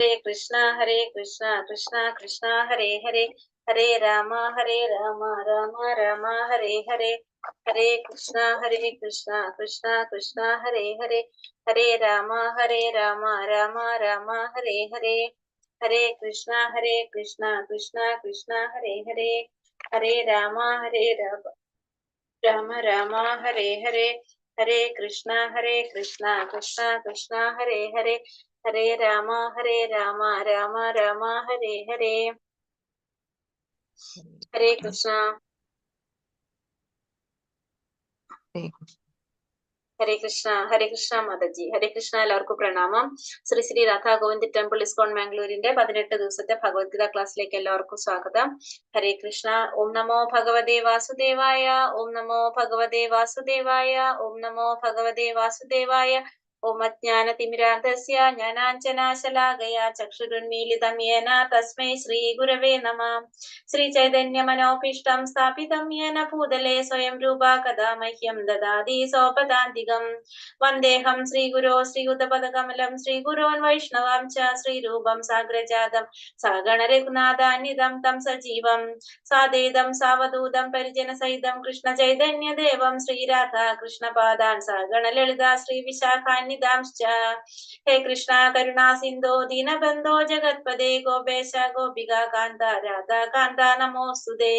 हरे कृष्णा कृष्णा कृष्णा हरे हरे, हरे राम राम राम हरे हरे, हरे कृष्णा कृष्णा कृष्णा हरे हरे, हरे राम राम राम हरे हरे, हरे कृष्णा कृष्णा कृष्णा हरे हरे, हरे राम राम राम हरे हरे, हरे कृष्णा कृष्णा कृष्णा हरे हरे, हरे राम राम राम हरे हरे, हरे कृष्णा ഹരേ കൃഷ്ണ മാതാജി. ഹരേ കൃഷ്ണ. എല്ലാവർക്കും പ്രണാമം. ശ്രീ ശ്രീ രാധാ ഗോവിന്ദ് ടെമ്പിൾ ഇസ്കോൺ മാംഗ്ലൂരിന്റെ 18 ദിവസത്തെ ഭഗവത്ഗീത ക്ലാസ്സിലേക്ക് എല്ലാവർക്കും സ്വാഗതം. ഹരേ കൃഷ്ണ. ഓം നമോ ഭഗവതേ വാസുദേവായ, ഓം നമോ ഭഗവതേ വാസുദേവായ, ഓം നമോ ഭഗവതേ വാസുദേവായ. ഓം അജ്ഞാനതിമിരാന്ധസ്യ ജ്ഞാനാഞ്ജനാശലാകയാ ചക്ഷുരുന്മീലിതം യേന തസ്മൈ ശ്രീ ഗുരവേ നമഃ. ശ്രീ ചൈതന്യ മനോഭീഷ്ടം സ്ഥാപിതം യേന ഭൂതലേ സ്വയം രൂപാ കഥാ മഹ്യം ദദാതി സോപദാന്തികം. വന്ദേഹം ശ്രീഗുരോ ശ്രീയുതപദകമലം ശ്രീഗുരോൻ വൈഷ്ണവാം ച ശ്രീരൂപം സാഗ്രജാതം സഗണ രഘുനാഥാന്വിതം തം സജീവം സാദൈതം സാവധൂതം പരിജനസഹിതം കൃഷ്ണ ചൈതന്യ ദേവം ശ്രീരാധാ കൃഷ്ണപാദാൻ സഗണ ലളിത ശ്രീ വിശാഖാന്വിതാംശ്ച. ഹേ കൃഷ്ണ കരുണാ സിന്ധോ ദീനബന്ധോ ജഗത്പദേ ഗോപേശ ഗോപിക കാന്ത രാധാ കാന്ത നമോസ്തുതേ.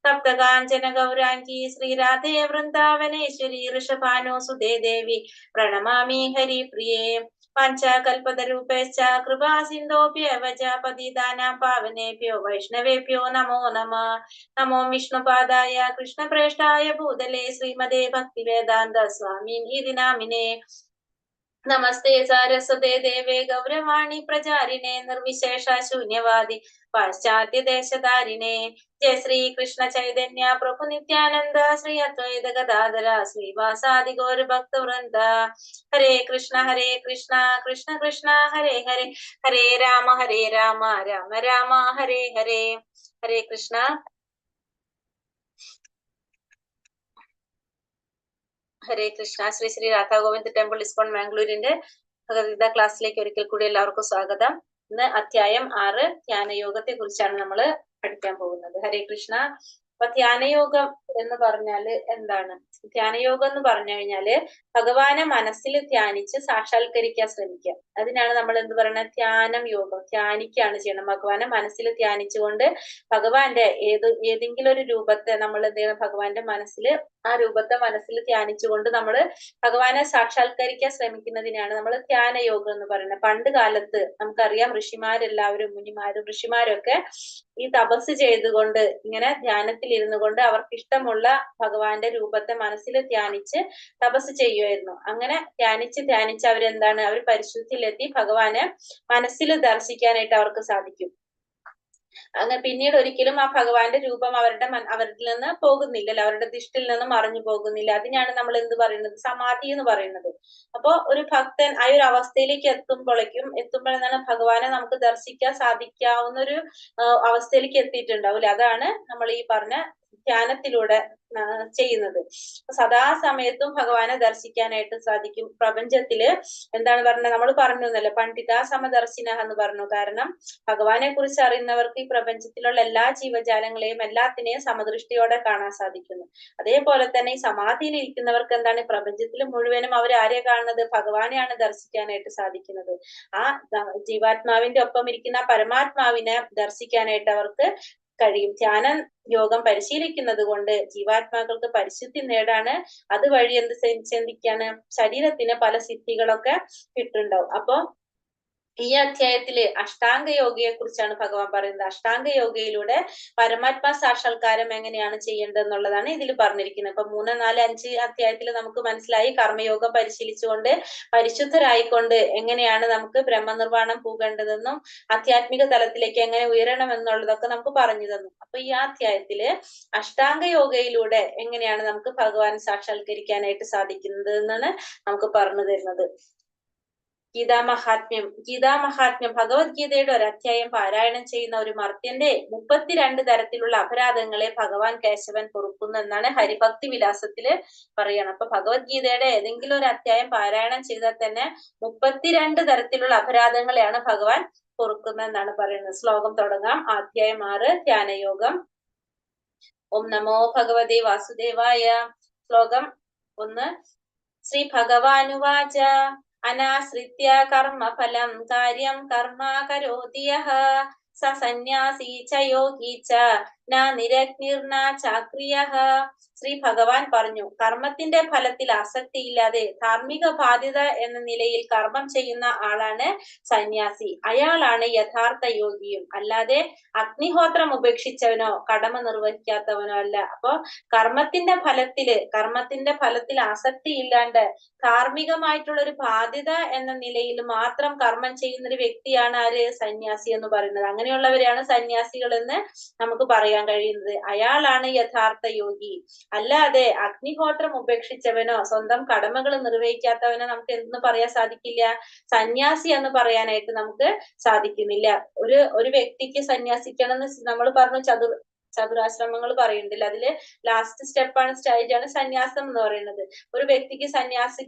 തപ്തകാഞ്ചന ഗൗരാംഗി ശ്രീരാധേ വൃന്ദാവനേശ്വരി ഋഷഭാനുസുതേ ദേവി പ്രണമാമി ഹരിപ്രിയേ. പഞ്ചകൽപതരൂപേശ്ച കൃപാ സിന്ധോഭ്യവ ച പതിതാനാം പാവനേഭ്യോ വൈഷ്ണവേഭ്യോ നമോ നമഃ. നമോ വിഷ്ണുപാദായ കൃഷ്ണപ്രേഷ്ഠായ ഭൂതലേ ശ്രീമതേ ഭക്തിവേദാന്ത സ്വാമി ഇതി നാമിനേ. നമസ്തേ സാരസ്വതേ ദേവേ ഗൗരവാണി പ്രചാരിണേ നിർവിശേഷ ശൂന്യവാദി പാശ്ചാത്യ ദേശധാരിണേ. ജയ ശ്രീ കൃഷ്ണ ചൈതന്യ പ്രഭു നിത്യാനന്ദ ശ്രീ അദ്വൈത ഗദാധര ശ്രീവാസാദി ഗൗര ഭക്തവൃന്ദ. ഹരേ കൃഷ്ണ കൃഷ്ണ കൃഷ്ണ ഹരേ ഹരേ, ഹരേ രാമ രാമ രാമ ഹരേ ഹരേ. ഹരേ കൃഷ്ണ. ഹരേ കൃഷ്ണ. ശ്രീ ശ്രീ രാധാ ഗോവിന്ദ് ടെമ്പിൾ ഇസ്കോൺ മാംഗ്ലൂരിന്റെ ഭഗവത്ഗീത ക്ലാസ്സിലേക്ക് ഒരിക്കൽ കൂടി എല്ലാവർക്കും സ്വാഗതം. ഇന്ന് അധ്യായം 6 ധ്യാനയോഗത്തെ കുറിച്ചാണ് നമ്മൾ പഠിക്കാൻ പോകുന്നത്. ഹരേ കൃഷ്ണ. അപ്പൊ ധ്യാനയോഗം എന്ന് പറഞ്ഞാല് എന്താണ്? ധ്യാനയോഗം എന്ന് പറഞ്ഞു കഴിഞ്ഞാല് ഭഗവാനെ മനസ്സിൽ ധ്യാനിച്ച് സാക്ഷാത്കരിക്കാൻ ശ്രമിക്കുക. അതിനാണ് നമ്മൾ എന്ത് പറയുന്നത്? ധ്യാനം യോഗം. ധ്യാനിക്കുകയാണ് ചെയ്യണം. ഭഗവാനെ മനസ്സിൽ ധ്യാനിച്ചുകൊണ്ട് ഭഗവാന്റെ ഏതെങ്കിലും ഒരു രൂപത്തെ നമ്മൾ എന്ത് ചെയ്യണം? ഭഗവാന്റെ മനസ്സിൽ ആ രൂപത്തെ മനസ്സിൽ ധ്യാനിച്ചുകൊണ്ട് നമ്മൾ ഭഗവാനെ സാക്ഷാത്കരിക്കാൻ ശ്രമിക്കുന്നതിനാണ് നമ്മൾ ധ്യാനയോഗം എന്ന് പറയുന്നത്. പണ്ട് കാലത്ത് നമുക്കറിയാം, ഋഷിമാരെല്ലാവരും മുനിമാരും ഋഷിമാരൊക്കെ ഈ തപസ് ചെയ്തുകൊണ്ട് ഇങ്ങനെ ധ്യാനത്തിൽ ഇരുന്നു കൊണ്ട് അവർക്ക് ഇഷ്ടമുള്ള ഭഗവാന്റെ രൂപത്തെ മനസ്സിൽ ധ്യാനിച്ച് തപസ് ചെയ്യുമായിരുന്നു. അങ്ങനെ ധ്യാനിച്ച് അവരെന്താണ്, അവർ പരിശുദ്ധിയിലെത്തി ഭഗവാനെ മനസ്സിൽ ദർശിക്കാനായിട്ട് അവർക്ക് സാധിക്കും. അങ്ങനെ പിന്നീട് ഒരിക്കലും ആ ഭഗവാന്റെ രൂപം അവരിൽ നിന്ന് പോകുന്നില്ലല്ലോ, അവരുടെ ദൃഷ്ടിയിൽ നിന്ന് മറഞ്ഞു പോകുന്നില്ല. അതിനാണ് നമ്മൾ എന്ത് പറയുന്നത്? സമാധി എന്ന് പറയുന്നത്. അപ്പോ ഒരു ഭക്തൻ ആ ഒരു അവസ്ഥയിലേക്ക് എത്തുമ്പോഴെന്നാണ് ഭഗവാനെ നമുക്ക് ദർശിക്കാൻ സാധിക്കാവുന്ന ഒരു അവസ്ഥയിലേക്ക് എത്തിയിട്ടുണ്ടാവില്ല. അതാണ് നമ്മൾ ഈ പറഞ്ഞ ധ്യാനത്തിലൂടെ ചെയ്യുന്നത്. സദാസമയത്തും ഭഗവാനെ ദർശിക്കാനായിട്ട് സാധിക്കും. പ്രപഞ്ചത്തില് എന്താണ് പറഞ്ഞത്? നമ്മൾ പറഞ്ഞു എന്നല്ല, പണ്ഡിത സമദർശിന എന്ന് പറഞ്ഞു. കാരണം ഭഗവാനെ കുറിച്ച് അറിയുന്നവർക്ക് ഈ പ്രപഞ്ചത്തിലുള്ള എല്ലാ ജീവജാലങ്ങളെയും എല്ലാത്തിനെയും സമദൃഷ്ടിയോടെ കാണാൻ സാധിക്കുന്നു. അതേപോലെ തന്നെ ഈ സമാധിയിൽ ഇരിക്കുന്നവർക്ക് എന്താണ്? പ്രപഞ്ചത്തിൽ മുഴുവനും അവർ ആരെയാ കാണുന്നത്? ഭഗവാനെയാണ് ദർശിക്കാനായിട്ട് സാധിക്കുന്നത്. ആ ജീവാത്മാവിന്റെ ഒപ്പം ഇരിക്കുന്ന പരമാത്മാവിനെ ദർശിക്കാനായിട്ട് അവർക്ക് കഴിയും. ധ്യാന യോഗം പരിശീലിക്കുന്നത് കൊണ്ട് ജീവാത്മാക്കൾക്ക് പരിശുദ്ധി നേടാണ്. അതുവഴി എന്ത് ചിന്തിക്കാണ്? ശരീരത്തിന് പല സിദ്ധികളൊക്കെ കിട്ടുന്നുണ്ടാവും. അപ്പൊ ഈ അധ്യായത്തില് അഷ്ടാംഗ യോഗയെ കുറിച്ചാണ് ഭഗവാൻ പറയുന്നത്. അഷ്ടാംഗ യോഗയിലൂടെ പരമാത്മാ സാക്ഷാത്കാരം എങ്ങനെയാണ് ചെയ്യേണ്ടത് എന്നുള്ളതാണ് ഇതിൽ പറഞ്ഞിരിക്കുന്നത്. ഇപ്പൊ 3, 4, 5 അധ്യായത്തിൽ നമുക്ക് മനസ്സിലായി കർമ്മയോഗം പരിശീലിച്ചുകൊണ്ട് പരിശുദ്ധരായിക്കൊണ്ട് എങ്ങനെയാണ് നമുക്ക് ബ്രഹ്മനിർവാണം പോകേണ്ടതെന്നും ആധ്യാത്മിക തലത്തിലേക്ക് എങ്ങനെ ഉയരണം എന്നുള്ളതൊക്കെ നമുക്ക് പറഞ്ഞു തന്നു. അപ്പൊ ഈ അധ്യായത്തില് അഷ്ടാംഗ യോഗയിലൂടെ എങ്ങനെയാണ് നമുക്ക് ഭഗവാൻ സാക്ഷാത്കരിക്കാനായിട്ട് സാധിക്കുന്നത് എന്നാണ് നമുക്ക് പറഞ്ഞു തരുന്നത്. ഗീതാമഹാത്മ്യം ഭഗവത്ഗീതയുടെ ഒരു അധ്യായം പാരായണം ചെയ്യുന്ന ഒരു മർത്യന്റെ 32 തരത്തിലുള്ള അപരാധങ്ങളെ ഭഗവാൻ കേശവൻ പൊറുക്കുന്നു എന്നാണ് ഹരിഭക്തി വിലാസത്തില് പറയണം. അപ്പൊ ഭഗവത്ഗീതയുടെ ഏതെങ്കിലും ഒരു അധ്യായം പാരായണം ചെയ്താൽ തന്നെ 32 തരത്തിലുള്ള അപരാധങ്ങളെയാണ് ഭഗവാൻ പൊറുക്കുന്ന എന്നാണ് പറയുന്നത്. ശ്ലോകം തുടങ്ങാം. അധ്യായം 6 ധ്യാനയോഗം. ഓം നമോ ഭഗവതേ വാസുദേവായ. ശ്ലോകം 1. ശ്രീ ഭഗവാനുവാച അനാശ്രിത്യ കർമ്മഫലം കാര്യം കർമ്മ കരോതി യഃ സ സന്യാസി ച യോഗി ച ന നിരഗ്നിർന ചാക്രിയഃ. ശ്രീ ഭഗവാൻ പറഞ്ഞു, കർമ്മത്തിന്റെ ഫലത്തിൽ ആസക്തിയില്ലാതെ ധാർമ്മിക ബാധ്യത എന്ന നിലയിൽ കർമ്മം ചെയ്യുന്ന ആളാണ് സന്യാസി. അയാളാണ് യഥാർത്ഥ യോഗിയും, അല്ലാതെ അഗ്നിഹോത്രം ഉപേക്ഷിച്ചവനോ കടമ നിർവഹിക്കാത്തവനോ അല്ല. അപ്പൊ കർമ്മത്തിന്റെ ഫലത്തിൽ ആസക്തി ഇല്ലാണ്ട് ധാർമ്മികമായിട്ടുള്ള ഒരു ബാധ്യത എന്ന നിലയിൽ മാത്രം കർമ്മം ചെയ്യുന്ന ഒരു വ്യക്തിയാണ് ആര്? സന്യാസി എന്ന് പറയുന്നത്. അങ്ങനെയുള്ളവരെയാണ് സന്യാസികൾ എന്ന് നമുക്ക് പറയാൻ കഴിയുന്നത്. അയാളാണ് യഥാർത്ഥ യോഗി. അല്ലാതെ അഗ്നിഹോത്രം ഉപേക്ഷിച്ചവനോ സ്വന്തം കടമകൾ നിർവഹിക്കാത്തവനോ നമുക്ക് എന്തെന്ന് പറയാൻ സാധിക്കില്ല? സന്യാസി എന്ന് പറയാനായിട്ട് നമുക്ക് സാധിക്കുന്നില്ല. ഒരു വ്യക്തിക്ക് സന്യാസിക്കണം എന്ന് നമ്മൾ പറഞ്ഞു, ചതുരാശ്രമങ്ങൾ പറയുന്നുണ്ടല്ലോ. അതില് ലാസ്റ്റ് സ്റ്റേജാണ് സന്യാസം എന്ന് പറയുന്നത്. ഒരു വ്യക്തിക്ക്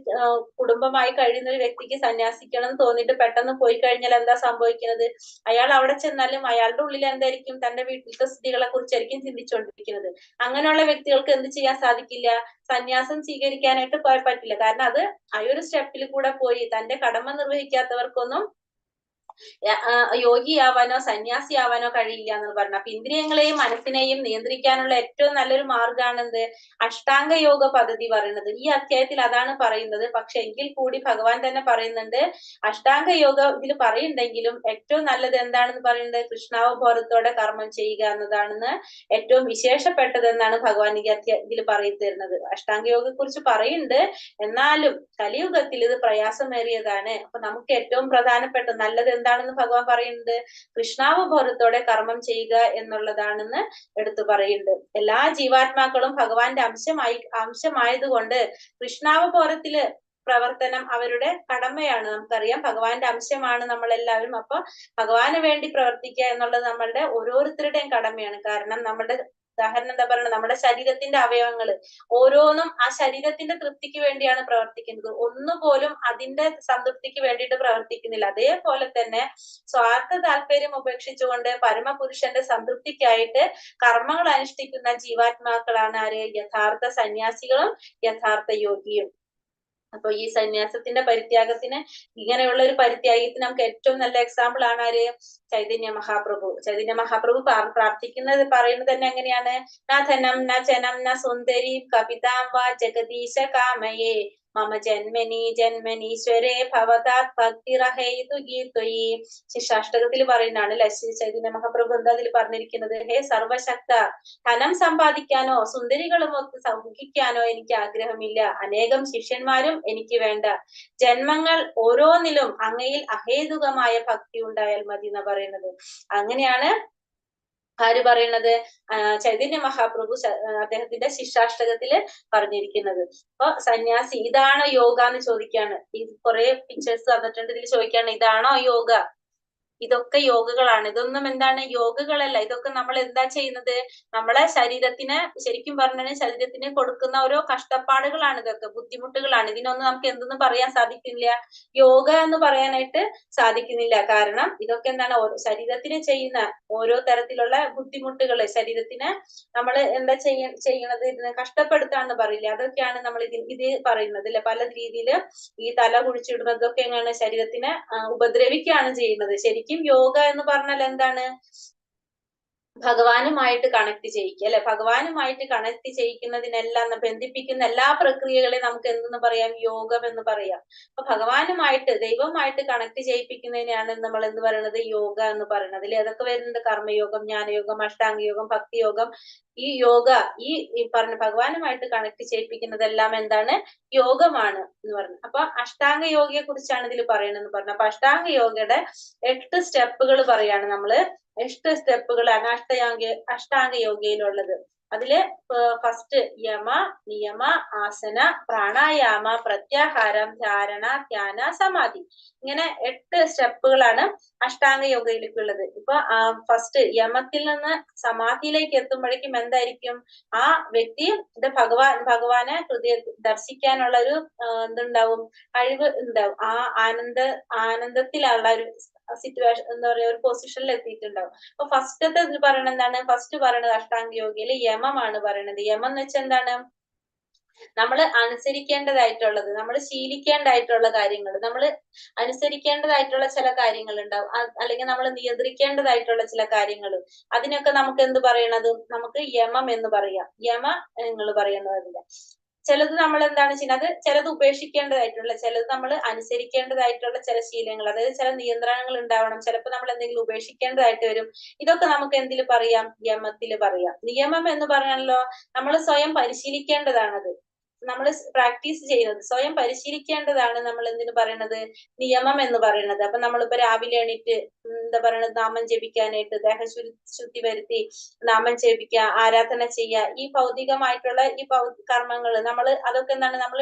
കുടുംബമായി കഴിയുന്ന ഒരു വ്യക്തിക്ക് സന്യാസിക്കണം എന്ന് തോന്നിയിട്ട് പെട്ടെന്ന് പോയി കഴിഞ്ഞാൽ എന്താ സംഭവിക്കുന്നത്? അയാൾ അവിടെ ചെന്നാലും അയാളുടെ ഉള്ളിൽ എന്തായിരിക്കും? തന്റെ വീട്ടിലത്തെ സ്ഥിതികളെ കുറിച്ചായിരിക്കും ചിന്തിച്ചുകൊണ്ടിരിക്കുന്നത്. അങ്ങനെയുള്ള വ്യക്തികൾക്ക് എന്ത് ചെയ്യാൻ സാധിക്കില്ല? സന്യാസം സ്വീകരിക്കാനായിട്ട് പറ്റില്ല. കാരണം അത് ആ ഒരു സ്റ്റെപ്പിൽ കൂടെ പോയി തന്റെ കടമ നിർവഹിക്കാത്തവർക്കൊന്നും യോഗിയാവാനോ സന്യാസിയാവാനോ കഴിയില്ല എന്ന് പറഞ്ഞു. അപ്പൊ ഇന്ദ്രിയങ്ങളെയും മനസ്സിനെയും നിയന്ത്രിക്കാനുള്ള ഏറ്റവും നല്ലൊരു മാർഗമാണ് എന്ത്? അഷ്ടാംഗ യോഗ പദ്ധതി പറയുന്നത്. ഈ അധ്യായത്തിൽ അതാണ് പറയുന്നത്. പക്ഷെ എങ്കിൽ കൂടി ഭഗവാൻ തന്നെ പറയുന്നുണ്ട്, അഷ്ടാംഗ യോഗ ഇതിൽ പറയുന്നുണ്ടെങ്കിലും ഏറ്റവും നല്ലത് എന്താണെന്ന് പറയുന്നത്? കൃഷ്ണാവബോധത്തോടെ കർമ്മം ചെയ്യുക എന്നതാണെന്ന് ഏറ്റവും വിശേഷപ്പെട്ടത് എന്നാണ് ഭഗവാൻ ഇതിൽ പറയി തരുന്നത്. അഷ്ടാംഗ യോഗയെ കുറിച്ച് പറയുന്നുണ്ട്, എന്നാലും കലിയുഗത്തിൽ ഇത് പ്രയാസമേറിയതാണ്. അപ്പൊ നമുക്ക് ഏറ്റവും പ്രധാനപ്പെട്ട നല്ലത് എന്താണെന്ന് ഭഗവാൻ പറയുന്നത്? കൃഷ്ണാവബോധത്തോടെ കർമ്മം ചെയ്യുക എന്നുള്ളതാണെന്ന് എടുത്തു പറയുന്നുണ്ട്. എല്ലാ ജീവാത്മാക്കളും ഭഗവാന്റെ അംശമായതുകൊണ്ട് കൃഷ്ണാവബോധത്തില് പ്രവർത്തനം അവരുടെ കടമയാണ്. നമുക്കറിയാം ഭഗവാന്റെ അംശമാണ് നമ്മളെല്ലാവരും. അപ്പൊ ഭഗവാന് വേണ്ടി പ്രവർത്തിക്കുക എന്നുള്ളത് നമ്മളുടെ ഓരോരുത്തരുടെയും കടമയാണ്. കാരണം ഉദാഹരണം എന്താ പറയുന്നത്? നമ്മുടെ ശരീരത്തിന്റെ അവയവങ്ങൾ ഓരോന്നും ആ ശരീരത്തിന്റെ തൃപ്തിക്ക് വേണ്ടിയാണ് പ്രവർത്തിക്കുന്നത്. ഒന്നുപോലും അതിന്റെ സംതൃപ്തിക്ക് വേണ്ടിയിട്ട് പ്രവർത്തിക്കുന്നില്ല. അതേപോലെ തന്നെ സ്വാർത്ഥ താല്പര്യം ഉപേക്ഷിച്ചുകൊണ്ട് പരമപുരുഷന്റെ സംതൃപ്തിക്കായിട്ട് കർമ്മങ്ങൾ അനുഷ്ഠിക്കുന്ന ജീവാത്മാക്കളാണ് ആര്? യഥാർത്ഥ സന്യാസികളും യഥാർത്ഥ യോഗിയും. അപ്പൊ ഈ സന്യാസത്തിന്റെ പരിത്യാഗത്തിന്, ഇങ്ങനെയുള്ള ഒരു പരിത്യാഗത്തിന് നമുക്ക് ഏറ്റവും നല്ല എക്സാമ്പിൾ ആണ് ആര്? ചൈതന്യ മഹാപ്രഭു. ചൈതന്യ മഹാപ്രഭു പറയുന്നത് തന്നെ എങ്ങനെയാണ്? ന ധനം ന ജനം ന സുന്ദരി കവിതാം വാ ജഗദീശ കാമയേ മമ ജന്മനീശ്വരേ ഭവതാത് ഭക്തിരഹേതു ഗീത്വയി. ശിക്ഷാഷ്ടകത്തിൽ പറയുന്നതാണ് അല്ലെ ചൈതന്യ മഹാപ്രഭു. എന്താ അതിൽ പറഞ്ഞിരിക്കുന്നത്? ഹേ സർവശക്ത, ധനം സമ്പാദിക്കാനോ സുന്ദരികളുമൊത്ത് സൗഖിക്കാനോ എനിക്ക് ആഗ്രഹമില്ല. അനേകം ശിഷ്യന്മാരും എനിക്ക് വേണ്ട. ജന്മങ്ങൾ ഓരോന്നിലും അങ്ങയിൽ അഹേതുകമായ ഭക്തി ഉണ്ടായാൽ മതി എന്നാ പറയുന്നത്. അങ്ങനെയാണ് ആര് പറയുന്നത്? ചൈതന്യ മഹാപ്രഭു അദ്ദേഹത്തിന്റെ ശിക്ഷാഷ്ടകത്തില് പറഞ്ഞിരിക്കുന്നത്. അപ്പൊ സന്യാസി ഇതാണോ യോഗ എന്ന് ചോദിക്കാണ്. ഈ കുറെ പിക്ചേഴ്സ് തന്നിട്ടുണ്ട്. ഇതിൽ ചോദിക്കാണ്, ഇതാണോ യോഗ? ഇതൊക്കെ യോഗകളാണ്. ഇതൊന്നും എന്താണ്? യോഗകളല്ല. ഇതൊക്കെ നമ്മൾ എന്താ ചെയ്യുന്നത്? നമ്മളെ ശരീരത്തിന്, ശരിക്കും പറഞ്ഞാൽ ശരീരത്തിന് കൊടുക്കുന്ന ഓരോ കഷ്ടപ്പാടുകളാണ് ഇതൊക്കെ, ബുദ്ധിമുട്ടുകളാണ്. ഇതിനൊന്നും നമുക്ക് എന്തെന്ന് പറയാൻ സാധിക്കുന്നില്ല? യോഗ എന്ന് പറയാനായിട്ട് സാധിക്കുന്നില്ല. കാരണം ഇതൊക്കെ എന്താണ്? ശരീരത്തിന് ചെയ്യുന്ന ഓരോ തരത്തിലുള്ള ബുദ്ധിമുട്ടുകള്, ശരീരത്തിന് നമ്മൾ എന്താ ചെയ്യണത്? ഇതിനെ കഷ്ടപ്പെടുത്താന്ന് പറയില്ല. അതൊക്കെയാണ് നമ്മൾ ഇത് പറയുന്നത് അല്ലെ. പല രീതിയിൽ ഈ തല കുഴിച്ചിടുന്നതൊക്കെ എങ്ങനെയാണ്? ശരീരത്തിനെ ഉപദ്രവിക്കുകയാണ് ചെയ്യുന്നത്. ശരിക്കും യോഗ എന്ന് പറഞ്ഞാൽ എന്താണ്? ഭഗവാനുമായിട്ട് കണക്ട് ചെയ്യിക്കുക അല്ലെ. ഭഗവാനുമായിട്ട് കണക്ട് ചെയ്യിക്കുന്നതിനെല്ലാം ബന്ധിപ്പിക്കുന്ന എല്ലാ പ്രക്രിയകളെയും നമുക്ക് എന്തെന്ന് പറയാം? യോഗം എന്ന് പറയാം. അപ്പൊ ഭഗവാനുമായിട്ട്, ദൈവമായിട്ട് കണക്ട് ചെയ്യിപ്പിക്കുന്നതിനെയാണ് നമ്മൾ എന്ത് പറയുന്നത്? യോഗ എന്ന് പറയുന്നത് അല്ലെ. അതൊക്കെ വരുന്നുണ്ട്. കർമ്മയോഗം, ജ്ഞാനയോഗം, അഷ്ടാംഗയോഗം, ഭക്തിയോഗം. ഈ യോഗ ഈ പറഞ്ഞ ഭഗവാനുമായിട്ട് കണക്ട് ചെയ്യിപ്പിക്കുന്നതെല്ലാം എന്താണ്? യോഗമാണ് എന്ന് പറഞ്ഞു. അപ്പൊ അഷ്ടാംഗ യോഗയെ കുറിച്ചാണ് ഇതിൽ പറയണെന്ന് പറഞ്ഞു. അപ്പൊ അഷ്ടാംഗ യോഗയുടെ 8 സ്റ്റെപ്പുകൾ പറയാണ് നമ്മള്. 8 സ്റ്റെപ്പുകളാണ് അഷ്ടാംഗ യോഗയിലുള്ളത്. അതില് ഫസ്റ്റ് യമ, നിയമ, ആസന, പ്രാണായാമ, പ്രത്യാഹാരം, ധാരണ, ധ്യാന, സമാധി. ഇങ്ങനെ 8 സ്റ്റെപ്പുകളാണ് അഷ്ടാംഗ യോഗയിലേക്കുള്ളത്. ഇപ്പൊ ഫസ്റ്റ് യമത്തിൽ നിന്ന് സമാധിയിലേക്ക് എത്തുമ്പോഴേക്കും എന്തായിരിക്കും? ആ വ്യക്തി ഭഗവാനെ ദർശിക്കാനുള്ള ഒരു എന്തുണ്ടാവും? കഴിവ് ഉണ്ടാവും. ആ ആനന്ദത്തിലുള്ള ഒരു സിറ്റുവേഷൻ എന്താ പറയാ ഒരു പൊസിഷനിൽ എത്തിയിട്ടുണ്ടാവും. അപ്പൊ ഫസ്റ്റത്തെ ഇത് പറയണത് എന്താണ്? ഫസ്റ്റ് പറയണത് അഷ്ടാംഗ യോഗയില് യമമാണ് പറയണത്. യമം എന്ന് വെച്ചാൽ എന്താണ്? നമ്മൾ അനുസരിക്കേണ്ടതായിട്ടുള്ളത്, നമ്മൾ ശീലിക്കേണ്ടതായിട്ടുള്ള കാര്യങ്ങൾ, നമ്മൾ അനുസരിക്കേണ്ടതായിട്ടുള്ള ചില കാര്യങ്ങൾ ഉണ്ടാവും, അല്ലെങ്കിൽ നമ്മൾ നിയന്ത്രിക്കേണ്ടതായിട്ടുള്ള ചില കാര്യങ്ങൾ, അതിനൊക്കെ നമുക്ക് എന്ത് പറയണത്? നമുക്ക് യമം എന്ന് പറയാം. യമ നിങ്ങൾ പറയുന്നതല്ല. ചിലത് നമ്മൾ എന്താണ് ചെയ്യുന്നത്? ചിലത് ഉപേക്ഷിക്കേണ്ടതായിട്ടുള്ള, ചിലത് നമ്മൾ അനുസരിക്കേണ്ടതായിട്ടുള്ള ചില ശീലങ്ങൾ, അതായത് ചില നിയന്ത്രണങ്ങൾ ഉണ്ടാവണം. ചിലപ്പോൾ നമ്മൾ എന്തെങ്കിലും ഉപേക്ഷിക്കേണ്ടതായിട്ട് വരും. ഇതൊക്കെ നമുക്ക് എന്തിൽ പറയാം? യമത്തിൽ പറയാം. നിയമം എന്ന് പറഞ്ഞാലോ നമ്മൾ സ്വയം പരിശീലിക്കേണ്ടതാണത്. നമ്മൾ പ്രാക്ടീസ് ചെയ്യുന്നത്, സ്വയം പരിശീലിക്കേണ്ടതാണ് നമ്മൾ എന്തിനു പറയണത്? നിയമം എന്ന് പറയുന്നത്. അപ്പൊ നമ്മളിപ്പോ രാവിലെ എണീറ്റ് എന്താ പറയണത്? നാമം ജപിക്കാനായിട്ട് ദേഹശുദ്ധി വരുത്തി നാമം ജപിക്കുക, ആരാധന ചെയ്യുക, ഈ ഭൗതികമായിട്ടുള്ള ഈ കർമ്മങ്ങൾ നമ്മൾ അതൊക്കെ എന്താണ്? നമ്മൾ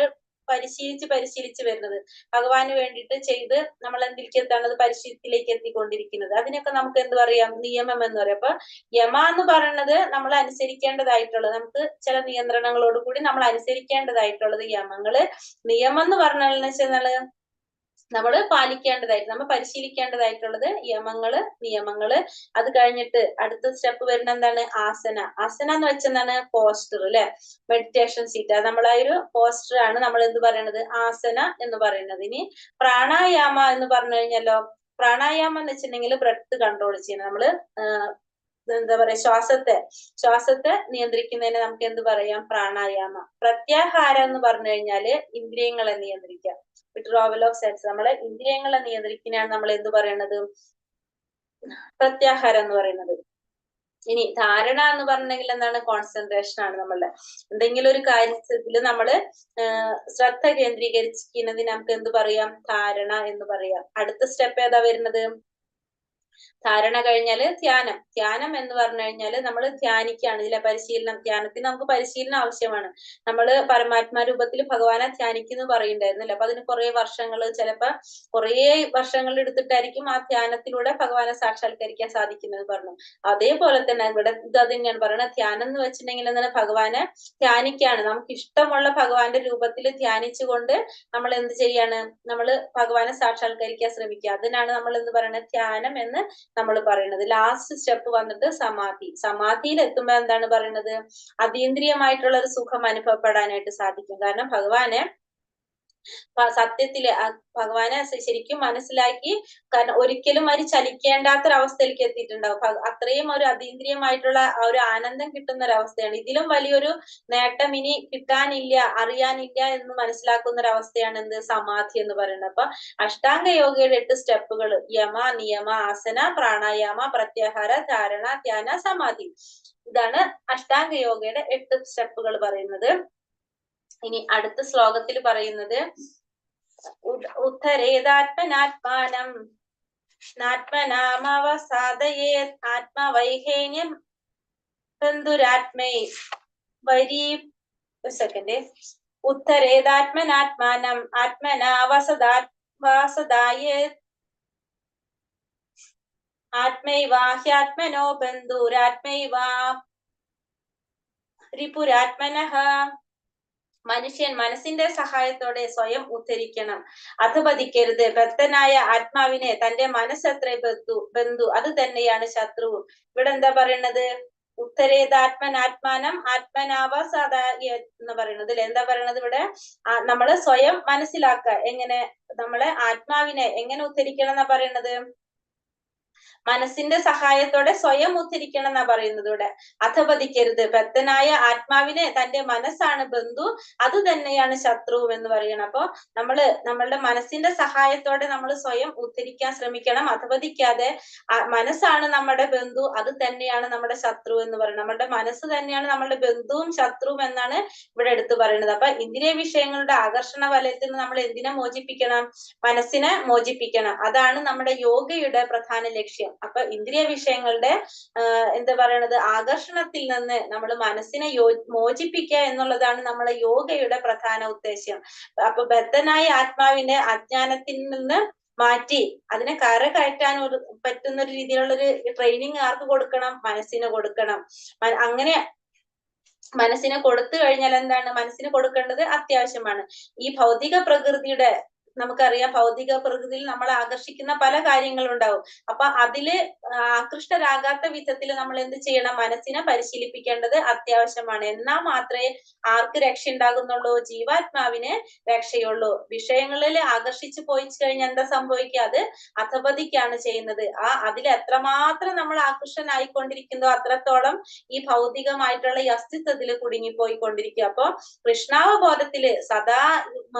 പരിശീലിച്ച് വരുന്നത്, ഭഗവാന് വേണ്ടിയിട്ട് ചെയ്ത് നമ്മൾ എന്തിലേക്ക് എത്താണത്? പരിശീലനത്തിലേക്ക് എത്തിക്കൊണ്ടിരിക്കുന്നത്. അതിനൊക്കെ നമുക്ക് എന്ത് പറയാം? നിയമം എന്ന് പറയാം. അപ്പൊ യമ എന്ന് പറയുന്നത് നമ്മൾ അനുസരിക്കേണ്ടതായിട്ടുള്ളത്, നമുക്ക് ചില നിയന്ത്രണങ്ങളോട് കൂടി നമ്മൾ അനുസരിക്കേണ്ടതായിട്ടുള്ളത് യമങ്ങള്. നിയമം എന്ന് പറഞ്ഞാൽ നമ്മൾ പാലിക്കേണ്ടതായിട്ട്, നമ്മൾ പരിശീലിക്കേണ്ടതായിട്ടുള്ളത് യമങ്ങള്, നിയമങ്ങള്. അത് കഴിഞ്ഞിട്ട് അടുത്ത സ്റ്റെപ്പ് വരുന്ന എന്താണ്? ആസന. ആസന എന്ന് വെച്ചെന്താണ്? പോസ്റ്റർ അല്ലെ, മെഡിറ്റേഷൻ സീറ്റ്. അത് നമ്മളെ ഒരു പോസ്റ്റർ ആണ് നമ്മൾ എന്ത് പറയണത്? ആസന എന്ന് പറയുന്നത്. ഇനി പ്രാണായാമ എന്ന് പറഞ്ഞു കഴിഞ്ഞാലോ, പ്രാണായാമം എന്ന് വെച്ചിട്ടുണ്ടെങ്കിൽ ബ്രെത്ത് കൺട്രോൾ ചെയ്യണം. നമ്മള് എന്താ പറയാ, ശ്വാസത്തെ നിയന്ത്രിക്കുന്നതിന് നമുക്ക് എന്ത് പറയാം? പ്രാണായാമ. പ്രത്യാഹാരം എന്ന് പറഞ്ഞു കഴിഞ്ഞാല് ഇന്ദ്രിയങ്ങളെ നിയന്ത്രിക്കാം, വിഡ്രോവൽ ഓഫ് സെൻസ്. നമ്മളെ ഇന്ദ്രിയങ്ങളെ നിയന്ത്രിക്കുന്നതാണ് നമ്മൾ എന്ത് പറയണത്? പ്രത്യാഹാരം എന്ന് പറയുന്നത്. ഇനി ധാരണ എന്ന് പറഞ്ഞെങ്കിൽ എന്താണ്? കോൺസെൻട്രേഷൻ ആണ്. നമ്മളുടെ എന്തെങ്കിലും ഒരു കാര്യത്തിൽ നമ്മള് ശ്രദ്ധ കേന്ദ്രീകരിക്കുന്നതിന് നമുക്ക് എന്ത് പറയാം? ധാരണ എന്ന് പറയാം. അടുത്ത സ്റ്റെപ്പ് ഏതാ വരുന്നത്? ധാരണ കഴിഞ്ഞാല് ധ്യാനം. ധ്യാനം എന്ന് പറഞ്ഞു കഴിഞ്ഞാല് നമ്മൾ ധ്യാനിക്കുകയാണ്. ഇതിലെ പരിശീലനം, ധ്യാനത്തിന് നമുക്ക് പരിശീലനം ആവശ്യമാണ്. നമ്മൾ പരമാത്മാ രൂപത്തിൽ ഭഗവാനെ ധ്യാനിക്കുന്നു പറയുണ്ടായിരുന്നല്ലോ. അപ്പൊ അതിന് കുറെ വർഷങ്ങൾ, ചിലപ്പോ കുറെ വർഷങ്ങൾ എടുത്തിട്ടായിരിക്കും ആ ധ്യാനത്തിലൂടെ ഭഗവാനെ സാക്ഷാത്കരിക്കാൻ സാധിക്കുന്നത് പറഞ്ഞു. അതേപോലെ തന്നെ ഇവിടെ ഇത് തന്നെയാണ് പറയുന്നത്. ധ്യാനം എന്ന് വെച്ചിട്ടുണ്ടെങ്കിൽ എന്താണ്? ഭഗവാനെ ധ്യാനിക്കുകയാണ്. നമുക്ക് ഇഷ്ടമുള്ള ഭഗവാന്റെ രൂപത്തിൽ ധ്യാനിച്ചുകൊണ്ട് നമ്മൾ എന്ത് ചെയ്യാണ്? നമ്മൾ ഭഗവാനെ സാക്ഷാത്കരിക്കാൻ ശ്രമിക്കുക. അതിനാണ് നമ്മൾ എന്ത് പറയുന്നത്? ധ്യാനം എന്ന് നമ്മൾ പറയുന്നത്. ലാസ്റ്റ് സ്റ്റെപ്പ് വന്നിട്ട് സമാധി. സമാധിയിൽ എത്തുമ്പോൾ എന്താണ് പറയുന്നത്? അതീന്ദ്രിയമായിട്ടുള്ള ഒരു സുഖം അനുഭവപ്പെടാനായിട്ട് സാധിക്കും. കാരണം ഭഗവാനെ സത്യത്തില് ഭഗവാനെ ശരിക്കും മനസ്സിലാക്കി, കാരണം ഒരിക്കലും അത് ചലിക്കേണ്ടാത്തൊരവസ്ഥയിലേക്ക് എത്തിയിട്ടുണ്ടാവും. അത്രയും ഒരു അതീന്ദ്രിയമായിട്ടുള്ള ഒരു ആനന്ദം കിട്ടുന്ന ഒരു അവസ്ഥയാണ്. ഇതിലും വലിയൊരു നേട്ടം ഇനി കിട്ടാനില്ല, അറിയാനില്ല എന്ന് മനസ്സിലാക്കുന്ന ഒരു അവസ്ഥയാണ് എന്ത്? സമാധി എന്ന് പറയുന്നത്. അപ്പൊ അഷ്ടാംഗ യോഗയുടെ 8 സ്റ്റെപ്പുകൾ: യമ, നിയമ, ആസന, പ്രാണായാമ, പ്രത്യാഹാര, ധാരണ, ധ്യാന, സമാധി. ഇതാണ് അഷ്ടാംഗ യോഗയുടെ 8 സ്റ്റെപ്പുകൾ പറയുന്നത്. ഇനി അടുത്ത ശ്ലോകത്തിൽ പറയുന്നത് ഉദ്ധരേതാത്മനാത്മാനം നാത്മനാമവസാദയേത് ആത്മവൈഹേന്യം ബന്ധുരാത്മൈ വരി. ഒരു സെക്കൻഡ്. ഉദ്ധരേതാത്മനാത്മാനം ആത്മനാവസദായേത് ആത്മൈവാഹ്യാത്മനോ ബന്ധുരാത്മൈവാ രിപുരാത്മനഃ. മനുഷ്യൻ മനസ്സിന്റെ സഹായത്തോടെ സ്വയം ഉദ്ധരിക്കണം, അധപതിക്കരുത്. ബദ്ധനായ ആത്മാവിനെ തന്റെ മനസ്സത്ര ബന്ധു, അത് തന്നെയാണ് ശത്രുവും. ഇവിടെ എന്താ പറയണത്? ഉത്തരേതാത്മനാത്മാനം ആത്മനാവസാദായ എന്ന് പറയുന്നത്. എന്താ പറയണത് ഇവിടെ? നമ്മള് സ്വയം മനസ്സിലാക്കുക. എങ്ങനെ? നമ്മളെ ആത്മാവിനെ എങ്ങനെ ഉദ്ധരിക്കണം എന്നാ പറയണത്? മനസ്സിന്റെ സഹായത്തോടെ സ്വയം ഉദ്ധരിക്കണം എന്നാ പറയുന്നത് ഇവിടെ. അധപതിക്കരുത്. ബദ്ധനായ ആത്മാവിനെ തന്റെ മനസ്സാണ് ബന്ധു, അത് തന്നെയാണ് ശത്രുവും എന്ന് പറയണം. അപ്പൊ നമ്മളുടെ മനസ്സിന്റെ സഹായത്തോടെ നമ്മൾ സ്വയം ഉദ്ധരിക്കാൻ ശ്രമിക്കണം, അധപതിക്കാതെ. മനസ്സാണ് നമ്മുടെ ബന്ധു, അത് തന്നെയാണ് നമ്മുടെ ശത്രു എന്ന് പറയുന്നത്. നമ്മുടെ മനസ്സ് തന്നെയാണ് നമ്മളുടെ ബന്ധുവും ശത്രുവും എന്നാണ് ഇവിടെ എടുത്തു പറയുന്നത്. അപ്പൊ ഇന്ദ്രിയ വിഷയങ്ങളുടെ ആകർഷണ വലയത്തിൽ നിന്ന് നമ്മൾ എന്തിനെ മോചിപ്പിക്കണം? മനസ്സിനെ മോചിപ്പിക്കണം. അതാണ് നമ്മുടെ യോഗയുടെ പ്രധാന ലക്ഷ്യം. അപ്പൊ ഇന്ദ്രിയ വിഷയങ്ങളുടെ എന്താ പറയണത്? ആകർഷണത്തിൽ നിന്ന് നമ്മൾ മനസ്സിനെ മോചിപ്പിക്കുക എന്നുള്ളതാണ് നമ്മളെ യോഗയുടെ പ്രധാന ഉദ്ദേശ്യം. അപ്പൊ ബദ്ധനായ ആത്മാവിന്റെ അജ്ഞാനത്തിൽ നിന്ന് മാറ്റി അതിനെ കരകയറ്റാൻ പറ്റുന്ന ഒരു രീതിയിലുള്ളൊരു ട്രെയിനിങ് ആർക്ക് കൊടുക്കണം? മനസ്സിന് കൊടുക്കണം. അങ്ങനെ മനസ്സിനെ കൊടുത്തു കഴിഞ്ഞാൽ എന്താണ്? മനസ്സിന് കൊടുക്കേണ്ടത് അത്യാവശ്യമാണ്. ഈ ഭൗതിക പ്രകൃതിയുടെ നമുക്കറിയാം ഭൗതിക പ്രകൃതിയിൽ നമ്മളെ ആകർഷിക്കുന്ന പല കാര്യങ്ങളുണ്ടാവും. അപ്പൊ അതില് ആകൃഷ്ടരാകാത്ത വിധത്തിൽ നമ്മൾ എന്ത് ചെയ്യണം? മനസ്സിനെ പരിശീലിപ്പിക്കേണ്ടത് അത്യാവശ്യമാണ്. എന്നാൽ മാത്രമേ ആർക്ക് രക്ഷ ഉണ്ടാകുന്നുള്ളൂ? ജീവാത്മാവിന് രക്ഷയുള്ളൂ. വിഷയങ്ങളിൽ ആകർഷിച്ചു പോയി കഴിഞ്ഞാൽ എന്താ സംഭവിക്കുക? അത് അധപതിക്കാണ് ചെയ്യുന്നത്. അതിൽ എത്രമാത്രം നമ്മൾ ആകർഷനായിക്കൊണ്ടിരിക്കുന്നോ അത്രത്തോളം ഈ ഭൗതികമായിട്ടുള്ള ഈ അസ്തിത്വത്തിൽ കുടുങ്ങിപ്പോയിക്കൊണ്ടിരിക്കുക. അപ്പൊ കൃഷ്ണാവബോധത്തില് സദാ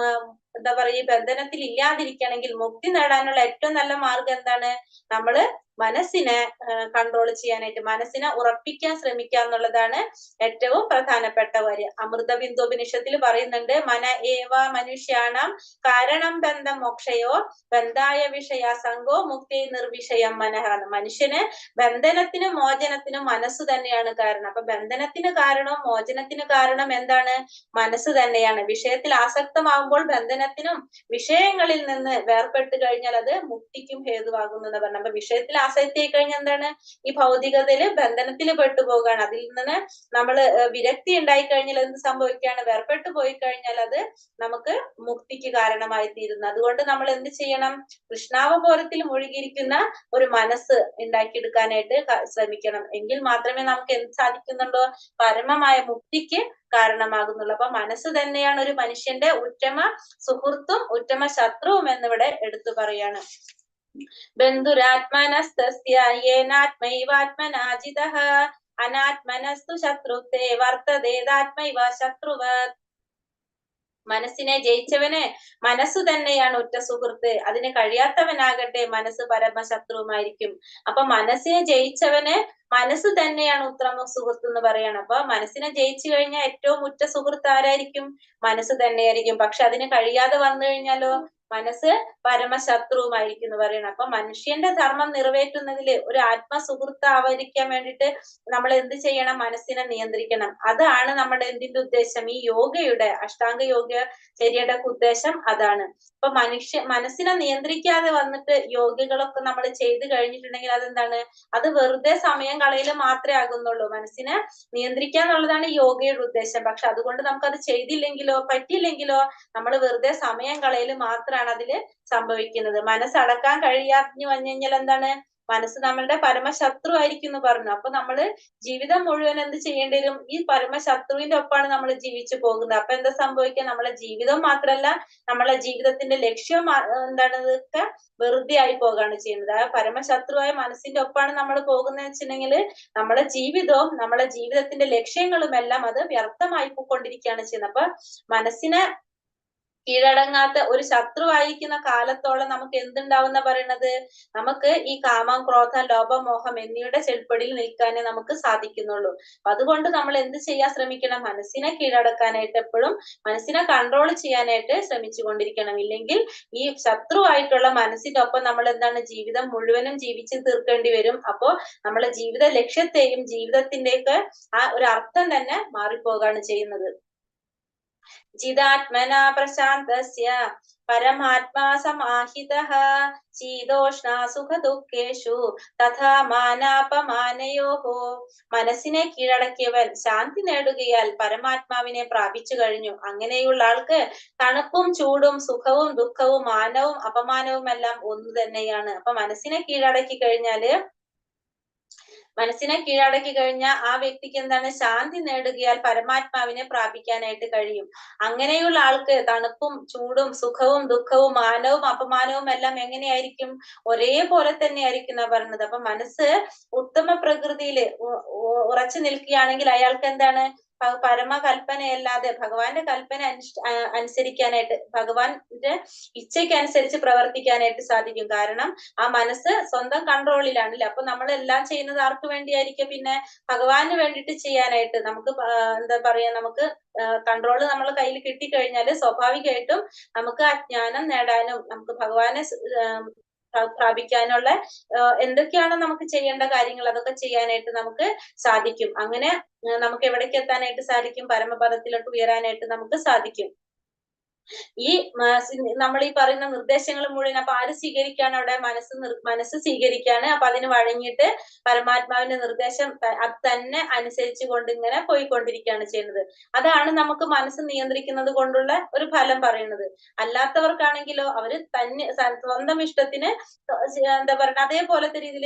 എന്താ പറയുക, ഈ ബന്ധനത്തിൽ ഇല്ലാതിരിക്കണമെങ്കിൽ, മുക്തി നേടാനുള്ള ഏറ്റവും നല്ല മാർഗം എന്താണ്? നമ്മള് മനസ്സിനെ കൺട്രോൾ ചെയ്യാനായിട്ട്, മനസ്സിനെ ഉറപ്പിക്കാൻ ശ്രമിക്കുക എന്നുള്ളതാണ് ഏറ്റവും പ്രധാനപ്പെട്ട കാര്യം. അമൃതബിന്ദുപനിഷത്തിൽ പറയുന്നുണ്ട്, മന ഏവ മനുഷ്യാണം കാരണം ബന്ധം മോക്ഷയോ ബന്ധായ വിഷയ സംഘോ മുക്തി നിർവിഷയം മനഃ. മനുഷ്യന് ബന്ധനത്തിനും മോചനത്തിനും മനസ്സ് തന്നെയാണ് കാരണം. അപ്പൊ ബന്ധനത്തിന് കാരണവും മോചനത്തിന് കാരണം എന്താണ്? മനസ്സ് തന്നെയാണ്. വിഷയത്തിൽ ആസക്തമാകുമ്പോൾ ബന്ധനത്തിനും വിഷയങ്ങളിൽ നിന്ന് വേർപെട്ട് കഴിഞ്ഞാൽ അത് മുക്തിക്കും ഹേതുവാകുന്നു പറഞ്ഞു. അപ്പൊ വിഷയത്തിൽ ആസക്തിയായി കഴിഞ്ഞാൽ എന്താണ്? ഈ ഭൗതികതയില് ബന്ധനത്തിൽ പെട്ടുപോകാണ്. അതിൽ നിന്ന് നമ്മള് വിരക്തി ഉണ്ടായി കഴിഞ്ഞാൽ എന്ത് സംഭവിക്കുകയാണ്? വേർപെട്ട് പോയി കഴിഞ്ഞാൽ അത് നമുക്ക് മുക്തിക്ക് കാരണമായി തീരുന്നു. അതുകൊണ്ട് നമ്മൾ എന്ത് ചെയ്യണം? കൃഷ്ണാവബോധത്തിൽ മുഴുകിയിരിക്കുന്ന ഒരു മനസ്സ് ഉണ്ടാക്കിയെടുക്കാനായിട്ട് ശ്രമിക്കണം. എങ്കിൽ മാത്രമേ നമുക്ക് എന്ത് സാധിക്കുന്നുണ്ടോ? പരമമായ മുക്തിക്ക് കാരണമാകുന്നുള്ളൂ. അപ്പൊ മനസ്സ് തന്നെയാണ് ഒരു മനുഷ്യന്റെ ഉത്തമ സുഹൃത്തും ഉത്തമ ശത്രുവും എന്നിവിടെ എടുത്തു പറയാണ്. ബന്ധുരാത്മനസ്തസ്യ യേനാത്മൈവാത്മനാജിതഃ അനാത്മനസ്തു ശത്രുത്തെ വർത്തതേതാത്മൈവ ശത്രുവത്. മനസ്സിനെ ജയിച്ചവന് മനസ്സു തന്നെയാണ് ഉറ്റ സുഹൃത്ത്. അതിന് കഴിയാത്തവനാകട്ടെ മനസ്സ് പരമശത്രുവുമായിരിക്കും. അപ്പൊ മനസ്സിനെ ജയിച്ചവന് മനസ്സ് തന്നെയാണ് ഉത്തമ സുഹൃത്ത് എന്ന് പറയണം. അപ്പൊ മനസ്സിനെ ജയിച്ചു കഴിഞ്ഞാൽ ഏറ്റവും ഉറ്റ സുഹൃത്ത് ആരായിരിക്കും? മനസ്സ് തന്നെയായിരിക്കും. പക്ഷെ അതിന് കഴിയാതെ വന്നു കഴിഞ്ഞാലോ മനസ്സ് പരമശത്രുവുമായിരിക്കും എന്ന് പറയണം. അപ്പൊ മനുഷ്യന്റെ ധർമ്മം നിറവേറ്റുന്നതിൽ ഒരു ആത്മസുഹൃത്ത് ആവരിക്കാൻ വേണ്ടിയിട്ട് നമ്മൾ എന്ത് ചെയ്യണം? മനസ്സിനെ നിയന്ത്രിക്കണം. അതാണ് നമ്മുടെ എന്തിന്റെ ഉദ്ദേശം? ഈ യോഗയുടെ അഷ്ടാംഗ യോഗ ചര്യയുടെ ഉദ്ദേശം അതാണ്. അപ്പൊ മനസ്സിനെ നിയന്ത്രിക്കാതെ വന്നിട്ട് യോഗകളൊക്കെ നമ്മൾ ചെയ്തു കഴിഞ്ഞിട്ടുണ്ടെങ്കിൽ അതെന്താണ്? അത് വെറുതെ സമയം കളയിൽ മാത്രമേ ആകുന്നുള്ളൂ. മനസ്സിനെ നിയന്ത്രിക്കാന്നുള്ളതാണ് യോഗയുടെ ഉദ്ദേശം. പക്ഷെ അതുകൊണ്ട് നമുക്കത് ചെയ്തില്ലെങ്കിലോ പറ്റിയില്ലെങ്കിലോ നമ്മൾ വെറുതെ സമയം കളയിൽ മാത്രമാണ് അതില് സംഭവിക്കുന്നത്. മനസ്സടക്കാൻ കഴിയാഞ്ഞു വന്നു കഴിഞ്ഞാൽ എന്താണ്? മനസ്സ് നമ്മളുടെ പരമശത്രു ആയിരിക്കും എന്ന് പറഞ്ഞു. അപ്പൊ നമ്മള് ജീവിതം മുഴുവൻ എന്ത് ചെയ്യേണ്ടി വരും? ഈ പരമശത്രുവിന്റെ ഒപ്പാണ് നമ്മൾ ജീവിച്ചു പോകുന്നത്. അപ്പൊ എന്താ സംഭവിക്കുക? നമ്മളെ ജീവിതം മാത്രല്ല, നമ്മളെ ജീവിതത്തിന്റെ ലക്ഷ്യം എന്താണ്? ഇതൊക്കെ വെറുതെ ആയി പോകാണ് ചെയ്യുന്നത്. ആ പരമശത്രുവായ മനസ്സിന്റെ ഒപ്പാണ് നമ്മൾ പോകുന്നത് വെച്ചിട്ടുണ്ടെങ്കിൽ നമ്മളെ ജീവിതവും നമ്മളെ ജീവിതത്തിന്റെ ലക്ഷ്യങ്ങളും എല്ലാം അത് വ്യർത്ഥമായി പോയിക്കൊണ്ടിരിക്കുകയാണ് ചെയ്യുന്നത്. അപ്പൊ മനസ്സിനെ കീഴടങ്ങാത്ത ഒരു ശത്രുവായിരിക്കുന്ന കാലത്തോളം നമുക്ക് എന്തുണ്ടാവുന്ന പറയണത്? നമുക്ക് ഈ കാമം, ക്രോധം, ലോഭം, മോഹം എന്നിവയുടെ ചെൽപ്പടിയിൽ നിൽക്കാനേ നമുക്ക് സാധിക്കുന്നുള്ളൂ. അതുകൊണ്ട് നമ്മൾ എന്ത് ചെയ്യാൻ ശ്രമിക്കണം? മനസ്സിനെ കീഴടക്കാനായിട്ട് എപ്പോഴും മനസ്സിനെ കൺട്രോൾ ചെയ്യാനായിട്ട് ശ്രമിച്ചു കൊണ്ടിരിക്കണം. ഇല്ലെങ്കിൽ ഈ ശത്രുവായിട്ടുള്ള മനസ്സിന്റെ ഒപ്പം നമ്മൾ എന്താണ്? ജീവിതം മുഴുവനും ജീവിച്ച് തീർക്കേണ്ടി വരും. അപ്പോ നമ്മളെ ജീവിത ലക്ഷ്യത്തെയും ജീവിതത്തിന്റെയൊക്കെ ആ ഒരു അർത്ഥം തന്നെ മാറിപ്പോകാണ് ചെയ്യുന്നത്. ജിതാത്മനാ പ്രശാന്തസ്യ പരമാത്മാ സമാഹിതഃ ശീതോഷ്ണ സുഖ ദുഃഖേഷു തഥാ മാനാപമാനയോഹോ. മനസ്സിനെ കീഴടക്കിയവൻ ശാന്തി നേടുകയാൽ പരമാത്മാവിനെ പ്രാപിച്ചു കഴിഞ്ഞു. അങ്ങനെയുള്ള ആൾക്ക് തണുപ്പും ചൂടും സുഖവും ദുഃഖവും മാനവും അപമാനവും എല്ലാം ഒന്നു തന്നെയാണ്. അപ്പൊ മനസ്സിനെ കീഴടക്കി കഴിഞ്ഞാല് ആ വ്യക്തിക്ക് എന്താണ്? ശാന്തി നേടുകയാൽ പരമാത്മാവിനെ പ്രാപിക്കാനായിട്ട് കഴിയും. അങ്ങനെയുള്ള ആൾക്ക് തണുപ്പും ചൂടും സുഖവും ദുഃഖവും മാനവും അപമാനവും എല്ലാം എങ്ങനെയായിരിക്കും? ഒരേപോലെ തന്നെ ആയിരിക്കും എന്നാ പറഞ്ഞത്. അപ്പൊ മനസ്സ് ഉത്തമ പ്രകൃതിയിൽ ഉറച്ചു നിൽക്കുകയാണെങ്കിൽ അയാൾക്ക് എന്താണ്? പരമകൽപ്പനയല്ലാതെ ഭഗവാന്റെ കൽപ്പന അനുസരിക്കാനായിട്ട്, ഭഗവാന്റെ ഇച്ഛയ്ക്കനുസരിച്ച് പ്രവർത്തിക്കാനായിട്ട് സാധിക്കും. കാരണം ആ മനസ്സ് സ്വന്തം കൺട്രോളിലാണല്ലേ. അപ്പൊ നമ്മൾ എല്ലാം ചെയ്യുന്നത് ആർക്ക് വേണ്ടിയായിരിക്കും? പിന്നെ ഭഗവാന് വേണ്ടിയിട്ട് ചെയ്യാനായിട്ട്. നമുക്ക് എന്താ പറയാ, നമുക്ക് കൺട്രോള് നമ്മളെ കയ്യിൽ കിട്ടിക്കഴിഞ്ഞാല് സ്വാഭാവികമായിട്ടും നമുക്ക് ആ ജ്ഞാനം നേടാനും നമുക്ക് ഭഗവാനെ പ്രാപിക്കാനുള്ള എന്തൊക്കെയാണ് നമുക്ക് ചെയ്യേണ്ട കാര്യങ്ങൾ അതൊക്കെ ചെയ്യാനായിട്ട് നമുക്ക് സാധിക്കും. അങ്ങനെ നമുക്ക് എവിടേക്ക് എത്താനായിട്ട് സാധിക്കും? പരമപദത്തിലോട്ട് ഉയരാനായിട്ട് നമുക്ക് സാധിക്കും. ഈ നമ്മൾ ഈ പറയുന്ന നിർദ്ദേശങ്ങൾ മുഴുവൻ അപ്പൊ ആര് സ്വീകരിക്കാണ്? അവിടെ മനസ്സ് സ്വീകരിക്കാണ്. അപ്പൊ അതിന് വഴങ്ങിയിട്ട് പരമാത്മാവിന്റെ നിർദ്ദേശം അത് തന്നെ അനുസരിച്ചു കൊണ്ട് ഇങ്ങനെ പോയിക്കൊണ്ടിരിക്കുകയാണ് ചെയ്യുന്നത്. അതാണ് നമുക്ക് മനസ്സ് നിയന്ത്രിക്കുന്നത് കൊണ്ടുള്ള ഒരു ഫലം പറയുന്നത്. അല്ലാത്തവർക്കാണെങ്കിലോ അവര് തന്നെ സ്വന്തം ഇഷ്ടത്തിന് എന്താ പറയുക അതേപോലത്തെ രീതിയിൽ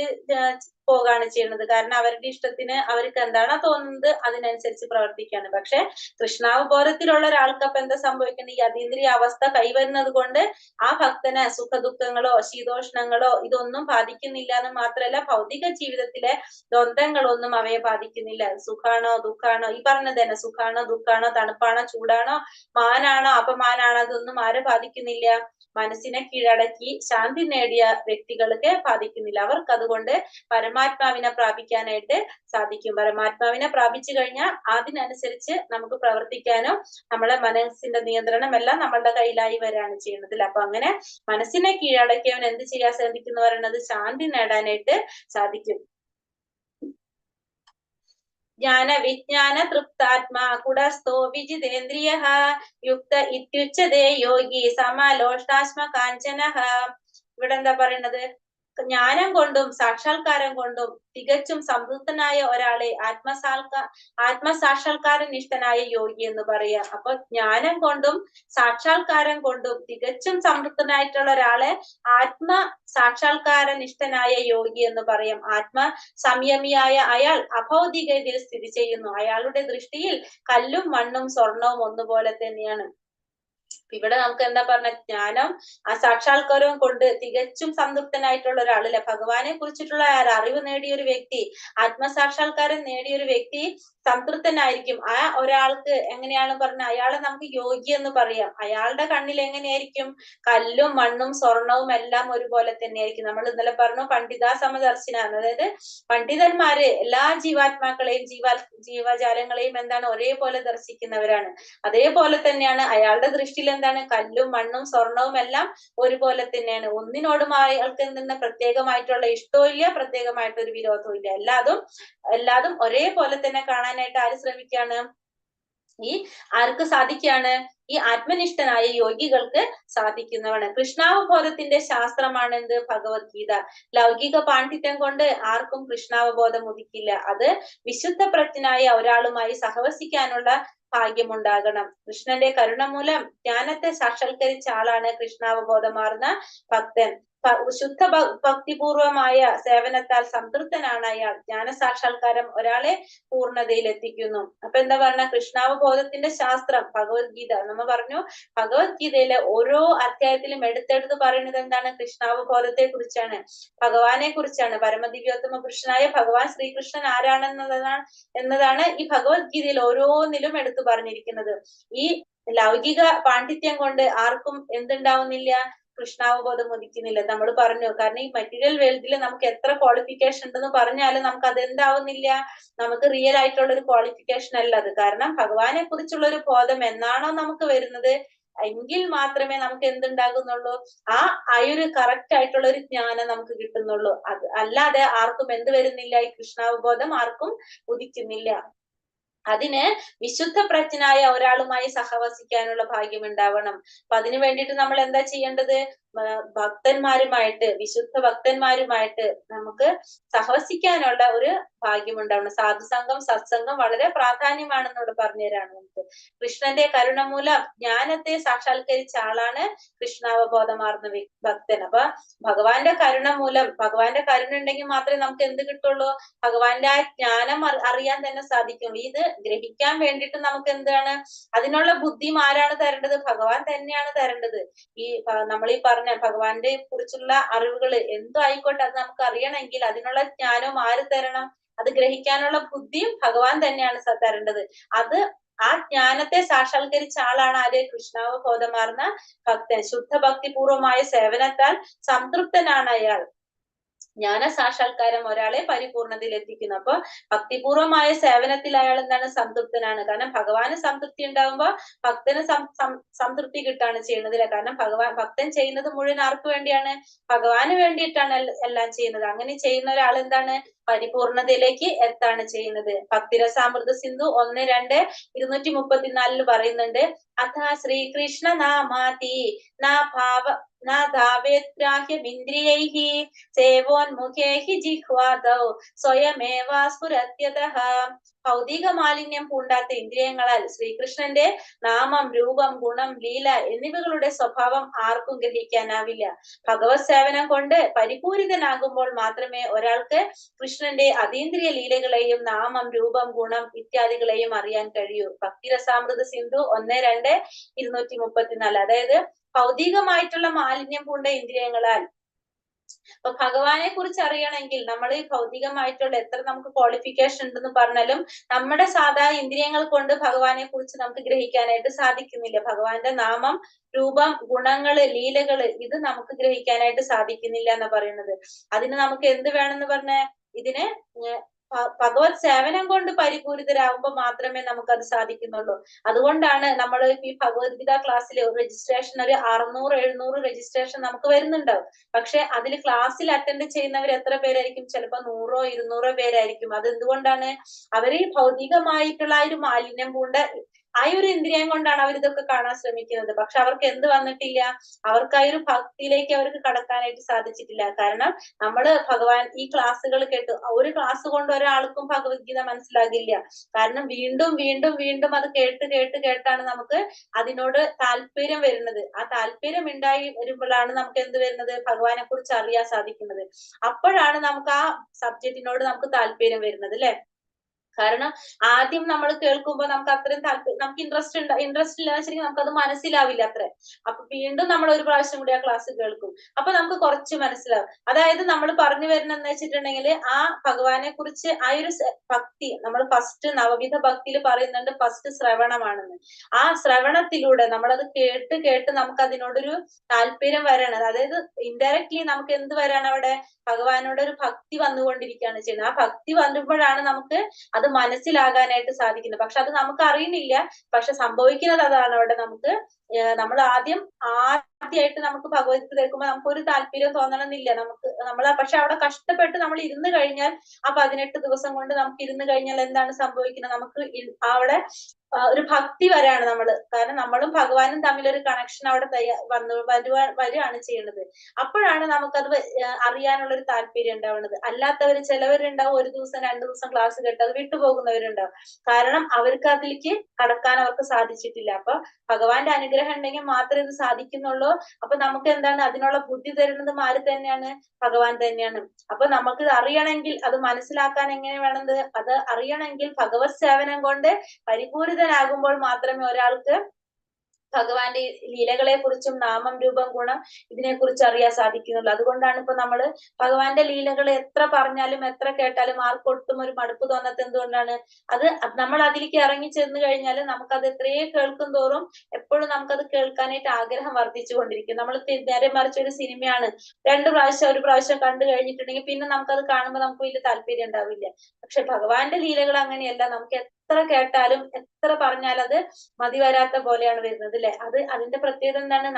പോകാണ് ചെയ്യുന്നത്. കാരണം അവരുടെ ഇഷ്ടത്തിന് അവർക്ക് എന്താണോ തോന്നുന്നത് അതിനനുസരിച്ച് പ്രവർത്തിക്കാണ്. പക്ഷെ കൃഷ്ണാവബോധത്തിലുള്ള ഒരാൾക്ക് അപ്പൊ എന്താ സംഭവിക്കുന്നത്? ഈ അതീന്ദ്രിയ അവസ്ഥ കൈവരുന്നത് കൊണ്ട് ആ ഭക്തന് സുഖദുഃഖങ്ങളോ ശീതോഷ്ണങ്ങളോ ഇതൊന്നും ബാധിക്കുന്നില്ല എന്ന് മാത്രമല്ല, ഭൗതിക ജീവിതത്തിലെ ദ്വന്ദ്ങ്ങളൊന്നും അവയെ ബാധിക്കുന്നില്ല. സുഖാണോ ദുഃഖാണോ, ഈ പറഞ്ഞത് തന്നെ, സുഖാണോ ദുഃഖാണോ, തണുപ്പാണോ ചൂടാണോ, മാനാണോ അപമാനാണോ, അതൊന്നും ആരെ ബാധിക്കുന്നില്ല? മനസ്സിനെ കീഴടക്കി ശാന്തി നേടിയ വ്യക്തികൾക്ക് ബാധിക്കുന്നില്ല. അവർക്ക് അതുകൊണ്ട് പരമാത്മാവിനെ പ്രാപിക്കാനായിട്ട് സാധിക്കും. പരമാത്മാവിനെ പ്രാപിച്ചു കഴിഞ്ഞാൽ അതിനനുസരിച്ച് നമുക്ക് പ്രവർത്തിക്കാനും നമ്മളെ മനസ്സിന്റെ നിയന്ത്രണം എല്ലാം നമ്മളുടെ കയ്യിലായി വരികയാണ് ചെയ്യുന്നത്. അപ്പൊ അങ്ങനെ മനസ്സിനെ കീഴടക്കിയവൻ എന്ത് ചെയ്യാൻ സാധിക്കും എന്ന് പറയുന്നത്? ശാന്തി നേടാനായിട്ട് സാധിക്കും. ജ്ഞാന വിജ്ഞാന തൃപ്താത്മാ കുടസ്ഥോ വിജിതേന്ദ്രിയ യുക്ത ഇത്യുച്യതേ യോഗി സമലോഷ്ടാശ്മ കാഞ്ചന. ഇവിടെ എന്താ പറയുന്നത്? ജ്ഞാനം കൊണ്ടും സാക്ഷാത്കാരം കൊണ്ടും തികച്ചും സംതൃപ്തനായ ഒരാളെ ആത്മസാക്ഷാത്കാരനിഷ്ഠനായ യോഗി എന്ന് പറയാം. അപ്പൊ ജ്ഞാനം കൊണ്ടും സാക്ഷാത്കാരം കൊണ്ടും തികച്ചും സംതൃപ്തനായിട്ടുള്ള ഒരാളെ ആത്മസാക്ഷാത്കാരനിഷ്ഠനായ യോഗി എന്ന് പറയാം. സംയമിയായ അയാൾ അഭൗതികതയിൽ സ്ഥിതി ചെയ്യുന്നു. അയാളുടെ ദൃഷ്ടിയിൽ കല്ലും മണ്ണും സ്വർണവും ഒന്നുപോലെ തന്നെയാണ്. ഇവിടെ നമുക്ക് എന്താ പറഞ്ഞ? ജ്ഞാനം ആ സാക്ഷാത്കാരവും കൊണ്ട് തികച്ചും സംതൃപ്തനായിട്ടുള്ള ഒരാളല്ലേ, ഭഗവാനെ കുറിച്ചിട്ടുള്ള അറിവ് നേടിയ ഒരു വ്യക്തി, ആത്മസാക്ഷാത്കാരം നേടിയ ഒരു വ്യക്തി സംതൃപ്തനായിരിക്കും. ആ ഒരാൾക്ക് എങ്ങനെയാണ് പറഞ്ഞ? അയാളെ നമുക്ക് യോഗി എന്ന് പറയാം. അയാളുടെ കണ്ണിൽ എങ്ങനെയായിരിക്കും? കല്ലും മണ്ണും സ്വർണവും എല്ലാം ഒരുപോലെ തന്നെയായിരിക്കും. നമ്മൾ ഇന്നലെ പറഞ്ഞു പണ്ഡിത സമദർശനാണ്. അതായത് പണ്ഡിതന്മാര് എല്ലാ ജീവാത്മാക്കളെയും ജീവജാലങ്ങളെയും എന്താണ്? ഒരേപോലെ ദർശിക്കുന്നവരാണ്. അതേപോലെ തന്നെയാണ് അയാളുടെ ദൃഷ്ടിയിൽ എന്താണ്? കല്ലും മണ്ണും സ്വർണവും എല്ലാം ഒരുപോലെ തന്നെയാണ്. ഒന്നിനോടും അയാൾക്ക് എന്തെന്ന പ്രത്യേകമായിട്ടുള്ള ഇഷ്ടവും ഇല്ല, പ്രത്യേകമായിട്ടൊരു വിരോധവും ഇല്ല. എല്ലാതും ഒരേപോലെ തന്നെ കാണാനായിട്ട് ആര് ശ്രമിക്കാണ്? ഈ ആർക്ക് സാധിക്കാണ്? ഈ ആത്മനിഷ്ഠനായ യോഗികൾക്ക് സാധിക്കുന്നതാണ്. കൃഷ്ണാവബോധത്തിന്റെ ശാസ്ത്രമാണ് എന്ത്? ഭഗവത്ഗീത. ലൗകിക പാണ്ഡിത്യം കൊണ്ട് ആർക്കും കൃഷ്ണാവബോധം ഉദിക്കില്ല. അത് വിശുദ്ധ പ്രജ്ഞനായ ഒരാളുമായി സഹവസിക്കാനുള്ള ഭാഗ്യമുണ്ടാകണം. കൃഷ്ണന്റെ കരുണ മൂലം ജ്ഞാനത്തെ സാക്ഷാത്കരിച്ച ആളാണ് കൃഷ്ണാവബോധമാർന്ന ഭക്തൻ. ശുദ്ധ ഭക്തിപൂർവമായ സേവനത്താൽ സംതൃപ്തനാണ് അയാൾ. ജ്ഞാന സാക്ഷാത്കാരം ഒരാളെ പൂർണ്ണതയിൽ എത്തിക്കുന്നു. അപ്പൊ എന്താ പറഞ്ഞ? കൃഷ്ണാവബോധത്തിന്റെ ശാസ്ത്രം ഭഗവത്ഗീത. നമ്മ പറഞ്ഞു ഭഗവത്ഗീതയിലെ ഓരോ അധ്യായത്തിലും എടുത്തെടുത്ത് പറയുന്നത് എന്താണ്? കൃഷ്ണാവബോധത്തെ കുറിച്ചാണ്, ഭഗവാനെ കുറിച്ചാണ്. പരമദിവ്യോത്തമ പുരുഷനായ ഭഗവാൻ ശ്രീകൃഷ്ണൻ എന്നതാണ് ഈ ഭഗവത്ഗീതയിൽ ഓരോന്നിലും എടുത്തു പറഞ്ഞിരിക്കുന്നത്. ഈ ലൗകിക പാണ്ഡിത്യം കൊണ്ട് ആർക്കും എന്തുണ്ടാവുന്നില്ല? കൃഷ്ണാവബോധം ഉദിക്കുന്നില്ല. നമ്മൾ പറഞ്ഞു. കാരണം ഈ മെറ്റീരിയൽ വേൾഡിൽ നമുക്ക് എത്ര ക്വാളിഫിക്കേഷൻ ഉണ്ടെന്ന് പറഞ്ഞാലും നമുക്ക് അതെന്താവുന്നില്ല? നമുക്ക് റിയൽ ആയിട്ടുള്ള ഒരു ക്വാളിഫിക്കേഷൻ അല്ല അത്. കാരണം ഭഗവാനെ കുറിച്ചുള്ള ഒരു ബോധം എന്നാണോ നമുക്ക് വരുന്നത് എങ്കിൽ മാത്രമേ നമുക്ക് എന്തുണ്ടാകുന്നുള്ളൂ? ആ ഒരു കറക്റ്റ് ആയിട്ടുള്ള ഒരു ജ്ഞാനം നമുക്ക് കിട്ടുന്നുള്ളൂ. അത് അല്ലാതെ ആർക്കും എന്ത് വരുന്നില്ല? ഈ കൃഷ്ണാവബോധം ആർക്കും ഉദിക്കുന്നില്ല. അതിന് വിശുദ്ധ പ്രജ്ഞനായ ഒരാളുമായി സഹവസിക്കാനുള്ള ഭാഗ്യം ഉണ്ടാവണം. അപ്പൊ അതിനു വേണ്ടിയിട്ട് നമ്മൾ എന്താ ചെയ്യേണ്ടത്? ഭക്തന്മാരുമായിട്ട്, വിശുദ്ധ ഭക്തന്മാരുമായിട്ട് നമുക്ക് സഹവസിക്കാനുള്ള ഒരു ഭാഗ്യം ഉണ്ടാവണം. സാധുസംഘം സത്സംഗം വളരെ പ്രാധാന്യമാണെന്നോട് പറഞ്ഞുതരാണ് നമുക്ക്. കൃഷ്ണന്റെ കരുണ മൂലം ജ്ഞാനത്തെ സാക്ഷാത്കരിച്ച ആളാണ് കൃഷ്ണാവബോധമാർന്ന ഭക്തൻ. അപ്പൊ ഭഗവാന്റെ കരുണ മൂലം, ഭഗവാന്റെ കരുണ ഉണ്ടെങ്കിൽ മാത്രമേ നമുക്ക് എന്ത് കിട്ടുള്ളൂ? ഭഗവാന്റെ ആ ജ്ഞാനം അറിയാൻ തന്നെ സാധിക്കുള്ളൂ. ഇത് ഗ്രഹിക്കാൻ വേണ്ടിയിട്ട് നമുക്ക് എന്താണ്? അതിനുള്ള ബുദ്ധിയും ആരാണ് തരേണ്ടത്? ഭഗവാൻ തന്നെയാണ് തരേണ്ടത്. നമ്മൾ ഈ പറഞ്ഞ ഭഗവാന്റെ കുറിച്ചുള്ള അറിവുകൾ എന്തോ ആയിക്കോട്ടെ, അത് നമുക്ക് അറിയണമെങ്കിൽ അതിനുള്ള ജ്ഞാനവും ആര് തരണം? അത് ഗ്രഹിക്കാനുള്ള ബുദ്ധിയും ഭഗവാൻ തന്നെയാണ് തരേണ്ടത്. ആ ജ്ഞാനത്തെ സാക്ഷാത്കരിച്ച ആളാണ് ആര്? കൃഷ്ണാവബോധമാർന്ന ഭക്തൻ. ശുദ്ധ ഭക്തിപൂർവമായ സേവനത്താൽ സംതൃപ്തനാണ് അയാൾ. ജ്ഞാന സാക്ഷാത്കാരം ഒരാളെ പരിപൂർണതയിൽ എത്തിക്കുന്നു. അപ്പൊ ഭക്തിപൂർവമായ സേവനത്തിൽ അയാൾ എന്താണ് സംതൃപ്തനാണ്. കാരണം ഭഗവാന് സംതൃപ്തി ഉണ്ടാകുമ്പോ ഭക്തന് സംതൃപ്തി കിട്ടാണ് ചെയ്യുന്നത് അല്ലെ. കാരണം ഭക്തൻ ചെയ്യുന്നത് മുഴുവൻ ആർക്ക് വേണ്ടിയാണ്? ഭഗവാന് വേണ്ടിയിട്ടാണ് എല്ലാം ചെയ്യുന്നത്. അങ്ങനെ ചെയ്യുന്ന ഒരാൾ എന്താണ്? പരിപൂർണതയിലേക്ക് എത്താണ് ചെയ്യുന്നത്. ഭക്തിരസാമൃത സിന്ധു 1-2 234 പറയുന്നുണ്ട്. അഥ ശ്രീകൃഷ്ണ നാമാതി ധാവേത്രാഹ്യമിന്ദ്രിയൈഹി സേവോന്മുഖേഹി ജിഹ്വാദൗ സ്വയമേവാ സ്ഫുരത്യതഃ. ഭൗതിക മാലിന്യം പൂണ്ടാത്ത ഇന്ദ്രിയങ്ങളാൽ ശ്രീകൃഷ്ണന്റെ നാമം, രൂപം, ഗുണം, ലീല എന്നിവകളുടെ സ്വഭാവം ആർക്കും ഗ്രഹിക്കാനാവില്ല. ഭഗവത് സേവനം കൊണ്ട് പരിപൂരിതനാകുമ്പോൾ മാത്രമേ ഒരാൾക്ക് കൃഷ്ണന്റെ അതീന്ദ്രിയ ലീലകളെയും നാമം, രൂപം, ഗുണം ഇത്യാദികളെയും അറിയാൻ കഴിയൂ. ഭക്തിരസാമൃത സിന്ധു 1-2 234. അതായത് ഭൗതികമായിട്ടുള്ള മാലിന്യം പൂണ്ട ഇന്ദ്രിയങ്ങളാൽ, അപ്പൊ ഭഗവാനെ കുറിച്ച് അറിയണമെങ്കിൽ നമ്മൾ ഈ ഭൗതികമായിട്ടുള്ള എത്ര നമുക്ക് ക്വാളിഫിക്കേഷൻ ഉണ്ടെന്ന് പറഞ്ഞാലും നമ്മുടെ സാധാ ഇന്ദ്രിയങ്ങൾ കൊണ്ട് ഭഗവാനെ കുറിച്ച് നമുക്ക് ഗ്രഹിക്കാനായിട്ട് സാധിക്കുന്നില്ല. ഭഗവാന്റെ നാമം, രൂപം, ഗുണങ്ങള്, ലീലകള് ഇത് നമുക്ക് ഗ്രഹിക്കാനായിട്ട് സാധിക്കുന്നില്ല എന്ന് പറയുന്നത്. അതിന് നമുക്ക് എന്ത് വേണമെന്ന് പറഞ്ഞ ഇതിന് ഭഗവത് സേവനം കൊണ്ട് പരിപൂരിതരാകുമ്പോൾ മാത്രമേ നമുക്കത് സാധിക്കുന്നുള്ളൂ. അതുകൊണ്ടാണ് നമ്മൾ ഈ ഭഗവത്ഗീത ക്ലാസ്സിൽ രജിസ്ട്രേഷൻ ഒരു 600-700 രജിസ്ട്രേഷൻ നമുക്ക് വരുന്നുണ്ടാവും. പക്ഷെ അതിൽ ക്ലാസ്സിൽ അറ്റൻഡ് ചെയ്യുന്നവർ എത്ര പേരായിരിക്കും? ചിലപ്പോൾ 100-200 പേരായിരിക്കും. അത് എന്തുകൊണ്ടാണ്? അവർ ഈ ഭൗതികമായിട്ടുള്ള ആ ഒരു മാലിന്യം പൂണ്ട ആ ഒരു ഇന്ദ്രിയം കൊണ്ടാണ് അവർ ഇതൊക്കെ കാണാൻ ശ്രമിക്കുന്നത്. പക്ഷെ അവർക്ക് എന്ത് വന്നിട്ടില്ല? അവർക്ക് ആ ഒരു ഭക്തിയിലേക്ക് അവർക്ക് കടക്കാനായിട്ട് സാധിച്ചിട്ടില്ല. കാരണം നമ്മള് ഈ ക്ലാസ്സുകൾ കേട്ട് ഒരു ക്ലാസ് കൊണ്ട് ഒരാൾക്കും ഭഗവത്ഗീത മനസ്സിലാകില്ല. കാരണം വീണ്ടും വീണ്ടും വീണ്ടും അത് കേട്ടാണ് നമുക്ക് അതിനോട് താല്പര്യം വരുന്നത്. ആ താല്പര്യം ഉണ്ടായി വരുമ്പോഴാണ് നമുക്ക് എന്ത് വരുന്നത്? ഭഗവാനെ കുറിച്ച് അറിയാൻ സാധിക്കുന്നത്. അപ്പോഴാണ് നമുക്ക് ആ സബ്ജക്റ്റിനോട് നമുക്ക് താല്പര്യം വരുന്നത് അല്ലെ. കാരണം ആദ്യം നമ്മൾ കേൾക്കുമ്പോൾ നമുക്ക് അത്രയും നമുക്ക് ഇൻട്രസ്റ്റ് ഇല്ല ശരിക്കും നമുക്കത് മനസ്സിലാവില്ല അത്ര. അപ്പൊ വീണ്ടും നമ്മൾ ഒരു പ്രാവശ്യം കൂടി ആ ക്ലാസ് കേൾക്കും. അപ്പൊ നമുക്ക് കുറച്ച് മനസ്സിലാവും. അതായത് നമ്മൾ പറഞ്ഞു വരുന്നതെന്ന് വെച്ചിട്ടുണ്ടെങ്കിൽ ആ ഭഗവാനെ കുറിച്ച് ആ ഒരു ഭക്തി നമ്മൾ ഫസ്റ്റ് നവവിധ ഭക്തിയിൽ പറയുന്നുണ്ട് ഫസ്റ്റ് ശ്രവണമാണെന്ന്. ആ ശ്രവണത്തിലൂടെ നമ്മളത് കേട്ട് നമുക്ക് അതിനോടൊരു താല്പര്യം വരണം. അതായത് ഇൻഡയറക്ട്ലി നമുക്ക് എന്ത് വരാണ്? അവിടെ ഭഗവാനോട് ഒരു ഭക്തി വന്നുകൊണ്ടിരിക്കുകയാണ് ചെയ്യുന്നത്. ആ ഭക്തി വരുമ്പോഴാണ് നമുക്ക് അത് മനസ്സിലാകാനായിട്ട് സാധിക്കുന്നത്. പക്ഷെ അത് നമുക്ക് അറിയുന്നില്ല. പക്ഷെ സംഭവിക്കുന്നത് അതാണ്. അവിടെ നമുക്ക് നമ്മൾ ആദ്യമായിട്ട് നമുക്ക് ഭഗവത്ഗീത കേൾക്കുമ്പോൾ നമുക്ക് ഒരു താല്പര്യം തോന്നണമെന്നില്ല. പക്ഷെ അവിടെ കഷ്ടപ്പെട്ട് നമ്മൾ ഇരുന്ന് കഴിഞ്ഞാൽ ആ 18 ദിവസം കൊണ്ട് നമുക്ക് ഇരുന്ന് കഴിഞ്ഞാൽ എന്താണ് സംഭവിക്കുന്നത്? നമുക്ക് അവിടെ ഒരു ഭക്തി വരാണ് നമ്മള്. കാരണം നമ്മളും ഭഗവാനും തമ്മിലൊരു കണക്ഷൻ അവിടെ വരികയാണ് ചെയ്യുന്നത്. അപ്പോഴാണ് നമുക്കത് അറിയാനുള്ള ഒരു താല്പര്യം ഉണ്ടാവുന്നത്. അല്ലാത്തവര് ചിലവരുണ്ടാവും 1 ദിവസം 2 ദിവസം ക്ലാസ് കേട്ട് അത് വിട്ടുപോകുന്നവരുണ്ടാവും. കാരണം അവർക്ക് അതിലേക്ക് കടക്കാൻ അവർക്ക് സാധിച്ചിട്ടില്ല. അപ്പൊ ഭഗവാന്റെ അനുഗ്രഹം ഉണ്ടെങ്കിൽ മാത്രമേ ഇത് സാധിക്കുന്നുള്ളൂ. അപ്പൊ നമുക്ക് എന്താണ് അതിനുള്ള ബുദ്ധി തരുന്നത്? ആര് തന്നെയാണ്? ഭഗവാൻ തന്നെയാണ്. അപ്പൊ നമുക്ക് അറിയണമെങ്കിൽ, അത് മനസ്സിലാക്കാൻ എങ്ങനെ വേണത്? അത് അറിയണമെങ്കിൽ ഭഗവത് സേവനം കൊണ്ട് പരിപൂരിതനാകുമ്പോൾ മാത്രമേ ഒരാൾക്ക് ഭഗവാന്റെ ലീലകളെ കുറിച്ചും നാമം, രൂപം, ഗുണം ഇതിനെക്കുറിച്ച് അറിയാൻ സാധിക്കുന്നുള്ളൂ. അതുകൊണ്ടാണ് ഇപ്പൊ നമ്മള് ഭഗവാന്റെ ലീലകൾ എത്ര പറഞ്ഞാലും എത്ര കേട്ടാലും ആർക്കൊട്ടും ഒരു മടുപ്പ് തോന്നാത്ത എന്തുകൊണ്ടാണ്? അത് നമ്മൾ അതിലേക്ക് ഇറങ്ങി ചെന്ന് കഴിഞ്ഞാൽ നമുക്കത് എത്രയും കേൾക്കും തോറും എപ്പോഴും നമുക്കത് കേൾക്കാനായിട്ട് ആഗ്രഹം വർദ്ധിച്ചുകൊണ്ടിരിക്കും. നമ്മൾ നേരെ മറിച്ച് ഒരു സിനിമയാണ് 2 പ്രാവശ്യം 1 പ്രാവശ്യം കണ്ടു കഴിഞ്ഞിട്ടുണ്ടെങ്കിൽ പിന്നെ നമുക്കത് കാണുമ്പോൾ നമുക്ക് വലിയ താല്പര്യം ഉണ്ടാവില്ല. പക്ഷെ ഭഗവാന്റെ ലീലകൾ അങ്ങനെയല്ല. നമുക്ക് എത്ര കേട്ടാലും എത്ര പറഞ്ഞാലും അത് മതി വരാത്ത പോലെയാണ് വരുന്നത് അല്ലെ. അതിന്റെ പ്രത്യേകത എന്താണ്?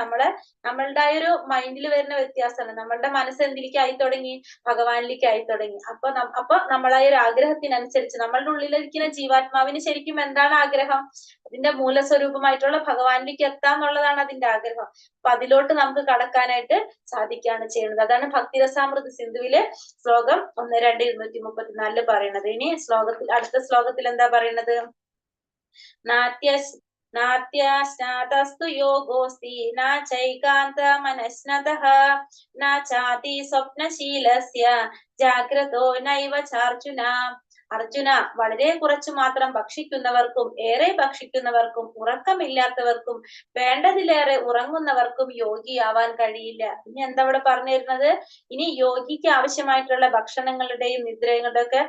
നമ്മളുടെ ആ ഒരു മൈൻഡിൽ വരുന്ന വ്യത്യാസമാണ്. നമ്മളുടെ മനസ്സ് എന്തിലേക്ക് ആയി തുടങ്ങി? ഭഗവാനിലേക്ക് ആയി തുടങ്ങി. അപ്പൊ നമ്മളെ ഒരു ആഗ്രഹത്തിനനുസരിച്ച് നമ്മളുടെ ഉള്ളിലിരിക്കുന്ന ജീവാത്മാവിന് ശരിക്കും എന്താണ് ആഗ്രഹം? അതിന്റെ മൂലസ്വരൂപമായിട്ടുള്ള ഭഗവാനിലേക്ക് എത്താന്നുള്ളതാണ് അതിന്റെ ആഗ്രഹം. അപ്പൊ അതിലോട്ട് നമുക്ക് കടക്കാനായിട്ട് സാധിക്കുകയാണ് ചെയ്യുന്നത്. അതാണ് ഭക്തിരസാമൃത സിന്ധുവിലെ ശ്ലോകം 1-2 234 പറയുന്നത്. ഇനി അടുത്ത ശ്ലോകത്തിൽ എന്താ പറയുന്നത്? നാത്യസ്നാതസ്തു യോഗോസ്തി ന ചൈകാന്ത മനസ്നതഃ ന ചാതി സ്വപ്നശീലസ്യ ജാഗ്രതോ നൈവ ചാർജുന. അർജുന, വളരെ കുറച്ചു മാത്രം ഭക്ഷിക്കുന്നവർക്കും ഏറെ ഭക്ഷിക്കുന്നവർക്കും ഉറക്കമില്ലാത്തവർക്കും വേണ്ടതിലേറെ ഉറങ്ങുന്നവർക്കും യോഗിയാവാൻ കഴിയില്ല. ഇനി എന്താ ഇവിടെ പറഞ്ഞു തരുന്നത്? ഇനി യോഗിക്ക് ആവശ്യമായിട്ടുള്ള ഭക്ഷണങ്ങളുടെയും നിദ്രകളുടെ ഒക്കെ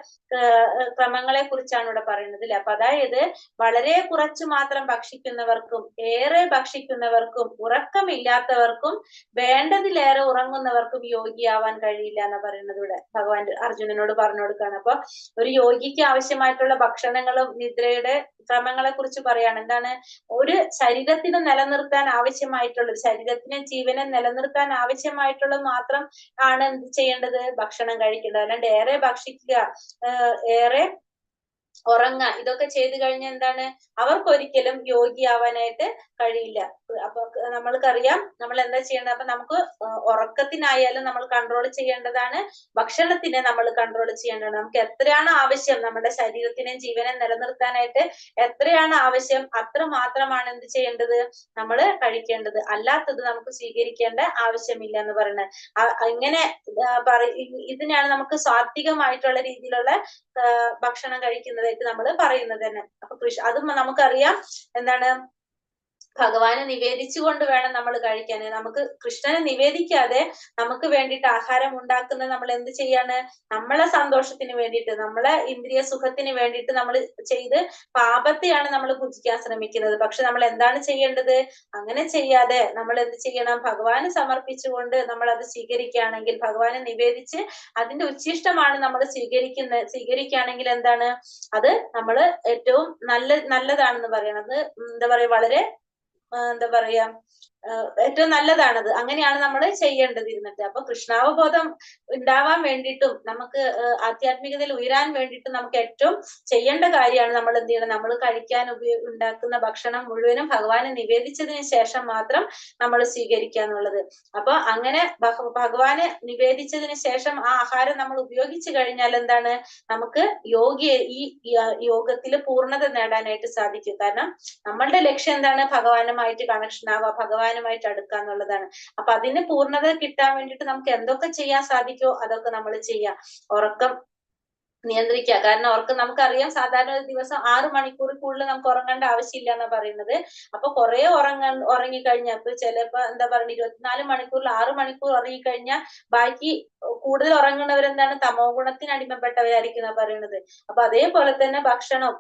ക്രമങ്ങളെ കുറിച്ചാണ് ഇവിടെ പറയുന്നത് അല്ലെ. അപ്പൊ അതായത് വളരെ കുറച്ചു മാത്രം ഭക്ഷിക്കുന്നവർക്കും ഏറെ ഭക്ഷിക്കുന്നവർക്കും ഉറക്കമില്ലാത്തവർക്കും വേണ്ടതിലേറെ ഉറങ്ങുന്നവർക്കും യോഗിയാവാൻ കഴിയില്ല എന്ന് പറയുന്നത് ഇവിടെ ഭഗവാൻ അർജുനനോട് പറഞ്ഞു കൊടുക്കുകയാണ്. അപ്പൊ ഒരു യോഗിക്ക് ആവശ്യമായിട്ടുള്ള ഭക്ഷണങ്ങളും നിദ്രയുടെ ക്രമങ്ങളെ കുറിച്ച് പറയാണ്. എന്താണ്? ഒരു ശരീരത്തിന് നിലനിർത്താൻ ആവശ്യമായിട്ടുള്ള, ശരീരത്തിന് ജീവനെ നിലനിർത്താൻ ആവശ്യമായിട്ടുള്ളത് മാത്രം ആണ് എന്ത് ചെയ്യേണ്ടത്? ഭക്ഷണം കഴിക്കേണ്ടത്. അല്ലാണ്ട് ഏറെ ഭക്ഷിക്കുക, ഏറെ ഉറങ്ങുക, ഇതൊക്കെ ചെയ്തു കഴിഞ്ഞാൽ എന്താണ്? അവർക്കൊരിക്കലും യോഗിയാവാനായിട്ട് കഴിയില്ല. അപ്പൊ നമ്മൾക്കറിയാം നമ്മൾ എന്താ ചെയ്യേണ്ടത്. അപ്പൊ നമുക്ക് ഉറക്കത്തിനായാലും നമ്മൾ കൺട്രോൾ ചെയ്യേണ്ടതാണ്, ഭക്ഷണത്തിനെ നമ്മൾ കൺട്രോൾ ചെയ്യേണ്ടതാണ്. നമുക്ക് എത്രയാണ് ആവശ്യം നമ്മുടെ ശരീരത്തിനെയും ജീവനെ നിലനിർത്താനായിട്ട് എത്രയാണ് ആവശ്യം അത്ര മാത്രമാണ് എന്ത് ചെയ്യേണ്ടത്? നമ്മൾ കഴിക്കേണ്ടത്. അല്ലാത്തത് നമുക്ക് സ്വീകരിക്കേണ്ട ആവശ്യമില്ല എന്ന് പറയുന്നത്. ഇങ്ങനെ ഇതിനാണ് നമുക്ക് സാത്വികമായിട്ടുള്ള രീതിയിലുള്ള ഭക്ഷണം കഴിക്കുന്നതായിട്ട് നമ്മൾ പറയുന്നത് തന്നെ. അപ്പൊ അതും നമുക്കറിയാം എന്താണ്? ഭഗവാന് നിവേദിച്ചുകൊണ്ട് വേണം നമ്മൾ കഴിക്കാൻ. നമുക്ക് കൃഷ്ണനെ നിവേദിക്കാതെ നമുക്ക് വേണ്ടിയിട്ട് ആഹാരം ഉണ്ടാക്കുന്നത് നമ്മൾ എന്ത് ചെയ്യാണ്? നമ്മളെ സന്തോഷത്തിന് വേണ്ടിയിട്ട്, നമ്മളെ ഇന്ദ്രിയ സുഖത്തിന് വേണ്ടിയിട്ട് നമ്മൾ ചെയ്ത് പാപത്തെയാണ് നമ്മൾ ഭുജിക്കാൻ ശ്രമിക്കുന്നത്. പക്ഷെ നമ്മൾ എന്താണ് ചെയ്യേണ്ടത്? അങ്ങനെ ചെയ്യാതെ നമ്മൾ എന്ത് ചെയ്യണം? ഭഗവാന് സമർപ്പിച്ചുകൊണ്ട് നമ്മൾ അത് സ്വീകരിക്കുകയാണെങ്കിൽ, ഭഗവാനെ നിവേദിച്ച് അതിന്റെ ഉച്ഛിഷ്ടമാണ് നമ്മൾ സ്വീകരിക്കുകയാണെങ്കിൽ എന്താണ്? അത് നമ്മൾ ഏറ്റവും നല്ലതാണെന്ന് പറയണത്. എന്താ പറയാ, വളരെ എന്താ പറയാ, ഏറ്റവും നല്ലതാണത്. അങ്ങനെയാണ് നമ്മൾ ചെയ്യേണ്ടതിരുന്നിട്ട്. അപ്പൊ കൃഷ്ണാവബോധം ഉണ്ടാവാൻ വേണ്ടിയിട്ടും നമുക്ക് ആധ്യാത്മികതയിൽ ഉയരാൻ വേണ്ടിയിട്ടും നമുക്ക് ഏറ്റവും ചെയ്യേണ്ട കാര്യമാണ് നമ്മൾ എന്ത് ചെയ്യണം? നമ്മൾ കഴിക്കാൻ ഉണ്ടാക്കുന്ന ഭക്ഷണം മുഴുവനും ഭഗവാനെ നിവേദിച്ചതിന് ശേഷം മാത്രം നമ്മൾ സ്വീകരിക്കുക എന്നുള്ളത്. അപ്പൊ അങ്ങനെ ഭഗവാനെ നിവേദിച്ചതിന് ശേഷം ആ ആഹാരം നമ്മൾ ഉപയോഗിച്ചു കഴിഞ്ഞാൽ എന്താണ്? നമുക്ക് ഈ യോഗത്തിൽ പൂർണ്ണത നേടാനായിട്ട് സാധിക്കും. കാരണം നമ്മളുടെ ലക്ഷ്യം എന്താണ്? ഭഗവാനുമായിട്ട് കണക്ഷൻ ആവുക, ഭഗവാനുമായിട്ട് അടുക്കുക എന്നുള്ളതാണ്. അപ്പൊ അതിന് പൂർണ്ണത കിട്ടാൻ വേണ്ടിയിട്ട് നമുക്ക് എന്തൊക്കെ ചെയ്യാൻ സാധിക്കോ അതൊക്കെ നമ്മൾ ചെയ്യാം. ഉറക്കം നിയന്ത്രിക്കുക. കാരണം ഉറക്കം നമുക്കറിയാം, സാധാരണ ഒരു ദിവസം 6 മണിക്കൂർ കൂടുതൽ നമുക്ക് ഉറങ്ങേണ്ട ആവശ്യമില്ല എന്നാ പറയുന്നത്. അപ്പൊ കുറെ ഉറങ്ങിക്കഴിഞ്ഞാൽ ഇപ്പൊ ചിലപ്പോ എന്താ പറയുക 24 മണിക്കൂറിൽ 6 മണിക്കൂർ ഉറങ്ങിക്കഴിഞ്ഞാൽ ബാക്കി കൂടുതൽ ഉറങ്ങുന്നവരെന്താണ്? തമോ ഗുണത്തിന് അടിമപ്പെട്ടവരായിരിക്കും എന്നാ പറയുന്നത്. അപ്പൊ അതേപോലെ തന്നെ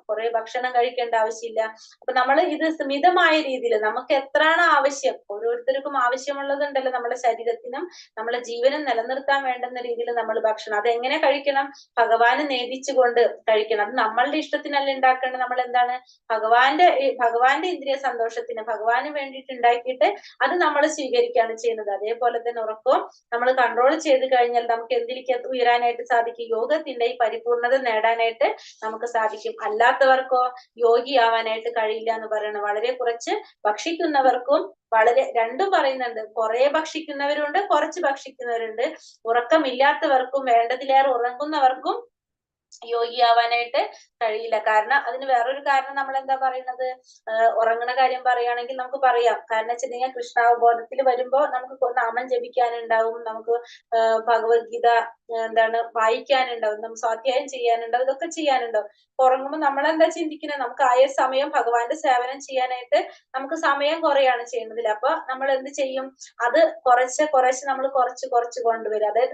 കുറെ ഭക്ഷണം കഴിക്കേണ്ട ആവശ്യമില്ല. അപ്പൊ നമ്മൾ ഇത് മിതമായ രീതിയിൽ നമുക്ക് എത്രയാണ് ആവശ്യം, ഓരോരുത്തർക്കും ആവശ്യമുള്ളതുണ്ടല്ലോ നമ്മുടെ ശരീരത്തിനും നമ്മുടെ ജീവനും നിലനിർത്താൻ വേണ്ടുന്ന രീതിയിൽ നമ്മൾ ഭക്ഷണം അതെങ്ങനെ കഴിക്കണം? ഭഗവാന് നേദിച്ചുകൊണ്ട് കഴിക്കണം. അത് നമ്മളുടെ ഇഷ്ടത്തിനല്ല ഉണ്ടാക്കേണ്ടത്. നമ്മൾ എന്താണ്? ഭഗവാന്റെ ഇന്ദ്രിയ സന്തോഷത്തിന് ഭഗവാന് വേണ്ടിയിട്ട് ഉണ്ടാക്കിയിട്ട് അത് നമ്മൾ സ്വീകരിക്കുകയാണ് ചെയ്യുന്നത്. അതേപോലെ തന്നെ ഉറക്കവും നമ്മൾ കൺട്രോൾ ചെയ്ത് കഴിഞ്ഞാൽ നമുക്ക് എന്തിലേക്ക് ഉയരാനായിട്ട് സാധിക്കും? യോഗത്തിന്റെ ഈ പരിപൂർണത നേടാനായിട്ട് നമുക്ക് സാധിക്കും. അല്ലാത്തവർക്കോ യോഗിയാവാനായിട്ട് കഴിയില്ല എന്ന് പറയണം. വളരെ കുറച്ച് ഭക്ഷിക്കുന്നവർക്കും രണ്ടും പറയുന്നുണ്ട്. കുറെ ഭക്ഷിക്കുന്നവരുണ്ട്, കുറച്ച് ഭക്ഷിക്കുന്നവരുണ്ട്. ഉറക്കമില്ലാത്തവർക്കും വേണ്ടതിലേറെ ഉറങ്ങുന്നവർക്കും യോഗിയാവാനായിട്ട് കഴിയില്ല. കാരണം അതിന് വേറൊരു കാരണം നമ്മൾ എന്താ പറയുന്നത്? ഉറങ്ങുന്ന കാര്യം പറയുകയാണെങ്കിൽ നമുക്ക് പറയാം. കാരണം വെച്ചിട്ടുണ്ടെങ്കിൽ കൃഷ്ണാവബോധത്തിൽ വരുമ്പോ നമുക്ക് നാമം ജപിക്കാനുണ്ടാവും, നമുക്ക് ഭഗവത്ഗീത എന്താണ് വായിക്കാനുണ്ടാവും, നമുക്ക് സ്വാധ്യായം ചെയ്യാനുണ്ടാവും, ഇതൊക്കെ ചെയ്യാനുണ്ടാവും. ഉറങ്ങുമ്പോൾ നമ്മളെന്താ ചിന്തിക്കുന്നത്? നമുക്ക് ആയ സമയം ഭഗവാന്റെ സേവനം ചെയ്യാനായിട്ട് നമുക്ക് സമയം കുറയാണ് ചെയ്യുന്നതിൽ. അപ്പൊ നമ്മൾ എന്ത് ചെയ്യും? അത് കുറച്ച് നമ്മൾ കുറച്ച് കൊണ്ടുവരും. അതായത്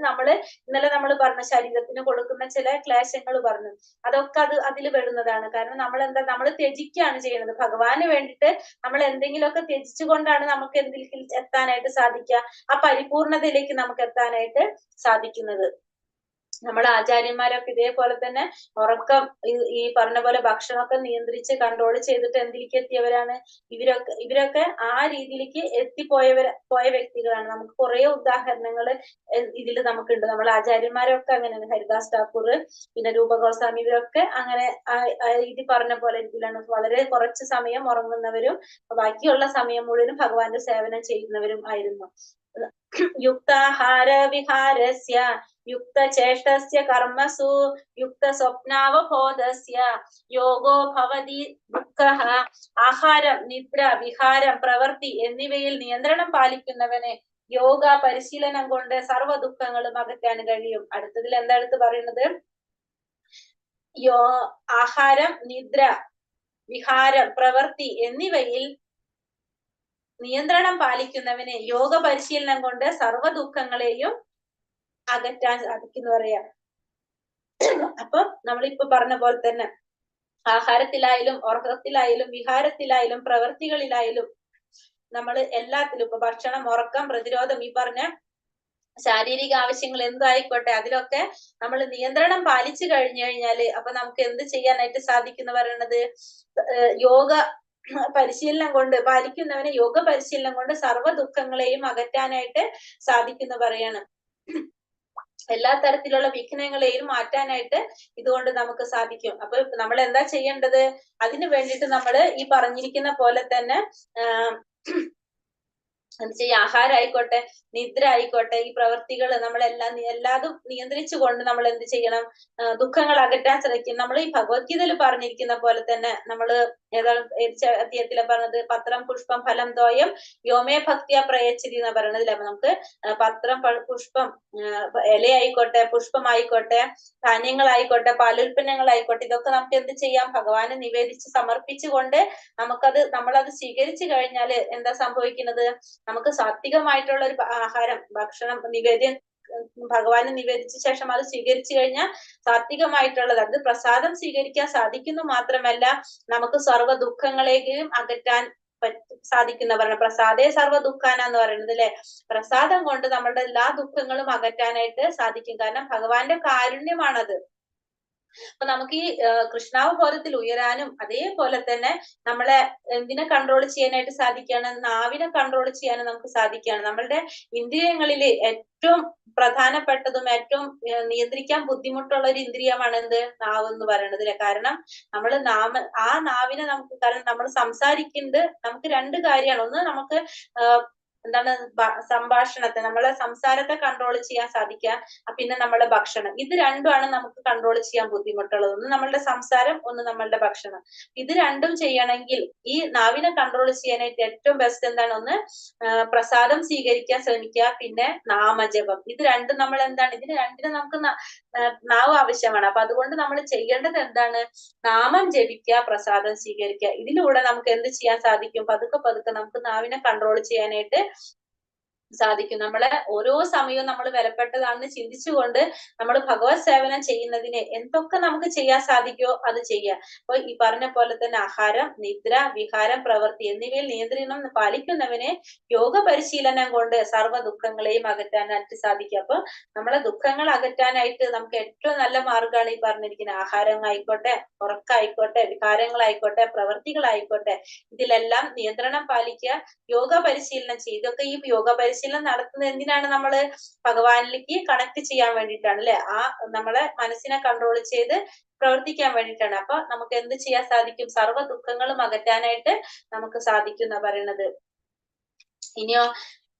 ഇന്നലെ നമ്മൾ പറഞ്ഞ ശരീരത്തിന് കൊടുക്കുന്ന ചില ക്ലേശങ്ങൾ പറഞ്ഞു, അതൊക്കെ അതിൽ പെടുന്നതാണ്. കാരണം നമ്മൾ ത്യജിക്കുകയാണ് ചെയ്യുന്നത്. ഭഗവാന് വേണ്ടിയിട്ട് നമ്മൾ എന്തെങ്കിലുമൊക്കെ ത്യജിച്ചുകൊണ്ടാണ് നമുക്ക് എന്തെങ്കിലും എത്താനായിട്ട് സാധിക്കുക, ആ പരിപൂർണതയിലേക്ക് നമുക്ക് എത്താനായിട്ട് സാധിക്കുന്നത്. നമ്മുടെ ആചാര്യന്മാരൊക്കെ ഇതേപോലെ തന്നെ ഉറക്കം ഈ പറഞ്ഞ പോലെ ഭക്ഷണമൊക്കെ നിയന്ത്രിച്ച് കൺട്രോൾ ചെയ്തിട്ട് എന്തിലേക്ക് എത്തിയവരാണ്? ഇവരൊക്കെ ആ രീതിയിലേക്ക് പോയ വ്യക്തികളാണ്. നമുക്ക് കുറെ ഉദാഹരണങ്ങൾ ഇതിൽ നമുക്കുണ്ട്. നമ്മുടെ ആചാര്യന്മാരൊക്കെ അങ്ങനെയാണ്. ഹരിദാസ് ഠാക്കൂർ, പിന്നെ രൂപ ഗോസ്വാമി, ഇവരൊക്കെ അങ്ങനെ ഇത് പറഞ്ഞ പോലെ ഇതിലാണ്. വളരെ കുറച്ച് സമയം ഉറങ്ങുന്നവരും ബാക്കിയുള്ള സമയം മുഴുവനും ഭഗവാന്റെ സേവനം ചെയ്യുന്നവരും ആയിരുന്നു. യുക്താഹാര വിഹാരസ്യ യുക്തചേഷ്ടസ്യ കർമ്മസു യുക്തസ്വപ്നാവബോധസ്യ യോഗോ ഭവതി ദുഃഖഃ. ആഹാരം, നിദ്ര, വിഹാരം, പ്രവൃത്തി എന്നിവയിൽ നിയന്ത്രണം പാലിക്കുന്നവനെ യോഗ പരിശീലനം കൊണ്ട് സർവ്വ ദുഃഖങ്ങളും അകറ്റാൻ കഴിയും. അടുത്തതിൽ എന്താ പറയുന്നത്? ആഹാരം, നിദ്ര, വിഹാരം, പ്രവൃത്തി എന്നിവയിൽ നിയന്ത്രണം പാലിക്കുന്നവന് യോഗ പരിശീലനം കൊണ്ട് സർവ്വ ദുഃഖങ്ങളെയും അകറ്റാൻ സാധിക്കുന്നു പറയാ. അപ്പം നമ്മളിപ്പോ പറഞ്ഞ പോലെ തന്നെ ആഹാരത്തിലായാലും ഉറക്കത്തിലായാലും വിഹാരത്തിലായാലും പ്രവൃത്തികളിലായാലും നമ്മൾ എല്ലാത്തിലും ഇപ്പൊ ഭക്ഷണം, ഉറക്കം, പ്രതിരോധം, ഈ പറഞ്ഞ ശാരീരിക ആവശ്യങ്ങൾ എന്തായിക്കോട്ടെ അതിലൊക്കെ നമ്മൾ നിയന്ത്രണം പാലിച്ചു കഴിഞ്ഞു കഴിഞ്ഞാല് അപ്പൊ നമുക്ക് എന്ത് ചെയ്യാനായിട്ട് സാധിക്കുന്ന പറയണത് യോഗ പരിശീലനം കൊണ്ട് പാലിക്കുന്നവന് യോഗ പരിശീലനം കൊണ്ട് സർവ്വ ദുഃഖങ്ങളെയും അകറ്റാനായിട്ട് സാധിക്കുന്ന പറയാണ്. എല്ലാ തരത്തിലുള്ള വിഘ്നങ്ങളെയും മാറ്റാനായിട്ട് ഇതുകൊണ്ട് നമുക്ക് സാധിക്കും. അപ്പൊ നമ്മൾ എന്താ ചെയ്യേണ്ടത്? അതിനു വേണ്ടിയിട്ട് നമ്മൾ ഈ പറഞ്ഞിരിക്കുന്ന പോലെ തന്നെ എന്ത് ചെയ്യാം, ആഹാരം ആയിക്കോട്ടെ, നിദ്ര ആയിക്കോട്ടെ, ഈ പ്രവൃത്തികൾ നമ്മളെല്ലാം എല്ലാതും നിയന്ത്രിച്ചുകൊണ്ട് നമ്മൾ എന്ത് ചെയ്യണം? ദുഃഖങ്ങൾ അകറ്റാൻ ശ്രമിക്കും. നമ്മൾ ഈ ഭഗവത്ഗീതയിൽ പറഞ്ഞിരിക്കുന്ന പോലെ തന്നെ നമ്മള് ഏതാണ് അധ്യായത്തിലെ പറഞ്ഞത്? പത്രം പുഷ്പം ഫലം തോയം വ്യോമേ ഭക്തിയ പ്രയച്ഛതി എന്നാ പറയണതില്ലേ. അപ്പൊ നമുക്ക് പത്രം, പുഷ്പം, ഇലയായിക്കോട്ടെ, പുഷ്പമായിക്കോട്ടെ, ധാന്യങ്ങളായിക്കോട്ടെ, പാലുൽപ്പന്നങ്ങളായിക്കോട്ടെ, ഇതൊക്കെ നമുക്ക് എന്ത് ചെയ്യാം? ഭഗവാന് നിവേദിച്ച് സമർപ്പിച്ചുകൊണ്ട് നമ്മളത് സ്വീകരിച്ചു കഴിഞ്ഞാല് എന്താ സംഭവിക്കുന്നത്? നമുക്ക് സാത്വികമായിട്ടുള്ള ഒരു ആഹാരം, ഭക്ഷണം ഭഗവാന് നിവേദിച്ച ശേഷം അത് സ്വീകരിച്ചു കഴിഞ്ഞാൽ സാത്വികമായിട്ടുള്ളത്, അത് പ്രസാദം സ്വീകരിക്കാൻ സാധിക്കുന്നു മാത്രമല്ല നമുക്ക് സർവ്വ ദുഃഖങ്ങളെയും അകറ്റാൻ സാധിക്കുന്ന പറയണം. പ്രസാദേ സർവ്വ ദുഃഖാനെന്ന് പറയുന്നത് അല്ലെ. പ്രസാദം കൊണ്ട് നമ്മളുടെ എല്ലാ ദുഃഖങ്ങളും അകറ്റാനായിട്ട് സാധിക്കും. കാരണം ഭഗവാന്റെ കാരുണ്യമാണത്. അപ്പൊ നമുക്ക് ഈ കൃഷ്ണാവബോധത്തിൽ ഉയരാനും അതേപോലെ തന്നെ നമ്മളെ എന്തിനെ കൺട്രോൾ ചെയ്യാനായിട്ട് സാധിക്കുകയാണ്? നാവിനെ കൺട്രോൾ ചെയ്യാനും നമുക്ക് സാധിക്കുകയാണ്. നമ്മളുടെ ഇന്ദ്രിയങ്ങളിൽ ഏറ്റവും പ്രധാനപ്പെട്ടതും ഏറ്റവും നിയന്ത്രിക്കാൻ ബുദ്ധിമുട്ടുള്ള ഒരു ഇന്ദ്രിയമാണ് എന്ത്? നാവ് എന്ന് പറയുന്നത് അല്ലെ. കാരണം നമ്മൾ ആ നാവിനെ നമുക്ക്, കാരണം നമ്മൾ സംസാരിക്കുന്നത് നമുക്ക് രണ്ട് കാര്യമാണ്. ഒന്ന് നമുക്ക് എന്താണ് സംഭാഷണത്തെ, നമ്മളെ സംസാരത്തെ കൺട്രോൾ ചെയ്യാൻ സാധിക്കുക. പിന്നെ നമ്മളെ ഭക്ഷണം, ഇത് രണ്ടുമാണ് നമുക്ക് കൺട്രോൾ ചെയ്യാൻ ബുദ്ധിമുട്ടുള്ളത്. ഒന്ന് നമ്മളുടെ സംസാരം, ഒന്ന് നമ്മളുടെ ഭക്ഷണം. ഇത് രണ്ടും ചെയ്യണമെങ്കിൽ ഈ നാവിനെ കൺട്രോൾ ചെയ്യാനായിട്ട് ഏറ്റവും ബെസ്റ്റ് എന്താണ്? ഒന്ന് പ്രസാദം സ്വീകരിക്കാൻ ശ്രമിക്കുക, പിന്നെ നാമജപം. ഇത് രണ്ടും നമ്മൾ എന്താണ്, ഇതിന് രണ്ടിനും നമുക്ക് നാവ് ആവശ്യമാണ്. അപ്പൊ അതുകൊണ്ട് നമ്മൾ ചെയ്യേണ്ടത് എന്താണ്? നാമം ജപിക്കുക, പ്രസാദം സ്വീകരിക്കുക. ഇതിലൂടെ നമുക്ക് എന്ത് ചെയ്യാൻ സാധിക്കും? പതുക്കെ പതുക്കെ നമുക്ക് നാവിനെ കൺട്രോൾ ചെയ്യാനായിട്ട് സാധിക്കും. നമ്മളെ ഓരോ സമയവും നമ്മൾ വിലപ്പെട്ടതാണെന്ന് ചിന്തിച്ചുകൊണ്ട് നമ്മൾ ഭഗവത് സേവനം ചെയ്യുന്നതിന് എന്തൊക്കെ നമുക്ക് ചെയ്യാൻ സാധിക്കുമോ അത് ചെയ്യുക. അപ്പൊ ഈ പറഞ്ഞ പോലെ തന്നെ ആഹാരം, നിദ്ര, വിഹാരം, പ്രവൃത്തി എന്നിവയിൽ നിയന്ത്രണം പാലിക്കുന്നവന് യോഗ പരിശീലനം കൊണ്ട് സർവ്വ ദുഃഖങ്ങളെയും അകറ്റാനായിട്ട് സാധിക്കും. അപ്പൊ നമ്മളെ ദുഃഖങ്ങൾ അകറ്റാനായിട്ട് നമുക്ക് ഏറ്റവും നല്ല മാർഗമാണ് ഈ പറഞ്ഞിരിക്കുന്നത്. ആഹാരങ്ങളായിക്കോട്ടെ, ഉറക്കായിക്കോട്ടെ, വിഹാരങ്ങളായിക്കോട്ടെ, പ്രവൃത്തികളായിക്കോട്ടെ, ഇതിലെല്ലാം നിയന്ത്രണം പാലിക്കുക, യോഗ പരിശീലനം ചെയ്യുക. ഇതൊക്കെ ഈ യോഗ പരിശീലനം നടത്തുന്നത് എന്തിനാണ്? നമ്മള് ഭഗവാനിലേക്ക് കണക്ട് ചെയ്യാൻ വേണ്ടിയിട്ടാണ് അല്ലെ. ആ നമ്മളെ മനസ്സിനെ കൺട്രോൾ ചെയ്ത് പ്രവർത്തിക്കാൻ വേണ്ടിയിട്ടാണ്. അപ്പൊ നമുക്ക് എന്ത് ചെയ്യാൻ സാധിക്കും? സർവ്വ ദുഃഖങ്ങളും അകറ്റാനായിട്ട് നമുക്ക് സാധിക്കും എന്നാ പറയണത്. ഇനിയോ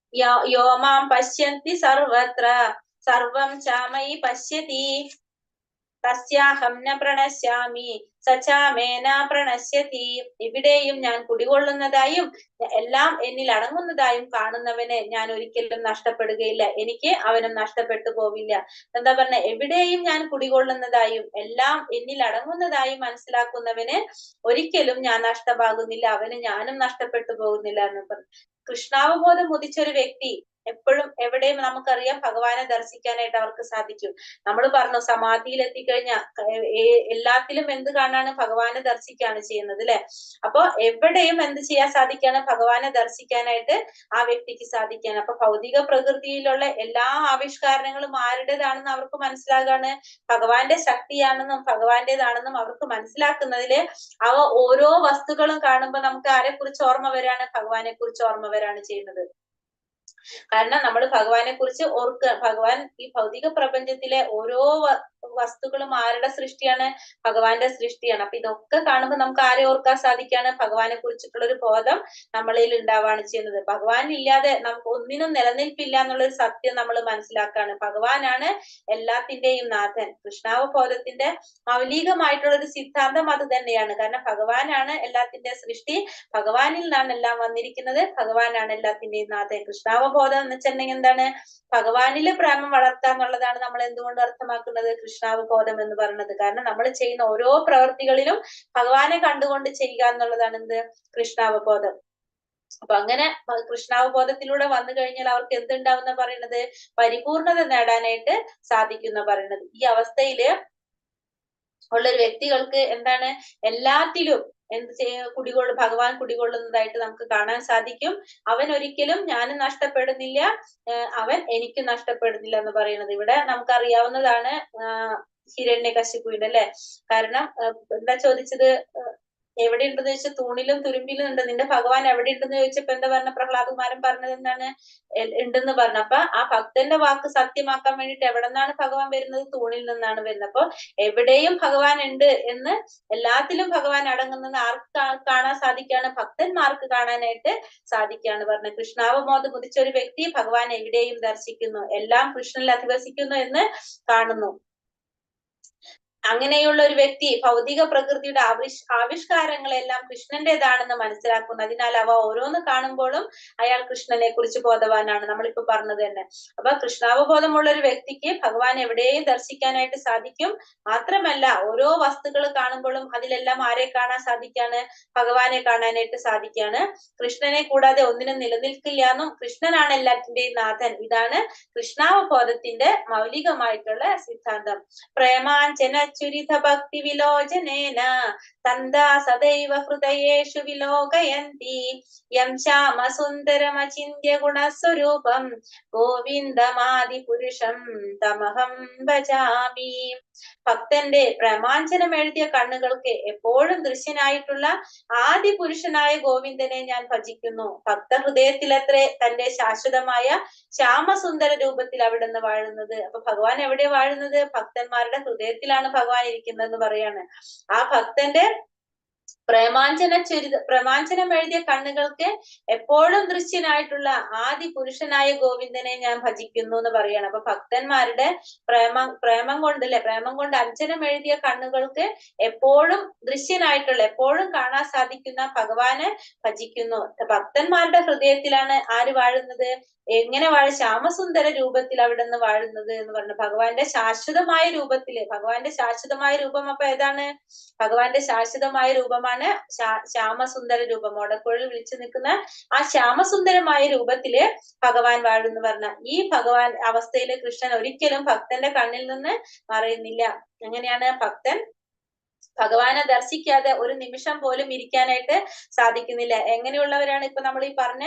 യോമാം പശ്യന്തി സർവത്ര സർവം ചാമയി പശ്യതി തസ്യാഹം ന പ്രണശ്യാമി സചാമേന പ്രണശ്യതി. എവിടെയും ഞാൻ കുടികൊള്ളുന്നതായും എല്ലാം എന്നിൽ അടങ്ങുന്നതായും കാണുന്നവനെ ഞാൻ ഒരിക്കലും നഷ്ടപ്പെടുകയില്ല, എനിക്ക് അവനും നഷ്ടപ്പെട്ടു പോവില്ല. എന്താ പറഞ്ഞ? എവിടെയും ഞാൻ കുടികൊള്ളുന്നതായും എല്ലാം എന്നിൽ അടങ്ങുന്നതായും മനസ്സിലാക്കുന്നവന് ഒരിക്കലും ഞാൻ നഷ്ടമാകുന്നില്ല, അവന് ഞാനും നഷ്ടപ്പെട്ടു പോകുന്നില്ല എന്ന് പറഞ്ഞു. കൃഷ്ണാവബോധം ഉദിച്ചൊരു വ്യക്തി എപ്പോഴും എവിടെയും നമുക്കറിയാം ഭഗവാനെ ദർശിക്കാനായിട്ട് അവർക്ക് സാധിക്കും. നമ്മൾ പറഞ്ഞു സമാധിയിൽ എത്തിക്കഴിഞ്ഞാൽ എല്ലാത്തിലും എന്ത് കാണാണ്? ഭഗവാനെ ദർശിക്കാണ് ചെയ്യുന്നത് അല്ലെ. അപ്പൊ എവിടെയും എന്ത് ചെയ്യാൻ സാധിക്കാണ്? ഭഗവാനെ ദർശിക്കാനായിട്ട് ആ വ്യക്തിക്ക് സാധിക്കാണ്. അപ്പൊ ഭൗതിക പ്രകൃതിയിലുള്ള എല്ലാ ആവിഷ്കാരങ്ങളും ആരുടേതാണെന്ന് അവർക്ക് മനസ്സിലാകാണ്, ഭഗവാന്റെ ശക്തിയാണെന്നും ഭഗവാന്റേതാണെന്നും അവർക്ക് മനസ്സിലാക്കുന്നതില് അവ ഓരോ വസ്തുക്കളും കാണുമ്പോൾ നമുക്ക് ആരെ കുറിച്ച് ഓർമ്മ വരാണ്? ഭഗവാനെ കുറിച്ച് ഓർമ്മ വരാണ് ചെയ്യുന്നത്. കാരണം നമ്മൾ ഭഗവാനെ കുറിച്ച് ഓർക്കുക. ഭഗവാൻ ഈ ഭൗതിക പ്രപഞ്ചത്തിലെ ഓരോ വസ്തുക്കളും ആരുടെ സൃഷ്ടിയാണ്? ഭഗവാന്റെ സൃഷ്ടിയാണ്. അപ്പൊ ഇതൊക്കെ കാണുമ്പോൾ നമുക്ക് ആരെ ഓർക്കാൻ സാധിക്കാണ്? ഭഗവാനെ കുറിച്ചിട്ടുള്ള ഒരു ബോധം നമ്മളിൽ ഉണ്ടാവാണ് ചെയ്യുന്നത്. ഭഗവാൻ ഇല്ലാതെ നമുക്ക് ഒന്നിനും നിലനിൽപ്പില്ല എന്നുള്ളൊരു സത്യം നമ്മൾ മനസ്സിലാക്കാണ്. ഭഗവാനാണ് എല്ലാത്തിന്റെയും നാഥൻ. കൃഷ്ണാവബോധത്തിന്റെ മൗലികമായിട്ടുള്ള ഒരു സിദ്ധാന്തം അത് തന്നെയാണ്. കാരണം ഭഗവാനാണ് എല്ലാത്തിന്റെ സൃഷ്ടി, ഭഗവാനിൽ നിന്നാണ് എല്ലാം വന്നിരിക്കുന്നത്, ഭഗവാനാണ് എല്ലാത്തിന്റെയും നാഥൻ. കൃഷ്ണാവബോധം എന്ന് വെച്ചിട്ടുണ്ടെങ്കിൽ എന്താണ്? ഭഗവാനില് പ്രേമം വളർത്തുക എന്നുള്ളതാണ് നമ്മൾ എന്തുകൊണ്ട് അർത്ഥമാക്കുന്നത്? കൃഷ്ണാവബോധം എന്ന് പറയുന്നത്. കാരണം നമ്മൾ ചെയ്യുന്ന ഓരോ പ്രവൃത്തികളിലും ഭഗവാനെ കണ്ടുകൊണ്ട് ചെയ്യുക എന്നുള്ളതാണ് എന്ത് കൃഷ്ണാവബോധം. അപ്പൊ അങ്ങനെ കൃഷ്ണാവബോധത്തിലൂടെ വന്നു കഴിഞ്ഞാൽ അവർക്ക് എന്തുണ്ടാവുന്ന പറയുന്നത് പരിപൂർണത നേടാനായിട്ട് സാധിക്കുന്ന പറയുന്നത്. ഈ അവസ്ഥയില് ഉള്ളൊരു വ്യക്തികൾക്ക് എന്താണ് എല്ലാത്തിലും ഭഗവാൻ കുടികൊള്ളുന്നതായിട്ട് നമുക്ക് കാണാൻ സാധിക്കും. അവൻ ഒരിക്കലും ഞാനും നഷ്ടപ്പെടുന്നില്ല, അവൻ എനിക്ക് നഷ്ടപ്പെടുന്നില്ല എന്ന് പറയുന്നത്. ഇവിടെ നമുക്കറിയാവുന്നതാണ് ഹിരണ്യകശിപുവിന്റെ അല്ലെ. കാരണം എന്താ ചോദിച്ചത്, എവിടെ ഉണ്ടെന്ന് ചോദിച്ചാൽ തൂണിലും തുരുമ്പിലും ഉണ്ട്, നിന്റെ ഭഗവാൻ എവിടെ ഉണ്ടെന്ന് ചോദിച്ചപ്പോ എന്താ പറഞ്ഞ പ്രഹ്ലാദകുമാരൻ പറഞ്ഞത് എന്താണ്, ഉണ്ടെന്ന് പറഞ്ഞു. അപ്പൊ ആ ഭക്തന്റെ വാക്ക് സത്യമാക്കാൻ വേണ്ടിട്ട് എവിടെ നിന്നാണ് ഭഗവാൻ വരുന്നത്, തൂണിൽ നിന്നാണ് വരുന്നത്. അപ്പൊ എവിടെയും ഭഗവാൻ ഉണ്ട് എന്ന്, എല്ലാത്തിലും ഭഗവാൻ അടങ്ങുന്നത് ആർക്ക് കാണാൻ സാധിക്കാണ്, ഭക്തന്മാർക്ക് കാണാനായിട്ട് സാധിക്കാണ് പറഞ്ഞത്. കൃഷ്ണാവബോധം ഉദിച്ച ഒരു വ്യക്തി ഭഗവാൻ എവിടെയും ദർശിക്കുന്നു, എല്ലാം കൃഷ്ണനിൽ അധിവസിക്കുന്നു എന്ന് കാണുന്നു. അങ്ങനെയുള്ള ഒരു വ്യക്തി ഭൗതിക പ്രകൃതിയുടെ ആവിഷ്കാരങ്ങളെല്ലാം കൃഷ്ണന്റേതാണെന്ന് മനസ്സിലാക്കുന്നു. അതിനാൽ അവ ഓരോന്ന് കാണുമ്പോഴും അയാൾ കൃഷ്ണനെ കുറിച്ച് ബോധവാനാണ്, നമ്മളിപ്പോ പറഞ്ഞത് തന്നെ. അപ്പൊ കൃഷ്ണാവബോധമുള്ള ഒരു വ്യക്തിക്ക് ഭഗവാൻ എവിടെയും ദർശിക്കാനായിട്ട് സാധിക്കും. മാത്രമല്ല ഓരോ വസ്തുക്കൾ കാണുമ്പോഴും അതിലെല്ലാം ആരെ കാണാൻ സാധിക്കാണ്, ഭഗവാനെ കാണാനായിട്ട് സാധിക്കാണ്. കൃഷ്ണനെ കൂടാതെ ഒന്നിനും നിലനിൽക്കില്ല എന്നും കൃഷ്ണനാണ് എല്ലാത്തിന്റെയും നാഥൻ. ഇതാണ് കൃഷ്ണാവബോധത്തിന്റെ മൗലികമായിട്ടുള്ള സിദ്ധാന്തം. പ്രേമാഞ്ജന ചുരിത ഭക്തി വിലോചനേന തന്താ സദൈവ ഹൃദയേഷു വിലോകയന്തി യം ശ്യാമ സുന്ദരമചിന്യ ഗുണസ്വരൂപം ഗോവിന്ദമാദി പുരുഷം തമഹം ഭജാമി. ഭക്തന്റെ പ്രേമാഞ്ജനം എഴുതിയ കണ്ണുകൾക്ക് എപ്പോഴും ദൃശ്യനായിട്ടുള്ള ആദി പുരുഷനായ ഗോവിന്ദനെ ഞാൻ ഭജിക്കുന്നു. ഭക്ത ഹൃദയത്തിലത്രേ തന്റെ ശാശ്വതമായ ശ്യാമസുന്ദര രൂപത്തിൽ അവിടുന്ന് വാഴുന്നത്. അപ്പൊ ഭഗവാൻ എവിടെ വാഴുന്നത്, ഭക്തന്മാരുടെ ഹൃദയത്തിലാണ് ഭഗവാൻ ഇരിക്കുന്നതെന്ന് പറയാണ്. ആ ഭക്തന്റെ പ്രേമാഞ്ജനം എഴുതിയ കണ്ണുകൾക്ക് എപ്പോഴും ദൃശ്യനായിട്ടുള്ള ആദി പുരുഷനായ ഗോവിന്ദനെ ഞാൻ ഭജിക്കുന്നു എന്ന് പറയാണ്. അപ്പൊ ഭക്തന്മാരുടെ പ്രേമം കൊണ്ട് അഞ്ജനം എഴുതിയ കണ്ണുകൾക്ക് എപ്പോഴും ദൃശ്യനായിട്ടുള്ള, എപ്പോഴും കാണാൻ സാധിക്കുന്ന ഭഗവാനെ ഭജിക്കുന്നു. ഭക്തന്മാരുടെ ഹൃദയത്തിലാണ് ആര് വാഴുന്നത്, എങ്ങനെ ശ്യാമസുന്ദര രൂപത്തിൽ അവിടെ നിന്ന് വാഴുന്നത് എന്ന് പറഞ്ഞു. ഭഗവാന്റെ ശാശ്വതമായ രൂപത്തില്, ഭഗവാന്റെ ശാശ്വതമായ രൂപം അപ്പൊ ഏതാണ്, ഭഗവാന്റെ ശാശ്വതമായ രൂപമാണ് ശ്യാമസുന്ദര രൂപം. ഓടക്കുഴൽ വിളിച്ചു നിൽക്കുന്ന ആ ശ്യാമസുന്ദരമായ രൂപത്തില് ഭഗവാൻ വാഴുന്നു പറഞ്ഞ ഈ ഭഗവാൻ അവസ്ഥയില് കൃഷ്ണൻ ഒരിക്കലും ഭക്തന്റെ കണ്ണിൽ നിന്ന് മറയുന്നില്ല. എങ്ങനെയാണ് ഭക്തൻ ഭഗവാനെ ദർശിക്കാതെ ഒരു നിമിഷം പോലും ഇരിക്കാനായിട്ട് സാധിക്കുന്നില്ല. എങ്ങനെയുള്ളവരാണ് ഇപ്പൊ നമ്മൾ ഈ പറഞ്ഞ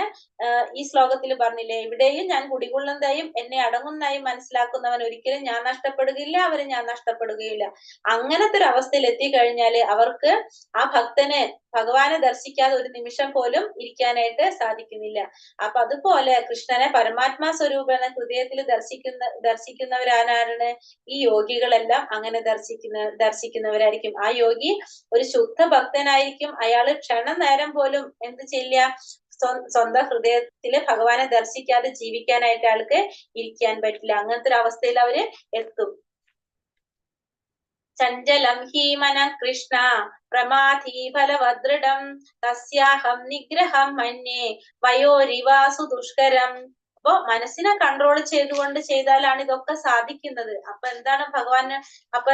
ഈ ശ്ലോകത്തിൽ പറഞ്ഞില്ലേ, എവിടെയും ഞാൻ കുടികൊള്ളുന്നതായും എന്നെ അടങ്ങുന്നതായും മനസ്സിലാക്കുന്നവൻ ഒരിക്കലും ഞാൻ നഷ്ടപ്പെടുകയില്ല, അവര് ഞാൻ നഷ്ടപ്പെടുകയില്ല. അങ്ങനത്തെ ഒരു അവസ്ഥയിൽ എത്തിക്കഴിഞ്ഞാല് അവർക്ക് ആ ഭക്തന് ഭഗവാനെ ദർശിക്കാതെ ഒരു നിമിഷം പോലും ഇരിക്കാനായിട്ട് സാധിക്കുന്നില്ല. അപ്പൊ അതുപോലെ കൃഷ്ണനെ പരമാത്മാ സ്വരൂപേണ ഹൃദയത്തിൽ ദർശിക്കുന്നവരാരാണ്, ഈ യോഗികളെല്ലാം അങ്ങനെ ദർശിക്കുന്നവരായിരിക്കും. ആ യോഗി ഒരു ശുദ്ധ ഭക്തനായിരിക്കും. അയാള് ക്ഷണം നേരം പോലും എന്ത് ചെയ്യില്ല, സ്വന്തം ഹൃദയത്തില് ഭഗവാനെ ദർശിക്കാതെ ജീവിക്കാനായിട്ട് അയാൾക്ക് ഇരിക്കാൻ പറ്റില്ല. അങ്ങനത്തെ ഒരു അവസ്ഥയിൽ അവര് എത്തും. ചഞ്ചലം ഹീമന കൃഷ്ണ പ്രമാധി ഫലവദൃഢം തസ്യാഹം നിഗ്രഹം മന്യേ വയോരിവാസു ദുഷ്കരം. അപ്പൊ മനസ്സിനെ കൺട്രോൾ ചെയ്തുകൊണ്ട് ചെയ്താലാണ് ഇതൊക്കെ സാധിക്കുന്നത്. അപ്പൊ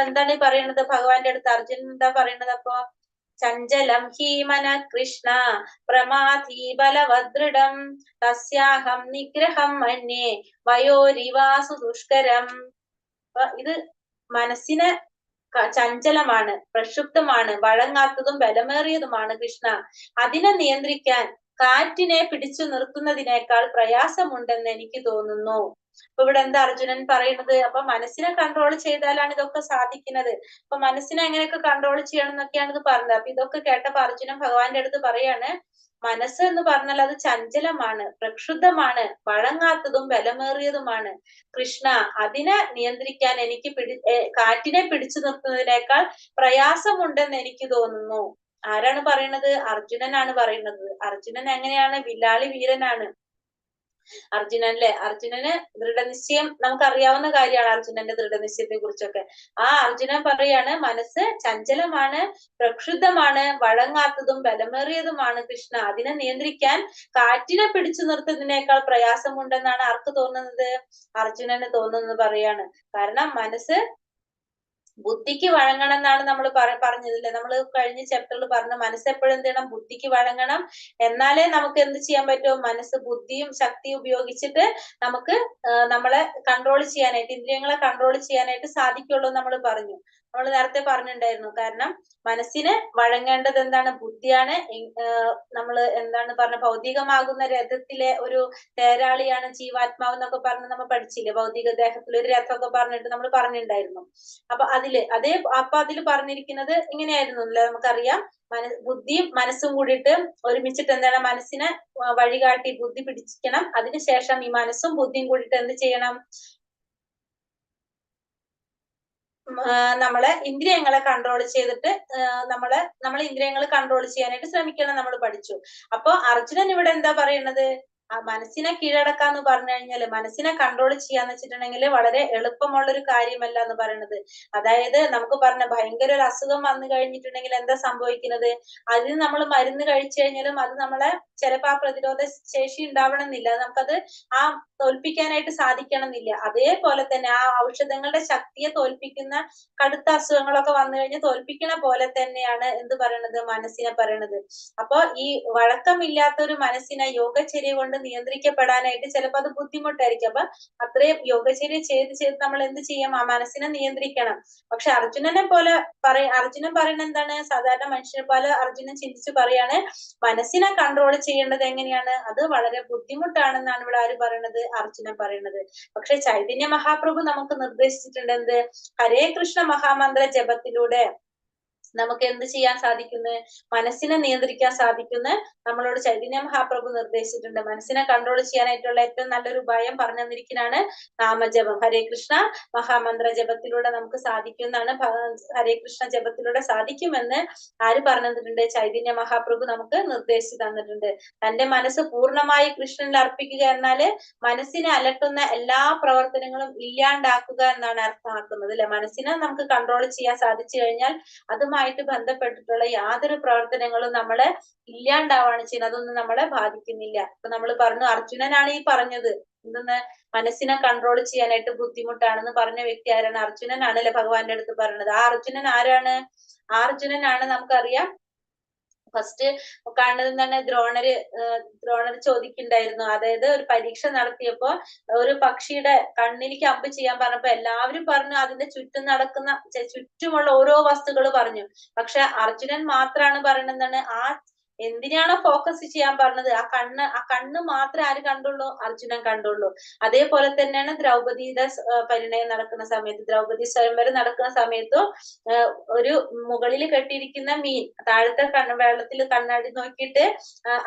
എന്താണ് ഈ പറയുന്നത്, ഭഗവാന്റെ അടുത്ത് അർജുനൻ എന്താ പറയുന്നത്, അപ്പൊ ചഞ്ചലം ഹീമന കൃഷ്ണ പ്രമാധി ബലവദൃഢം തസ്യാഹം നിഗ്രഹം മന്യേ വയോരിവാസു ദുഷ്കരം. അപ്പൊ ഇത് മനസ്സിനെ ചഞ്ചലമാണ്, പ്രക്ഷുബ്ധമാണ്, വഴങ്ങാത്തതും ബലമേറിയതുമാണ് കൃഷ്ണ. അതിനെ നിയന്ത്രിക്കാൻ കാറ്റിനെ പിടിച്ചു നിർത്തുന്നതിനേക്കാൾ പ്രയാസമുണ്ടെന്ന് എനിക്ക് തോന്നുന്നു. അപ്പൊ ഇവിടെ എന്താ അർജുനൻ പറയുന്നത്, അപ്പൊ മനസ്സിനെ കൺട്രോൾ ചെയ്താലാണ് ഇതൊക്കെ സാധിക്കുന്നത്. അപ്പൊ മനസ്സിനെ എങ്ങനെയൊക്കെ കൺട്രോൾ ചെയ്യണം എന്നൊക്കെയാണ് ഇത് പറഞ്ഞത്. അപ്പൊ ഇതൊക്കെ കേട്ടപ്പോ അർജുനൻ ഭഗവാന്റെ അടുത്ത് പറയാണ്, മനസ്സ് എന്ന് പറഞ്ഞാൽ അത് ചഞ്ചലമാണ്, പ്രക്ഷുബ്ധമാണ്, വഴങ്ങാത്തതും ബലമേറിയതുമാണ് കൃഷ്ണ. അതിനെ നിയന്ത്രിക്കാൻ എനിക്ക് കാറ്റിനെ പിടിച്ചു നിർത്തുന്നതിനേക്കാൾ പ്രയാസമുണ്ടെന്ന് എനിക്ക് തോന്നുന്നു. ആരാണ് പറയുന്നത്, അർജുനനാണ് പറയുന്നത്. അർജുനൻ എങ്ങനെയാണ്, വില്ലാളി വീരനാണ് അർജുനന് ദൃഢനിശ്ചയം നമുക്കറിയാവുന്ന കാര്യമാണ്. അർജുനന്റെ ദൃഢനിശ്ചയത്തെ കുറിച്ചൊക്കെ ആ അർജുനൻ പറയാണ്, മനസ്സ് ചഞ്ചലമാണ്, പ്രക്ഷുബ്ധമാണ്, വഴങ്ങാത്തതും ബലമേറിയതുമാണ് കൃഷ്ണ. അതിനെ നിയന്ത്രിക്കാൻ കാറ്റിനെ പിടിച്ചു നിർത്തുന്നതിനേക്കാൾ പ്രയാസമുണ്ടെന്നാണ് ആർക്ക് തോന്നുന്നത്, അർജുനന് തോന്നുന്നത് പറയാണ്. കാരണം മനസ്സ് ബുദ്ധിക്ക് വഴങ്ങണം എന്നാണ് നമ്മൾ പറഞ്ഞതില്ലേ, നമ്മൾ കഴിഞ്ഞ ചാപ്റ്ററിൽ പറഞ്ഞു മനസ്സ് എപ്പോഴും എന്ത് ചെയ്യണം, ബുദ്ധിക്ക് വഴങ്ങണം. എന്നാലേ നമുക്ക് എന്ത് ചെയ്യാൻ പറ്റും, മനസ്സ് ബുദ്ധിയും ശക്തിയും ഉപയോഗിച്ചിട്ട് നമുക്ക് നമ്മളെ കൺട്രോൾ ചെയ്യാനായിട്ട്, ഇന്ദ്രിയങ്ങളെ കൺട്രോൾ ചെയ്യാനായിട്ട് സാധിക്കുള്ളൂ നമ്മൾ പറഞ്ഞു. നമ്മൾ നേരത്തെ പറഞ്ഞിട്ടുണ്ടായിരുന്നു. കാരണം മനസ്സിന് വഴങ്ങേണ്ടത് എന്താണ്, ബുദ്ധിയാണ്. നമ്മൾ എന്താണ് പറഞ്ഞ, ഭൗതികമാകുന്ന രഥത്തിലെ ഒരു തേരാളിയാണ് ജീവാത്മാവ് എന്നൊക്കെ പറഞ്ഞ് നമ്മൾ പഠിച്ചില്ലേ, ഭൗതിക ദേഹത്തിൽ ഒരു രഥമൊക്കെ പറഞ്ഞിട്ട് നമ്മൾ പറഞ്ഞിട്ടുണ്ടായിരുന്നു. അപ്പൊ അതിൽ പറഞ്ഞിരിക്കുന്നത് ഇങ്ങനെയായിരുന്നു അല്ലെ, നമുക്കറിയാം. ബുദ്ധിയും മനസ്സും കൂടിയിട്ട് ഒരുമിച്ചിട്ട് എന്താണ്, മനസ്സിനെ വഴികാട്ടി ബുദ്ധി പിടിക്കണം. അതിനുശേഷം ഈ മനസ്സും ബുദ്ധിയും കൂടിയിട്ട് എന്ത് ചെയ്യണം, നമ്മളെ ഇന്ദ്രിയങ്ങളെ കൺട്രോൾ ചെയ്തിട്ട് നമ്മളെ ഇന്ദ്രിയങ്ങൾ കൺട്രോൾ ചെയ്യാനായിട്ട് ശ്രമിക്കണം, നമ്മൾ പഠിച്ചു. അപ്പൊ അർജുനൻ ഇവിടെ എന്താ പറയുന്നത്, ആ മനസ്സിനെ കീഴടക്കാന്ന് പറഞ്ഞു കഴിഞ്ഞാല്, മനസ്സിനെ കൺട്രോൾ ചെയ്യാന്ന് വെച്ചിട്ടുണ്ടെങ്കിൽ വളരെ എളുപ്പമുള്ള ഒരു കാര്യമല്ല എന്ന് പറയുന്നത്. അതായത് നമുക്ക് പറഞ്ഞ ഭയങ്കര ഒരു അസുഖം വന്നു കഴിഞ്ഞിട്ടുണ്ടെങ്കിൽ എന്താ സംഭവിക്കുന്നത്, അതിന് നമ്മൾ മരുന്ന് കഴിച്ചു കഴിഞ്ഞാലും അത് നമ്മളെ ചിലപ്പോ ആ പ്രതിരോധ ശേഷി ഉണ്ടാവണമെന്നില്ല, നമുക്കത് ആ തോൽപ്പിക്കാനായിട്ട് സാധിക്കണമെന്നില്ല. അതേപോലെ തന്നെ ആ ഔഷധങ്ങളുടെ ശക്തിയെ തോൽപ്പിക്കുന്ന കടുത്ത അസുഖങ്ങളൊക്കെ വന്നു കഴിഞ്ഞാൽ തോൽപ്പിക്കണ പോലെ തന്നെയാണ് എന്ത് പറയണത്, മനസ്സിനെ പറയണത്. അപ്പൊ ഈ വഴക്കമില്ലാത്ത ഒരു മനസ്സിനെ യോഗചര്യ കൊണ്ട് നിയന്ത്രിക്കപ്പെടാനായിട്ട് ചിലപ്പോൾ അത് ബുദ്ധിമുട്ടായിരിക്കും. അപ്പൊ അത്രയും യോഗചര്യ ചെയ്ത് നമ്മൾ എന്ത് ചെയ്യും, ആ മനസ്സിനെ നിയന്ത്രിക്കണം. പക്ഷെ അർജുനൻ പറയുന്നത് എന്താണ്, സാധാരണ മനുഷ്യരെ പോലെ അർജുനൻ ചിന്തിച്ച് പറയാണ്, മനസ്സിനെ കൺട്രോൾ ചെയ്യേണ്ടത് എങ്ങനെയാണ്, അത് വളരെ ബുദ്ധിമുട്ടാണെന്നാണ് ഇവിടെ ആര് പറയണത്, അർജുനൻ പറയണത്. പക്ഷെ ചൈതന്യ മഹാപ്രഭു നമുക്ക് നിർദ്ദേശിച്ചിട്ടുണ്ട് എന്ത്, ഹരേ കൃഷ്ണ മഹാമന്ത്ര ജപത്തിലൂടെ നമുക്ക് എന്ത് ചെയ്യാൻ സാധിക്കുന്നു, മനസ്സിനെ നിയന്ത്രിക്കാൻ സാധിക്കുന്നു. നമ്മളോട് ചൈതന്യ മഹാപ്രഭു നിർദ്ദേശിച്ചിട്ടുണ്ട്. മനസ്സിനെ കൺട്രോൾ ചെയ്യാനായിട്ടുള്ള ഏറ്റവും നല്ലൊരു ഉപായം പറഞ്ഞു തന്നിരിക്കുന്നതാണ് നാമജപം. ഹരേ കൃഷ്ണ മഹാമന്ത്ര ജപത്തിലൂടെ നമുക്ക് സാധിക്കുമെന്നാണ്, ഹരേ കൃഷ്ണ ജപത്തിലൂടെ സാധിക്കുമെന്ന് ആര് പറഞ്ഞു തന്നിട്ടുണ്ട്, ചൈതന്യ മഹാപ്രഭു നമുക്ക് നിർദ്ദേശിച്ചു തന്നിട്ടുണ്ട്. തന്റെ മനസ്സ് പൂർണ്ണമായി കൃഷ്ണനിൽ അർപ്പിക്കുക എന്നാല് മനസ്സിനെ അലട്ടുന്ന എല്ലാ പ്രവർത്തനങ്ങളും ഇല്ലാണ്ടാക്കുക എന്നാണ് അർത്ഥമാക്കുന്നത് അല്ലെ. മനസ്സിനെ നമുക്ക് കൺട്രോൾ ചെയ്യാൻ സാധിച്ചു കഴിഞ്ഞാൽ അതുമായിട്ട് ബന്ധപ്പെട്ടിട്ടുള്ള യാതൊരു പ്രവർത്തനങ്ങളും നമ്മളെ ഇല്ലാണ്ടാവാണ് ചെയ്യുന്നത്, അതൊന്നും നമ്മളെ ബാധിക്കുന്നില്ല. ഇപ്പൊ നമ്മൾ പറഞ്ഞു, അർജുനനാണ് ഈ പറഞ്ഞത് എന്തെന്ന്, മനസ്സിനെ കൺട്രോൾ ചെയ്യാനായിട്ട് ബുദ്ധിമുട്ടാണെന്ന് പറഞ്ഞ വ്യക്തി ആരാണ്, അർജുനനാണല്ലേ ഭഗവാന്റെ അടുത്ത് പറഞ്ഞത്. ആ അർജുനൻ ആരാണ്, ആ അർജുനനാണ് നമുക്കറിയാം ഫസ്റ്റ് കാണുന്നത് തന്നെ ദ്രോണര് ചോദിക്കുന്നുണ്ടായിരുന്നു. അതായത് ഒരു പരീക്ഷ നടത്തിയപ്പോ ഒരു പക്ഷിയുടെ കണ്ണിലേക്ക് അമ്പ് ചെയ്യാൻ പറഞ്ഞപ്പോ എല്ലാവരും പറഞ്ഞു അതിന്റെ ചുറ്റുമുള്ള ഓരോ വസ്തുക്കൾ പറഞ്ഞു. പക്ഷെ അർജുനൻ മാത്രാണ് പറയുന്നത് ആ എന്തിനാണോ ഫോക്കസ് ചെയ്യാൻ പറഞ്ഞത് ആ കണ്ണ് മാത്രമേ ആര് കണ്ടുള്ളൂ, അർജുനൻ കണ്ടുള്ളൂ. അതേപോലെ തന്നെയാണ് ദ്രൗപദിയുടെ പരിണയം നടക്കുന്ന സമയത്ത്, ദ്രൗപദി സ്വയംവരം നടക്കുന്ന സമയത്തും ഒരു മുകളിൽ കെട്ടിയിരിക്കുന്ന മീൻ താഴത്തെ വെള്ളത്തിൽ കണ്ണാടി നോക്കിയിട്ട്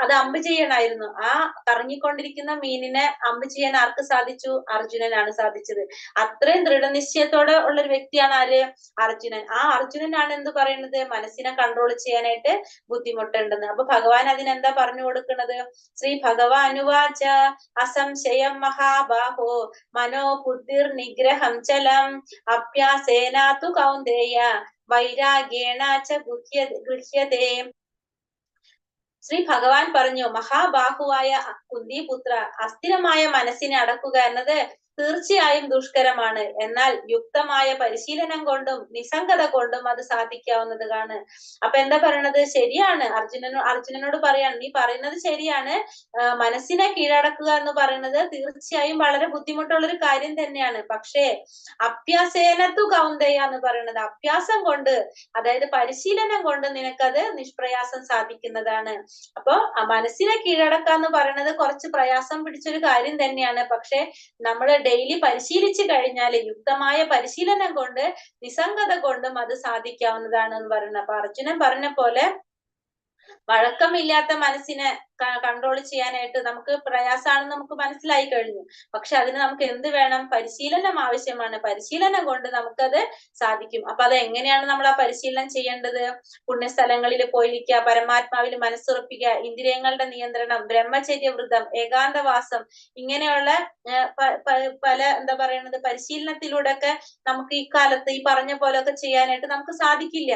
അത് അമ്പ് ചെയ്യണമായിരുന്നു. ആ കറങ്ങിക്കൊണ്ടിരിക്കുന്ന മീനിനെ അമ്പ് ചെയ്യാൻ ആർക്ക് സാധിച്ചു, അർജുനനാണ് സാധിച്ചത്. അത്രയും ദൃഢനിശ്ചയത്തോടെ ഉള്ള ഒരു വ്യക്തിയാണ് ആര്, അർജുനൻ. ആ അർജുനനാണ് എന്ത് പറയുന്നത്, മനസ്സിനെ കൺട്രോൾ ചെയ്യാനായിട്ട് ബുദ്ധിമുട്ടുണ്ടെന്ന്. അപ്പൊ ഭഗവാൻ അതിനെന്താ പറഞ്ഞു കൊടുക്കുന്നത്, ശ്രീ ഭഗവാനുവാച അസംശയം മഹാബാഹോ മനോ ബുദ്ധിർ നിഗ്രഹം ചലം അഭ്യാസേനാതു കൗന്ദേയ വൈരാഗ്യേണ ച ഗൃഹ്യതേ. ശ്രീ ഭഗവാൻ പറഞ്ഞു, മഹാബാഹുവായ കുന്തിപുത്ര, അസ്ഥിരമായ മനസ്സിനെ അടക്കുക എന്നത് തീർച്ചയായും ദുഷ്കരമാണ്. എന്നാൽ യുക്തമായ പരിശീലനം കൊണ്ടും നിസ്സംഗത കൊണ്ടും അത് സാധിക്കാവുന്നതാണ്. അപ്പൊ എന്താ പറയണത്, ശരിയാണ്. അർജുനനോട് പറയാണ്, നീ പറയുന്നത് ശരിയാണ്. മനസ്സിനെ കീഴടക്കുക എന്ന് പറയുന്നത് തീർച്ചയായും വളരെ ബുദ്ധിമുട്ടുള്ള ഒരു കാര്യം തന്നെയാണ്. പക്ഷേ അഭ്യാസേനത്തു കൗന്ദയ എന്ന് പറയുന്നത് അഭ്യാസം കൊണ്ട്, അതായത് പരിശീലനം കൊണ്ട് നിനക്കത് നിഷ്പ്രയാസം സാധിക്കുന്നതാണ്. അപ്പൊ മനസ്സിനെ കീഴടക്കാന്ന് പറയുന്നത് കുറച്ച് പ്രയാസം പിടിച്ചൊരു കാര്യം തന്നെയാണ്. പക്ഷെ നമ്മൾ ഡെയിലി പരിശീലിച്ചു കഴിഞ്ഞാൽ യുക്തമായ പരിശീലനം കൊണ്ട് നിസ്സംഗത കൊണ്ടും അത് സാധിക്കാവുന്നതാണ് എന്ന് പറയുന്നത്. അപ്പൊ അർജുനൻ പറഞ്ഞ പോലെ വഴക്കമില്ലാത്ത മനസ്സിനെ കൺട്രോൾ ചെയ്യാനായിട്ട് നമുക്ക് പ്രയാസമാണെന്ന് നമുക്ക് മനസ്സിലായി കഴിഞ്ഞു. പക്ഷെ അതിന് നമുക്ക് എന്ത് വേണം, പരിശീലനം ആവശ്യമാണ്. പരിശീലനം കൊണ്ട് നമുക്കത് സാധിക്കും. അപ്പൊ അത് എങ്ങനെയാണ് നമ്മൾ ആ പരിശീലനം ചെയ്യേണ്ടത്, പുണ്യസ്ഥലങ്ങളിൽ പോയിരിക്കുക, പരമാത്മാവിൽ മനസ്സുറപ്പിക്കുക, ഇന്ദ്രിയങ്ങളുടെ നിയന്ത്രണം, ബ്രഹ്മചര്യ വ്രതം, ഏകാന്തവാസം, ഇങ്ങനെയുള്ള പല എന്താ പറയുന്നത് പരിശീലനത്തിലൂടെ ഒക്കെ നമുക്ക് ഈ കാലത്ത് ഈ പറഞ്ഞ പോലെയൊക്കെ ചെയ്യാനായിട്ട് നമുക്ക് സാധിക്കില്ല.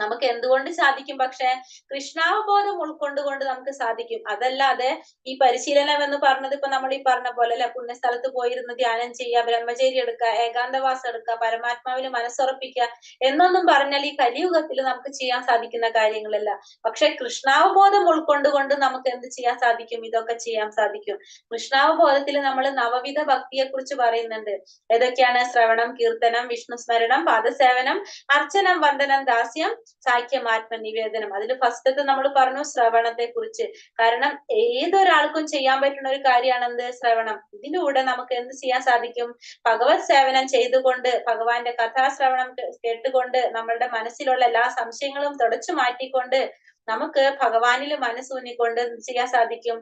നമുക്ക് എന്തുകൊണ്ട് സാധിക്കും? പക്ഷെ കൃഷ്ണാവബോധം ഉൾക്കൊണ്ടുകൊണ്ട് നമുക്ക് സാധിക്കും. അതല്ലാതെ ഈ പരിശീലനം എന്ന് പറഞ്ഞത് ഇപ്പൊ നമ്മൾ ഈ പറഞ്ഞ പോലെ അല്ലെ, പുണ്യസ്ഥലത്ത് പോയിരുന്ന് ധ്യാനം ചെയ്യുക, ബ്രഹ്മചര്യം എടുക്കുക, ഏകാന്തവാസം എടുക്കുക, പരമാത്മാവിൽ മനസ്സുറപ്പിക്കുക എന്നൊന്നും പറഞ്ഞാൽ ഈ കലിയുഗത്തിൽ നമുക്ക് ചെയ്യാൻ സാധിക്കുന്ന കാര്യങ്ങളല്ല. പക്ഷെ കൃഷ്ണാവബോധം ഉൾക്കൊണ്ടുകൊണ്ട് നമുക്ക് എന്ത് ചെയ്യാൻ സാധിക്കും? ഇതൊക്കെ ചെയ്യാൻ സാധിക്കും. കൃഷ്ണാവബോധത്തിൽ നമ്മൾ നവവിധ ഭക്തിയെ കുറിച്ച് പറയുന്നുണ്ട്. ഏതൊക്കെയാണ്? ശ്രവണം, കീർത്തനം, വിഷ്ണു സ്മരണം, പാദസേവനം, അർച്ചനം, വന്ദനം, ദാസ്യം, സാഖ്യം, ആത്മനിവേദനം. അതിൽ ഫസ്റ്റത്തെ നമ്മൾ പറഞ്ഞു ശ്രവണത്തെ കുറിച്ച്. കാരണം ഏതൊരാൾക്കും ചെയ്യാൻ പറ്റുന്ന ഒരു കാര്യമാണ് എന്ത്? ശ്രവണം. ഇതിലൂടെ നമുക്ക് എന്ത് ചെയ്യാൻ സാധിക്കും? ഭഗവത് സേവനം ചെയ്തുകൊണ്ട്, ഭഗവാന്റെ കഥാശ്രവണം കേട്ടുകൊണ്ട്, നമ്മളുടെ മനസ്സിലുള്ള എല്ലാ സംശയങ്ങളും തുടച്ചു മാറ്റിക്കൊണ്ട് നമുക്ക് ഭഗവാനിൽ മനസ്സൂന്നിക്കൊണ്ട് ചെയ്യാൻ സാധിക്കും?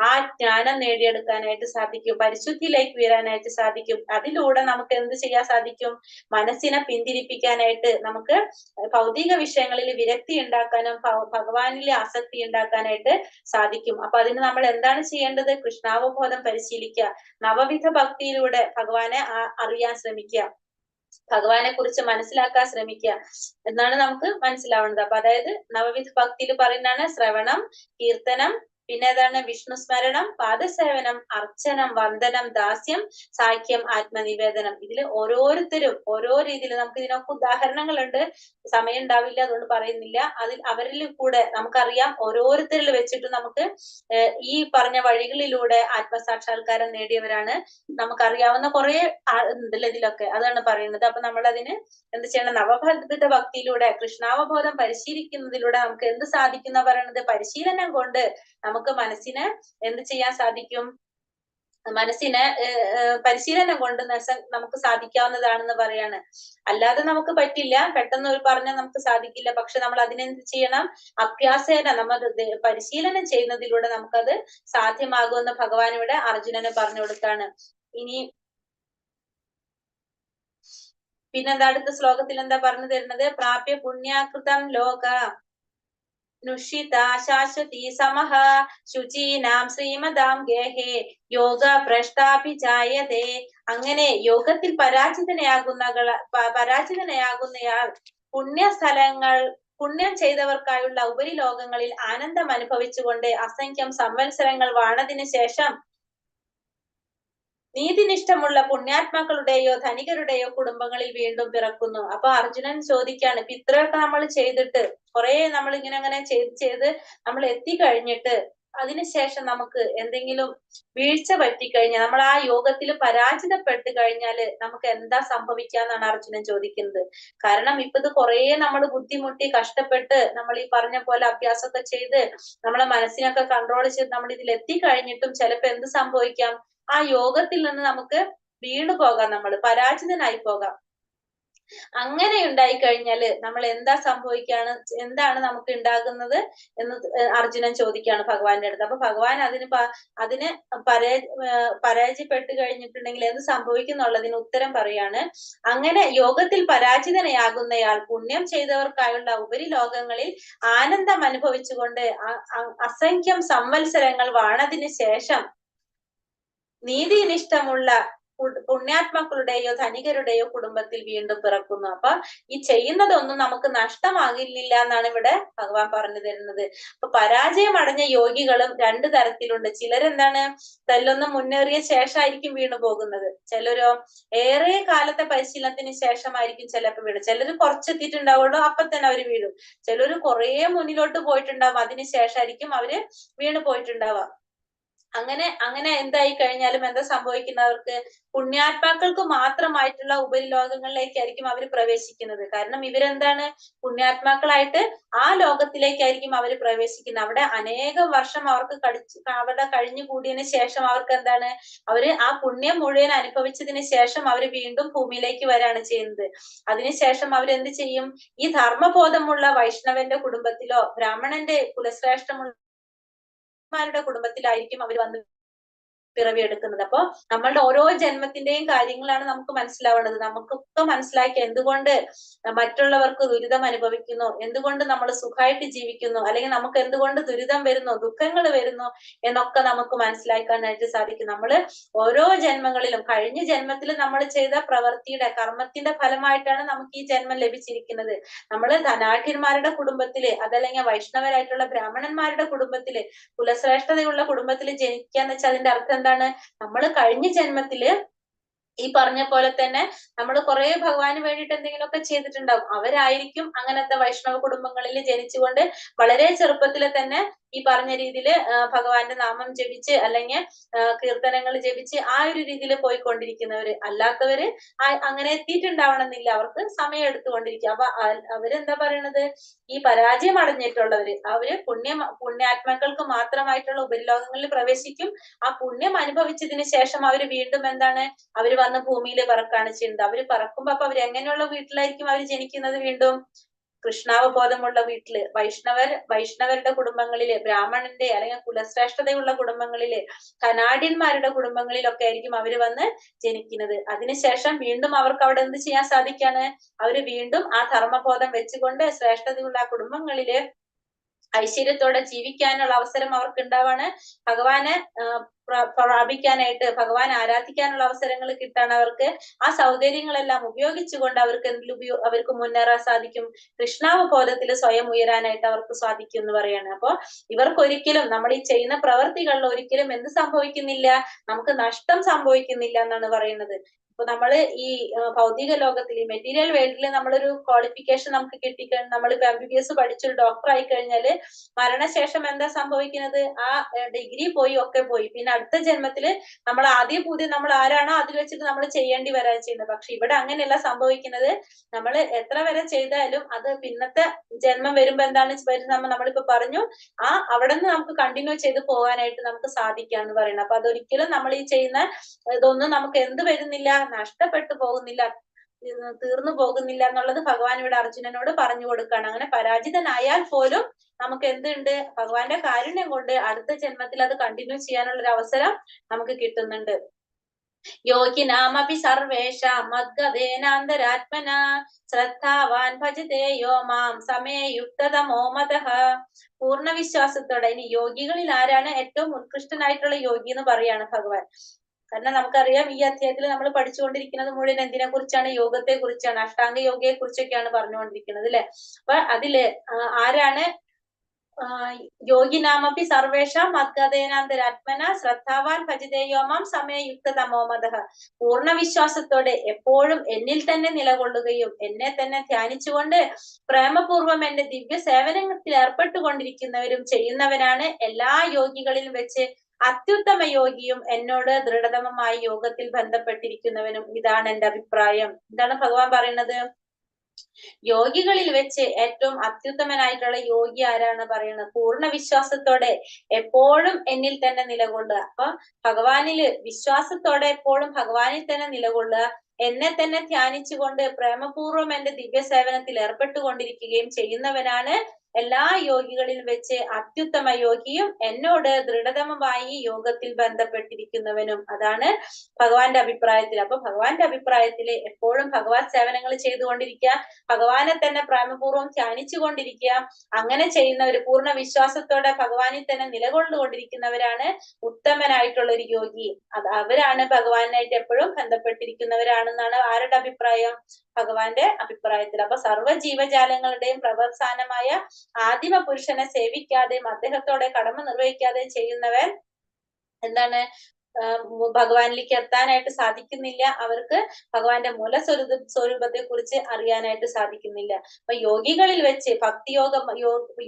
ആ ജ്ഞാനം നേടിയെടുക്കാനായിട്ട് സാധിക്കും, പരിശുദ്ധിയിലേക്ക് ഉയരാനായിട്ട് സാധിക്കും. അതിലൂടെ നമുക്ക് എന്ത് ചെയ്യാൻ സാധിക്കും? മനസ്സിനെ പിന്തിരിപ്പിക്കാനായിട്ട്, നമുക്ക് ഭൗതിക വിഷയങ്ങളിൽ വിരക്തി ഉണ്ടാക്കാനും ഭഗവാനിലെ ആസക്തി ഉണ്ടാക്കാനായിട്ട് സാധിക്കും. അപ്പൊ അതിന് നമ്മൾ എന്താണ് ചെയ്യേണ്ടത്? കൃഷ്ണാവബോധം പരിശീലിക്കുക, നവവിധ ഭക്തിയിലൂടെ ഭഗവാനെ അറിയാൻ ശ്രമിക്കുക, ഭഗവാനെ കുറിച്ച് മനസ്സിലാക്കാൻ ശ്രമിക്കുക എന്നാണ് നമുക്ക് മനസ്സിലാവുന്നത്. അപ്പൊ അതായത് നവവിധ ഭക്തിയിൽ പറയുന്നതാണ് ശ്രവണം, കീർത്തനം, പിന്നെ ഏതാണ്? വിഷ്ണു സ്മരണം, പാദസേവനം, അർച്ചനം, വന്ദനം, ദാസ്യം, സാഖ്യം, ആത്മനിവേദനം. ഇതിൽ ഓരോരുത്തരും ഓരോ രീതിയിൽ, നമുക്ക് ഇതിനൊക്കെ ഉദാഹരണങ്ങളുണ്ട്, സമയം ഉണ്ടാവില്ല, അതുകൊണ്ട് പറയുന്നില്ല. അവരിൽ കൂടെ നമുക്കറിയാം, ഓരോരുത്തരിൽ വെച്ചിട്ട് നമുക്ക് ഈ പറഞ്ഞ വഴികളിലൂടെ ആത്മസാക്ഷാത്കാരം നേടിയവരാണ്. നമുക്കറിയാവുന്ന കുറെ ഉണ്ടല്ലോ ഇതിലൊക്കെ, അതാണ് പറയുന്നത്. അപ്പൊ നമ്മൾ അതിന് എന്ത് ചെയ്യണം? നവവിധ ഭക്തിയിലൂടെ, കൃഷ്ണാവബോധം പരിശീലിക്കുന്നതിലൂടെ നമുക്ക് എന്ത് സാധിക്കുന്ന പറയുന്നത്? പരിശീലനം കൊണ്ട് നമുക്ക് മനസ്സിനെ എന്ത് ചെയ്യാൻ സാധിക്കും? മനസ്സിനെ പരിശീലനം കൊണ്ട് നമുക്ക് സാധിക്കാവുന്നതാണെന്ന് പറയാണ്. അല്ലാതെ നമുക്ക് പറ്റില്ല, പെട്ടെന്ന് പറഞ്ഞാൽ നമുക്ക് സാധിക്കില്ല. പക്ഷെ നമ്മൾ അതിനെന്ത് ചെയ്യണം? അഭ്യാസേന, നമ്മൾ പരിശീലനം ചെയ്യുന്നതിലൂടെ നമുക്കത് സാധ്യമാകുമെന്ന് ഭഗവാൻ ഇവിടെ അർജുനന് പറഞ്ഞു കൊടുത്താണ്. ഇനി പിന്നെന്താ അടുത്ത ശ്ലോകത്തിൽ എന്താ പറഞ്ഞു തരുന്നത്? പ്രാപ്യ പുണ്യാകൃതം ലോക നുഷിതാ ശാശ്വതി സമഹ ശുചീനാം ശ്രീമതാം ഗേഹേ യോഗ ഭ്രഷ്ടാഭിജായതേ. അങ്ങനെ യോഗത്തിൽ പരാജിതനയാകുന്നയാൾ പുണ്യം ചെയ്തവർക്കായുള്ള ഉപരിലോകങ്ങളിൽ ആനന്ദം അനുഭവിച്ചുകൊണ്ട് അസംഖ്യം സംവത്സരങ്ങൾ വാണതിനു ശേഷം നീതിനിഷ്ഠമുള്ള പുണ്യാത്മാക്കളുടെയോ ധനികരുടെയോ കുടുംബങ്ങളിൽ വീണ്ടും പിറക്കുന്നു. അപ്പൊ അർജുനൻ ചോദിക്കാണ്, ഇപ്പൊ ഇത്രയൊക്കെ നമ്മൾ ചെയ്തിട്ട്, കുറെ നമ്മൾ ഇങ്ങനെ ചെയ്ത് നമ്മൾ എത്തിക്കഴിഞ്ഞിട്ട് അതിനുശേഷം നമുക്ക് എന്തെങ്കിലും വീഴ്ച പറ്റിക്കഴിഞ്ഞാൽ, നമ്മൾ ആ യോഗത്തിൽ പരാജിതപ്പെട്ട് കഴിഞ്ഞാല് നമുക്ക് എന്താ സംഭവിക്കാന്നാണ് അർജുനൻ ചോദിക്കുന്നത്. കാരണം ഇപ്പൊ ഇത് കുറെ നമ്മൾ ബുദ്ധിമുട്ടി കഷ്ടപ്പെട്ട് നമ്മൾ ഈ പറഞ്ഞ പോലെ അഭ്യാസമൊക്കെ ചെയ്ത് നമ്മളെ മനസ്സിനൊക്കെ കൺട്രോൾ ചെയ്ത് നമ്മൾ ഇതിൽ എത്തിക്കഴിഞ്ഞിട്ടും ചിലപ്പോ എന്ത് സംഭവിക്കാം? ആ യോഗത്തിൽ നിന്ന് നമുക്ക് വീണു പോകാം, നമ്മൾ പരാജിതനായി പോകാം. അങ്ങനെ ഉണ്ടായി കഴിഞ്ഞാല് നമ്മൾ എന്താ സംഭവിക്കാണ്, എന്താണ് നമുക്ക് ഉണ്ടാകുന്നത് എന്ന് അർജുനൻ ചോദിക്കുകയാണ് ഭഗവാന്റെ അടുത്ത്. അപ്പൊ ഭഗവാൻ അതിന് പരാജയപ്പെട്ട് കഴിഞ്ഞിട്ടുണ്ടെങ്കിൽ എന്ത് സംഭവിക്കുന്നുള്ളതിന് ഉത്തരം പറയാണ്. അങ്ങനെ യോഗത്തിൽ പരാജിതനയാകുന്നയാൾ പുണ്യം ചെയ്തവർക്കായുള്ള ഉപരിലോകങ്ങളിൽ ആനന്ദം അനുഭവിച്ചുകൊണ്ട് അസംഖ്യം സംവത്സരങ്ങൾ വാണതിന് ശേഷം നീതിനിഷ്ഠമുള്ള പുണ്യാത്മാക്കളുടെയോ ധനികരുടെയോ കുടുംബത്തിൽ വീണ്ടും പിറക്കുന്നു. അപ്പൊ ഈ ചെയ്യുന്നതൊന്നും നമുക്ക് നഷ്ടമാകില്ല എന്നാണ് ഇവിടെ ഭഗവാൻ പറഞ്ഞു തരുന്നത്. അപ്പൊ പരാജയം അടഞ്ഞ യോഗികളും രണ്ടു തരത്തിലുണ്ട്. ചിലരെന്താണ്? തെല്ലൊന്നും മുന്നേറിയ ശേഷമായിരിക്കും വീണു പോകുന്നത്. ചിലരോ ഏറെ കാലത്തെ പരിശീലനത്തിന് ശേഷമായിരിക്കും ചിലപ്പോൾ വീഴും. ചിലർ കുറച്ചെത്തിയിട്ടുണ്ടാവുള്ളൂ, അപ്പൊ തന്നെ അവര് വീഴും. ചിലര് കുറെ മുന്നിലോട്ട് പോയിട്ടുണ്ടാവും, അതിന് ശേഷമായിരിക്കും അവര് വീണു പോയിട്ടുണ്ടാവുക. അങ്ങനെ എന്തായി കഴിഞ്ഞാലും എന്താ സംഭവിക്കുന്നവർക്ക്? പുണ്യാത്മാക്കൾക്ക് മാത്രമായിട്ടുള്ള ഉപരിലോകങ്ങളിലേക്കായിരിക്കും അവർ പ്രവേശിക്കുന്നത്. കാരണം ഇവരെന്താണ്? പുണ്യാത്മാക്കളായിട്ട് ആ ലോകത്തിലേക്കായിരിക്കും അവർ പ്രവേശിക്കുന്നത്. അവിടെ അനേകം വർഷം അവർക്ക് അവിടെ കഴിഞ്ഞു കൂടിയതിനു ശേഷം അവർക്ക് എന്താണ്? അവര് ആ പുണ്യം മുഴുവൻ അനുഭവിച്ചതിന് ശേഷം അവര് വീണ്ടും ഭൂമിയിലേക്ക് വരാണ് ചെയ്യുന്നത്. അതിനുശേഷം അവരെന്ത് ചെയ്യും? ഈ ധർമ്മബോധമുള്ള വൈഷ്ണവന്റെ കുടുംബത്തിലോ ബ്രാഹ്മണന്റെ കുലശ്രേഷ്ഠമുള്ള രുടെ കുടുംബത്തിലായിരിക്കും അവർ വന്ന് പിറവിയെടുക്കുന്നത്. അപ്പൊ നമ്മളുടെ ഓരോ ജന്മത്തിന്റെയും കാര്യങ്ങളാണ് നമുക്ക് മനസ്സിലാവേണ്ടത്. നമുക്കൊക്കെ മനസ്സിലാക്കി എന്തുകൊണ്ട് മറ്റുള്ളവർക്ക് ദുരിതം അനുഭവിക്കുന്നു, എന്തുകൊണ്ട് നമ്മൾ സുഖമായിട്ട് ജീവിക്കുന്നു, അല്ലെങ്കിൽ നമുക്ക് എന്തുകൊണ്ട് ദുരിതം വരുന്നു, ദുഃഖങ്ങൾ വരുന്നു എന്നൊക്കെ നമുക്ക് മനസ്സിലാക്കാനായിട്ട് സാധിക്കും. നമ്മള് ഓരോ ജന്മങ്ങളിലും കഴിഞ്ഞ ജന്മത്തിൽ നമ്മൾ ചെയ്ത പ്രവൃത്തിയുടെ കർമ്മത്തിന്റെ ഫലമായിട്ടാണ് നമുക്ക് ഈ ജന്മം ലഭിച്ചിരിക്കുന്നത്. നമ്മള് ധനാഢ്യന്മാരുടെ കുടുംബത്തില്, അതല്ലെങ്കിൽ വൈഷ്ണവരായിട്ടുള്ള ബ്രാഹ്മണന്മാരുടെ കുടുംബത്തില്, കുലശ്രേഷ്ഠതയുള്ള കുടുംബത്തിൽ ജനിക്കുക എന്ന് വെച്ചാൽ അതിന്റെ അർത്ഥം എന്താണ്? നമ്മൾ കഴിഞ്ഞ ജന്മത്തില് ഈ പറഞ്ഞ പോലെ തന്നെ നമ്മൾ കുറെ ഭഗവാന് വേണ്ടിയിട്ട് എന്തെങ്കിലുമൊക്കെ ചെയ്തിട്ടുണ്ടാവും. അവരായിരിക്കും അങ്ങനത്തെ വൈഷ്ണവ കുടുംബങ്ങളിൽ ജനിച്ചുകൊണ്ട് വളരെ ചെറുപ്പത്തിലെ തന്നെ ഈ പറഞ്ഞ രീതിയിൽ ഭഗവാന്റെ നാമം ജപിച്ച് അല്ലെങ്കിൽ കീർത്തനങ്ങൾ ജപിച്ച് ആ ഒരു രീതിയിൽ പോയിക്കൊണ്ടിരിക്കുന്നവര്. അല്ലാത്തവര് അങ്ങനെ എത്തിയിട്ടുണ്ടാവണമെന്നില്ല, അവർക്ക് സമയം എടുത്തുകൊണ്ടിരിക്കുക. അപ്പൊ അവരെന്താ പറയണത്? ഈ പരാജയം അടഞ്ഞിട്ടുള്ളവര് അവര് പുണ്യാത്മാക്കൾക്ക് മാത്രമായിട്ടുള്ള ഉപരിലോകങ്ങളിൽ പ്രവേശിക്കും. ആ പുണ്യം അനുഭവിച്ചതിന് ശേഷം അവര് വീണ്ടും എന്താണ്, അവര് വന്ന് ഭൂമിയിൽ പറക്കാണ് ചെയ്യുന്നത്. അവര് പറക്കുമ്പോ അപ്പൊ അവര് എങ്ങനെയുള്ള വീട്ടിലായിരിക്കും അവര് ജനിക്കുന്നത്? വീണ്ടും കൃഷ്ണാവബോധമുള്ള വീട്ടില്, വൈഷ്ണവരുടെ കുടുംബങ്ങളില്, ബ്രാഹ്മണന്റെ അല്ലെങ്കിൽ കുലശ്രേഷ്ഠതയുള്ള കുടുംബങ്ങളില്, ധനാഢ്യന്മാരുടെ കുടുംബങ്ങളിലൊക്കെ ആയിരിക്കും അവര് വന്ന് ജനിക്കുന്നത്. അതിനുശേഷം വീണ്ടും അവർക്ക് അവിടെ എന്ത് ചെയ്യാൻ സാധിക്കാണ്? അവര് വീണ്ടും ആ ധർമ്മബോധം വെച്ചുകൊണ്ട് ശ്രേഷ്ഠതയുള്ള ആ കുടുംബങ്ങളില് ഐശ്വര്യത്തോടെ ജീവിക്കാനുള്ള അവസരം അവർക്ക് ഉണ്ടാവാണ്. ഭഗവാനെ പ്രാപിക്കാനായിട്ട്, ഭഗവാൻ ആരാധിക്കാനുള്ള അവസരങ്ങൾ കിട്ടാൻ അവർക്ക് ആ സൗകര്യങ്ങളെല്ലാം ഉപയോഗിച്ചുകൊണ്ട് അവർക്ക് അവർക്ക് മുന്നേറാൻ സാധിക്കും. കൃഷ്ണാവബോധത്തിൽ സ്വയം ഉയരാനായിട്ട് അവർക്ക് സാധിക്കും എന്ന് പറയാണ്. അപ്പൊ ഇവർക്കൊരിക്കലും നമ്മൾ ഈ ചെയ്യുന്ന പ്രവർത്തികളിൽ ഒരിക്കലും എന്ത് സംഭവിക്കുന്നില്ല? നമുക്ക് നഷ്ടം സംഭവിക്കുന്നില്ല എന്നാണ് പറയുന്നത്. ഇപ്പൊ നമ്മള് ഈ ഭൗതിക ലോകത്തിൽ, ഈ മെറ്റീരിയൽ വേൾഡിൽ നമ്മളൊരു ക്വാളിഫിക്കേഷൻ നമുക്ക് കിട്ടിക്കഴിഞ്ഞാൽ, നമ്മളിപ്പോ MBBS പഠിച്ചൊരു ഡോക്ടർ ആയി കഴിഞ്ഞാല് മരണശേഷം എന്താ സംഭവിക്കുന്നത്? ആ ഡിഗ്രി പോയി, ഒക്കെ പോയി. പിന്നെ അടുത്ത ജന്മത്തില് നമ്മൾ ആദ്യം പുതിയ നമ്മൾ ആരാണോ അതിൽ വെച്ചിട്ട് നമ്മൾ ചെയ്യേണ്ടി വരാൻ ചെയ്യുന്നത്. പക്ഷെ ഇവിടെ അങ്ങനെയല്ല സംഭവിക്കുന്നത്. നമ്മൾ എത്ര വരെ ചെയ്താലും അത് പിന്നത്തെ ജന്മം വരുമ്പോ എന്താണ് വരുന്നത്? നമ്മളിപ്പോ പറഞ്ഞു, അവിടെ നിന്ന് നമുക്ക് കണ്ടിന്യൂ ചെയ്ത് പോകാനായിട്ട് നമുക്ക് സാധിക്കാന്ന് പറയുന്നത്. അപ്പൊ അതൊരിക്കലും നമ്മൾ ഈ ചെയ്യുന്ന ഇതൊന്നും നമുക്ക് എന്ത് വരുന്നില്ല, നഷ്ടപ്പെട്ടു പോകുന്നില്ല, തീർന്നു പോകുന്നില്ല എന്നുള്ളത് ഭഗവാൻ ഇവിടെ അർജുനനോട് പറഞ്ഞു കൊടുക്കുകയാണ്. അങ്ങനെ പരാജിതനായാൽ പോലും നമുക്ക് എന്തുണ്ട്? ഭഗവാന്റെ കാരുണ്യം കൊണ്ട് അടുത്ത ജന്മത്തിൽ അത് കണ്ടിന്യൂ ചെയ്യാനുള്ള ഒരു അവസരം നമുക്ക് കിട്ടുന്നുണ്ട്. യോഗിനാമപി സർവേഷാം മദ്ഗതേനാന്തരാത്മന ശ്രദ്ധാവാൻ ഭജതേ യോ മാം സമേ യുക്തതമോ മതഃ. പൂർണ്ണ വിശ്വാസത്തോടെ. ഇനി യോഗികളിൽ ആരാണ് ഏറ്റവും ഉത്കൃഷ്ടനായിട്ടുള്ള യോഗി എന്ന് പറയാണ് ഭഗവാൻ. കാരണം നമുക്കറിയാം ഈ അധ്യായത്തിൽ നമ്മൾ പഠിച്ചുകൊണ്ടിരിക്കുന്നത് മുഴുവൻ എന്തിനെ കുറിച്ചാണ്? യോഗത്തെ കുറിച്ചാണ്, അഷ്ടാംഗ യോഗയെ കുറിച്ചൊക്കെയാണ് പറഞ്ഞുകൊണ്ടിരിക്കുന്നത് അല്ലെ. അപ്പൊ അതില് ആരാണ് യോഗിനാമപി സർവേഷാം മദ്ഗതേനാന്തരാത്മന ശ്രദ്ധാവാൻ ഭജിതേയോമാം സമയയുക്തതമോ മതഃ. പൂർണ്ണ വിശ്വാസത്തോടെ എപ്പോഴും എന്നിൽ തന്നെ നിലകൊള്ളുകയും എന്നെ തന്നെ ധ്യാനിച്ചുകൊണ്ട് പ്രേമപൂർവം എന്റെ ദിവ്യ സേവനത്തിൽ ഏർപ്പെട്ടുകൊണ്ടിരിക്കുന്നവരും ചെയ്യുന്നവനാണ് എല്ലാ യോഗികളിലും വെച്ച് അത്യുത്തമ യോഗിയും എന്നോട് ദൃഢതമമായി യോഗത്തിൽ ബന്ധപ്പെട്ടിരിക്കുന്നവനും. ഇതാണ് എന്റെ അഭിപ്രായം. എന്താണ് ഭഗവാൻ പറയുന്നത്? യോഗികളിൽ വെച്ച് ഏറ്റവും അത്യുത്തമനായിട്ടുള്ള യോഗി ആരാണ് പറയുന്നത്? പൂർണ്ണ വിശ്വാസത്തോടെ എപ്പോഴും എന്നിൽ തന്നെ നിലകൊള്ളുക. അപ്പൊ ഭഗവാനില് വിശ്വാസത്തോടെ എപ്പോഴും ഭഗവാനിൽ തന്നെ നിലകൊള്ളുക, എന്നെ തന്നെ ധ്യാനിച്ചുകൊണ്ട് പ്രേമപൂർവം എന്റെ ദിവ്യ സേവനത്തിൽ ഏർപ്പെട്ടുകൊണ്ടിരിക്കുകയും ചെയ്യുന്നവനാണ് എല്ലാ യോഗികളിൽ വെച്ച് അത്യുത്തമ യോഗിയും എന്നോട് ദൃഢതമമായി യോഗത്തിൽ ബന്ധപ്പെട്ടിരിക്കുന്നവനും. അതാണ് ഭഗവാന്റെ അഭിപ്രായത്തിൽ. അപ്പൊ ഭഗവാന്റെ അഭിപ്രായത്തില് എപ്പോഴും ഭഗവാൻ സേവനങ്ങൾ ചെയ്തുകൊണ്ടിരിക്കുക, ഭഗവാനെ തന്നെ പ്രേമപൂർവ്വം ധ്യാനിച്ചുകൊണ്ടിരിക്കുക, അങ്ങനെ ചെയ്യുന്നവര് പൂർണ്ണ വിശ്വാസത്തോടെ ഭഗവാനിൽ തന്നെ നിലകൊള്ളുകൊണ്ടിരിക്കുന്നവരാണ് ഉത്തമനായിട്ടുള്ള ഒരു യോഗി. അവരാണ് ഭഗവാനായിട്ട് എപ്പോഴും ബന്ധപ്പെട്ടിരിക്കുന്നവരാണെന്നാണ് ആരുടെ അഭിപ്രായം? ഭഗവാന്റെ അഭിപ്രായത്തിൽ. അപ്പൊ സർവ്വ ജീവജാലങ്ങളുടെയും പ്രവസാനമായ ആദിമ പുരുഷനെ സേവിക്കാതെയും അദ്ദേഹത്തോടെ കടമ നിർവഹിക്കാതെയും ചെയ്യുന്നവൻ എന്താണ്? ഭഗവാനിലേക്ക് എത്താനായിട്ട് സാധിക്കുന്നില്ല. അവർക്ക് ഭഗവാന്റെ സ്വരൂപത്തെ കുറിച്ച് അറിയാനായിട്ട് സാധിക്കുന്നില്ല. അപ്പൊ യോഗികളിൽ വെച്ച്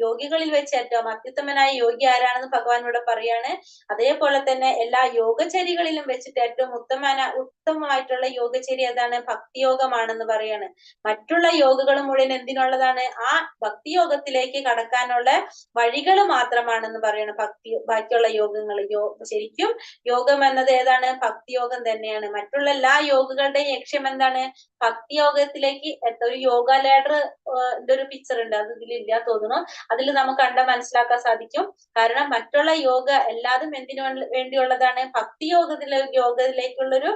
യോഗികളിൽ വെച്ച് ഏറ്റവും അത്യുത്തമനായ യോഗി ആരാണെന്ന് ഭഗവാൻ ഇവിടെ പറയാണ്. അതേപോലെ തന്നെ എല്ലാ യോഗചര്യകളിലും വെച്ചിട്ട് ഏറ്റവും ഉത്തമമായിട്ടുള്ള യോഗചര്യ ഏതാണ്? ഭക്തിയോഗമാണെന്ന് പറയാണ്. മറ്റുള്ള യോഗകൾ മുഴുവൻ എന്തിനുള്ളതാണ്? ആ ഭക്തിയോഗത്തിലേക്ക് കടക്കാനുള്ള വഴികൾ മാത്രമാണെന്ന് പറയണം. ബാക്കിയുള്ള യോഗങ്ങൾ ശരിക്കും യോഗ യോഗം എന്നത് ഏതാണ്? ഭക്തിയോഗം തന്നെയാണ്. മറ്റുള്ള എല്ലാ യോഗകളുടെയും ലക്ഷ്യം എന്താണ്? ഭക്തിയോഗത്തിലേക്ക് ഒരു യോഗ ലാഡർ ഒരു പിക്ചർ ഉണ്ട്, അത് ഇതിലില്ല തോന്നുന്നു. അതിൽ നമുക്ക് കണ്ടാൽ മനസ്സിലാക്കാൻ സാധിക്കും. കാരണം മറ്റുള്ള യോഗ എല്ലാതും എന്തിനു വേണ്ടിയുള്ളതാണ്? യോഗത്തിലേക്കുള്ളൊരു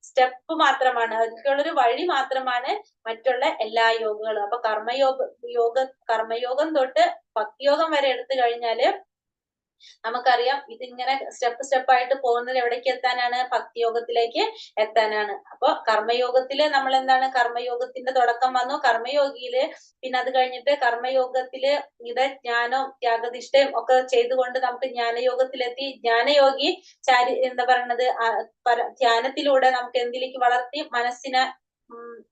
സ്റ്റെപ്പ് മാത്രമാണ്, അതിലേക്കുള്ളൊരു വഴി മാത്രമാണ് മറ്റുള്ള എല്ലാ യോഗകളും. അപ്പൊ കർമ്മയോഗം തൊട്ട് ഭക്തിയോഗം വരെ എടുത്തു കഴിഞ്ഞാല് നമുക്കറിയാം ഇതിങ്ങനെ സ്റ്റെപ്പ് ആയിട്ട് പോകുന്നത് എവിടേക്ക് എത്താനാണ്? ഭക്തിയോഗത്തിലേക്ക് എത്താനാണ്. അപ്പൊ കർമ്മയോഗത്തില് നമ്മൾ എന്താണ്? കർമ്മയോഗത്തിന്റെ തുടക്കം വന്നു കർമ്മയോഗിയില്. പിന്നെ അത് കഴിഞ്ഞിട്ട് കർമ്മയോഗത്തില് ജ്ഞാനവും ത്യാഗനിഷ്ഠയും ഒക്കെ ചെയ്തുകൊണ്ട് നമുക്ക് ജ്ഞാനയോഗത്തിലെത്തി. ജ്ഞാനയോഗി എന്താ പറയണത്? ധ്യാനത്തിലൂടെ നമുക്ക് എന്തിലേക്ക് വളർത്തി? മനസ്സിനെ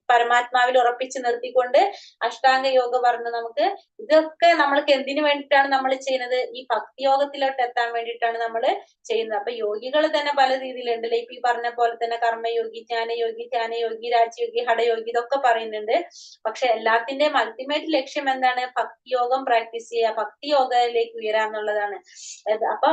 പരമാത്മാവിൽ ഉറപ്പിച്ചു നിർത്തിക്കൊണ്ട് അഷ്ടാംഗ യോഗ പറഞ്ഞു നമുക്ക്. ഇതൊക്കെ നമ്മൾക്ക് എന്തിനു വേണ്ടിയിട്ടാണ് നമ്മൾ ചെയ്യുന്നത്? ഈ ഭക്തിയോഗത്തിലോട്ട് എത്താൻ വേണ്ടിയിട്ടാണ് നമ്മൾ ചെയ്യുന്നത്. അപ്പൊ യോഗികൾ തന്നെ പല രീതിയിലുണ്ടല്ലോ. ഇപ്പൊ ഈ പറഞ്ഞ പോലെ തന്നെ കർമ്മയോഗി, ധ്യാനയോഗി, രാജയോഗി, ഹഠയോഗി ഇതൊക്കെ പറയുന്നുണ്ട്. പക്ഷെ എല്ലാത്തിന്റെയും അൾട്ടിമേറ്റ് ലക്ഷ്യം എന്താണ്? ഭക്തിയോഗം പ്രാക്ടീസ് ചെയ്യുക, ഭക്തിയോഗയിലേക്ക് ഉയരാന്നുള്ളതാണ്. അപ്പൊ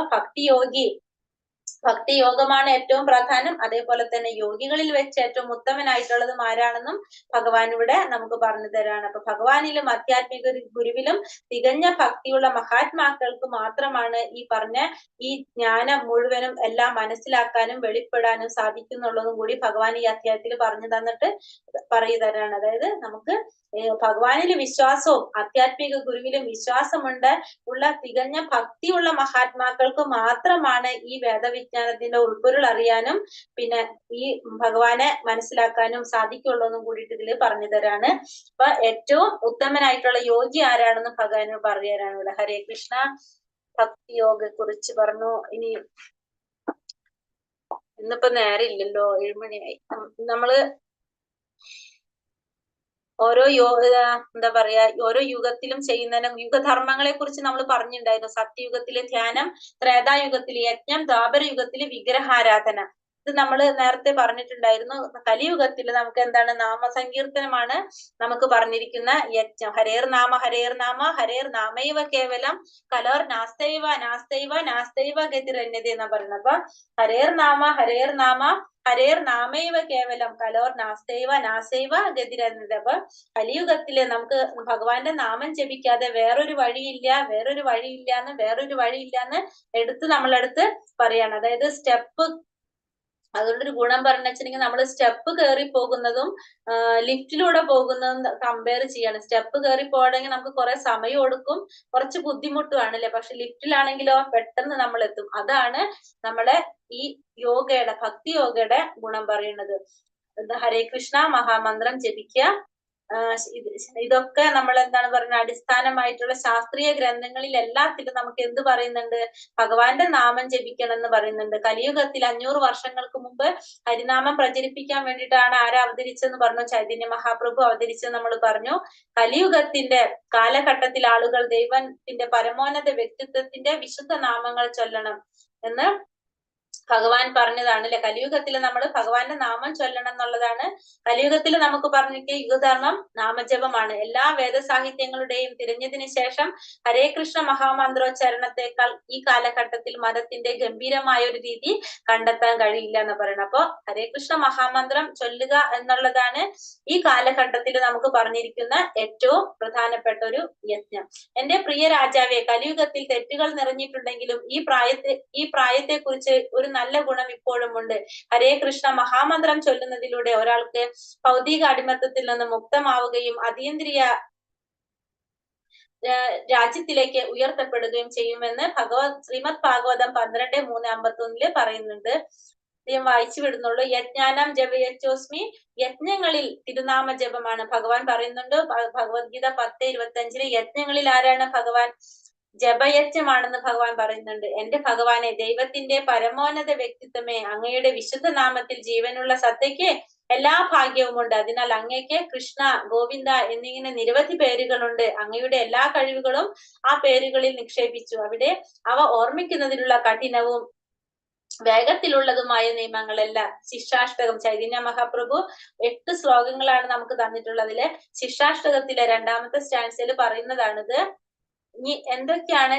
ഭക്തിയോഗമാണ് ഏറ്റവും പ്രധാനം. അതേപോലെ തന്നെ യോഗികളിൽ വെച്ച് ഏറ്റവും ഉത്തമനായിട്ടുള്ളതും ആരാണെന്നും ഭഗവാൻ ഇവിടെ നമുക്ക് പറഞ്ഞു തരാണ്. അപ്പൊ ഭഗവാനിലും ആധ്യാത്മിക ഗുരുവിലും തികഞ്ഞ ഭക്തിയുള്ള മഹാത്മാക്കൾക്ക് മാത്രമാണ് ഈ പറഞ്ഞ ഈ ജ്ഞാനം മുഴുവനും എല്ലാം മനസ്സിലാക്കാനും വെളിപ്പെടാനും സാധിക്കുന്നുള്ളതും കൂടി ഭഗവാൻ ഈ അധ്യായത്തിൽ പറഞ്ഞു തന്നിട്ട് തരാണ്. അതായത് നമുക്ക് ഭഗവാനിൽ വിശ്വാസവും ആധ്യാത്മിക ഗുരുവിലും വിശ്വാസമുണ്ട് ഉള്ള തികഞ്ഞ ഭക്തിയുള്ള മഹാത്മാക്കൾക്ക് മാത്രമാണ് ഈ വേദവിജ്ഞാനത്തിന്റെ ഉൾപ്പൊരുൾ അറിയാനും പിന്നെ ഈ ഭഗവാനെ മനസ്സിലാക്കാനും സാധിക്കുള്ളൂന്നും കൂടിയിട്ട് ഇതിൽ പറഞ്ഞു തരാണ്. അപ്പൊ ഏറ്റവും ഉത്തമനായിട്ടുള്ള യോഗി ആരാണെന്ന് ഭഗവാൻ പറഞ്ഞു തരാണ് ഇവിടെ. ഹരേ കൃഷ്ണ. ഭക്തിയോഗെ കുറിച്ച് പറഞ്ഞു. ഇനി ഇന്നിപ്പോ നേരമില്ലല്ലോ, 7 മണിയായി. നമ്മള് ഓരോ എന്താ പറയാ, ഓരോ യുഗത്തിലും ചെയ്യുന്നതിന് യുഗധർമ്മങ്ങളെ കുറിച്ച് നമ്മൾ പറഞ്ഞിട്ടുണ്ടായിരുന്നു. സത്യയുഗത്തിലെ ധ്യാനം, ത്രേതായുഗത്തിലെ യജ്ഞം, ദ്വാപര യുഗത്തിലെ വിഗ്രഹാരാധന. ഇത് നമ്മൾ നേരത്തെ പറഞ്ഞിട്ടുണ്ടായിരുന്നു. കലിയുഗത്തിൽ നമുക്ക് എന്താണ്? നാമസങ്കീർത്തനമാണ് നമുക്ക് പറഞ്ഞിരിക്കുന്ന യജ്ഞം. ഹരേർ നാമ ഹരേർ നാമൈവ കേവലം കലോർ നാസ്തൈവ ഗതിരന്യത എന്നാ പറയുന്നത്. അപ്പൊ ഹരേർ നാമ ഹരേർ നാമൈവ കേവലം കലോർ നാസൈവ ഗതിരന്യത. അപ്പൊ കലിയുഗത്തില് നമുക്ക് ഭഗവാന്റെ നാമം ജപിക്കാതെ വേറൊരു വഴിയില്ലാന്ന് നമ്മളടുത്ത് പറയാണ്. അതായത് അതുകൊണ്ടൊരു ഗുണം പറഞ്ഞു വെച്ചിട്ടുണ്ടെങ്കിൽ നമ്മൾ സ്റ്റെപ്പ് കയറി പോകുന്നതും ലിഫ്റ്റിലൂടെ പോകുന്നതും കമ്പയർ ചെയ്യാണ്. സ്റ്റെപ്പ് കയറി പോകണമെങ്കിൽ നമുക്ക് കുറെ സമയം എടുക്കും, കുറച്ച് ബുദ്ധിമുട്ടുമാണല്ലേ. പക്ഷെ ലിഫ്റ്റിലാണെങ്കിലോ പെട്ടെന്ന് നമ്മൾ എത്തും. അതാണ് നമ്മളെ ഈ ഭക്തി യോഗയുടെ ഗുണം പറയുന്നത്. ഹരേ കൃഷ്ണ മഹാമന്ത്രം ജപിക്കുക. ഇതൊക്കെ നമ്മൾ എന്താണ് പറയുന്നത്? അടിസ്ഥാനമായിട്ടുള്ള ശാസ്ത്രീയ ഗ്രന്ഥങ്ങളിൽ എല്ലാത്തിലും നമുക്ക് എന്ത് പറയുന്നുണ്ട്? ഭഗവാന്റെ നാമം ജപിക്കണം എന്ന് പറയുന്നുണ്ട്. കലിയുഗത്തിൽ 500 വർഷങ്ങൾക്ക് മുമ്പ് ഹരിനാമം പ്രചരിപ്പിക്കാൻ വേണ്ടിയിട്ടാണ് ആരാ അവതരിച്ചെന്ന് പറഞ്ഞു? ചൈതന്യ മഹാപ്രഭു അവതരിച്ചെന്ന് നമ്മൾ പറഞ്ഞു. കലിയുഗത്തിന്റെ കാലഘട്ടത്തിൽ ആളുകൾ ദൈവത്തിന്റെ പരമോന്നത വ്യക്തിത്വത്തിന്റെ വിശുദ്ധ നാമങ്ങൾ ചൊല്ലണം എന്ന് ഭഗവാൻ പറഞ്ഞതാണ് അല്ലെ. കലിയുഗത്തിൽ നമ്മൾ ഭഗവാന്റെ നാമം ചൊല്ലണം എന്നുള്ളതാണ്. കലിയുഗത്തിൽ നമുക്ക് പറഞ്ഞിട്ട് യുഗധർമ്മം നാമജപമാണ്. എല്ലാ വേദസാഹിത്യങ്ങളുടെയും തിരഞ്ഞതിന് ശേഷം ഹരേ കൃഷ്ണ മഹാമന്ത്രോച്ചാരണത്തെക്കാൾ ഈ കാലഘട്ടത്തിൽ മതത്തിന്റെ ഗംഭീരമായ ഒരു രീതി കണ്ടെത്താൻ കഴിയില്ല എന്ന് പറയണം. അപ്പൊ ഹരേ കൃഷ്ണ മഹാമന്ത്രം ചൊല്ലുക എന്നുള്ളതാണ് ഈ കാലഘട്ടത്തിൽ നമുക്ക് പറഞ്ഞിരിക്കുന്ന ഏറ്റവും പ്രധാനപ്പെട്ട ഒരു യജ്ഞം. എന്റെ പ്രിയ രാജാവെ, കലിയുഗത്തിൽ തെറ്റുകൾ നിറഞ്ഞിട്ടുണ്ടെങ്കിലും ഈ പ്രായത്തെ കുറിച്ച് ഒരു നല്ല ഗുണം ഇപ്പോഴും ഉണ്ട്. ഹരേ കൃഷ്ണ മഹാമന്ത്രം ചൊല്ലുന്നതിലൂടെ ഒരാൾക്ക് ഭൗതിക അടിമത്തത്തിൽ നിന്ന് മുക്തമാവുകയും അതീന്ദ്രിയ രാജ്യത്തിലേക്ക് ഉയർത്തപ്പെടുകയും ചെയ്യുമെന്ന് ശ്രീമദ് ഭാഗവതം 12:3-51 പറയുന്നുണ്ട്. വായിച്ചു വിടുന്നുള്ളൂ. യജ്ഞാനം ജപയച്ചോസ്മി, യജ്ഞങ്ങളിൽ തിരുനാമ ജപമാണ് ഭഗവാൻ പറയുന്നുണ്ട്. ഭഗവത്ഗീത 10:25 യജ്ഞങ്ങളിൽ ആരാണ് ഭഗവാൻ? ജപയജ്ഞമാണെന്ന് ഭഗവാൻ പറയുന്നുണ്ട്. എന്റെ ഭഗവാനെ, ദൈവത്തിന്റെ പരമോന്നത വ്യക്തിത്വമേ, അങ്ങയുടെ വിശുദ്ധ നാമത്തിൽ ജീവനുള്ള സത്തയ്ക്ക് എല്ലാ ഭാഗ്യവുമുണ്ട്. അതിനാൽ അങ്ങേക്ക് കൃഷ്ണ, ഗോവിന്ദ എന്നിങ്ങനെ നിരവധി പേരുകളുണ്ട്. അങ്ങയുടെ എല്ലാ കഴിവുകളും ആ പേരുകളിൽ നിക്ഷേപിച്ചു. അവിടെ അവ ഓർമ്മിക്കുന്നതിനുള്ള കഠിനവും വേഗത്തിലുള്ളതുമായ നിയമങ്ങളല്ല. ശിക്ഷാഷ്ടകം ചൈതന്യ മഹാപ്രഭു 8 ശ്ലോകങ്ങളാണ് നമുക്ക് തന്നിട്ടുള്ളതില്. ശിക്ഷാഷ്ടകത്തിലെ 2ാമത്തെ സ്റ്റാൻസിൽ പറയുന്നതാണിത്. ഇനി എന്തൊക്കെയാണ്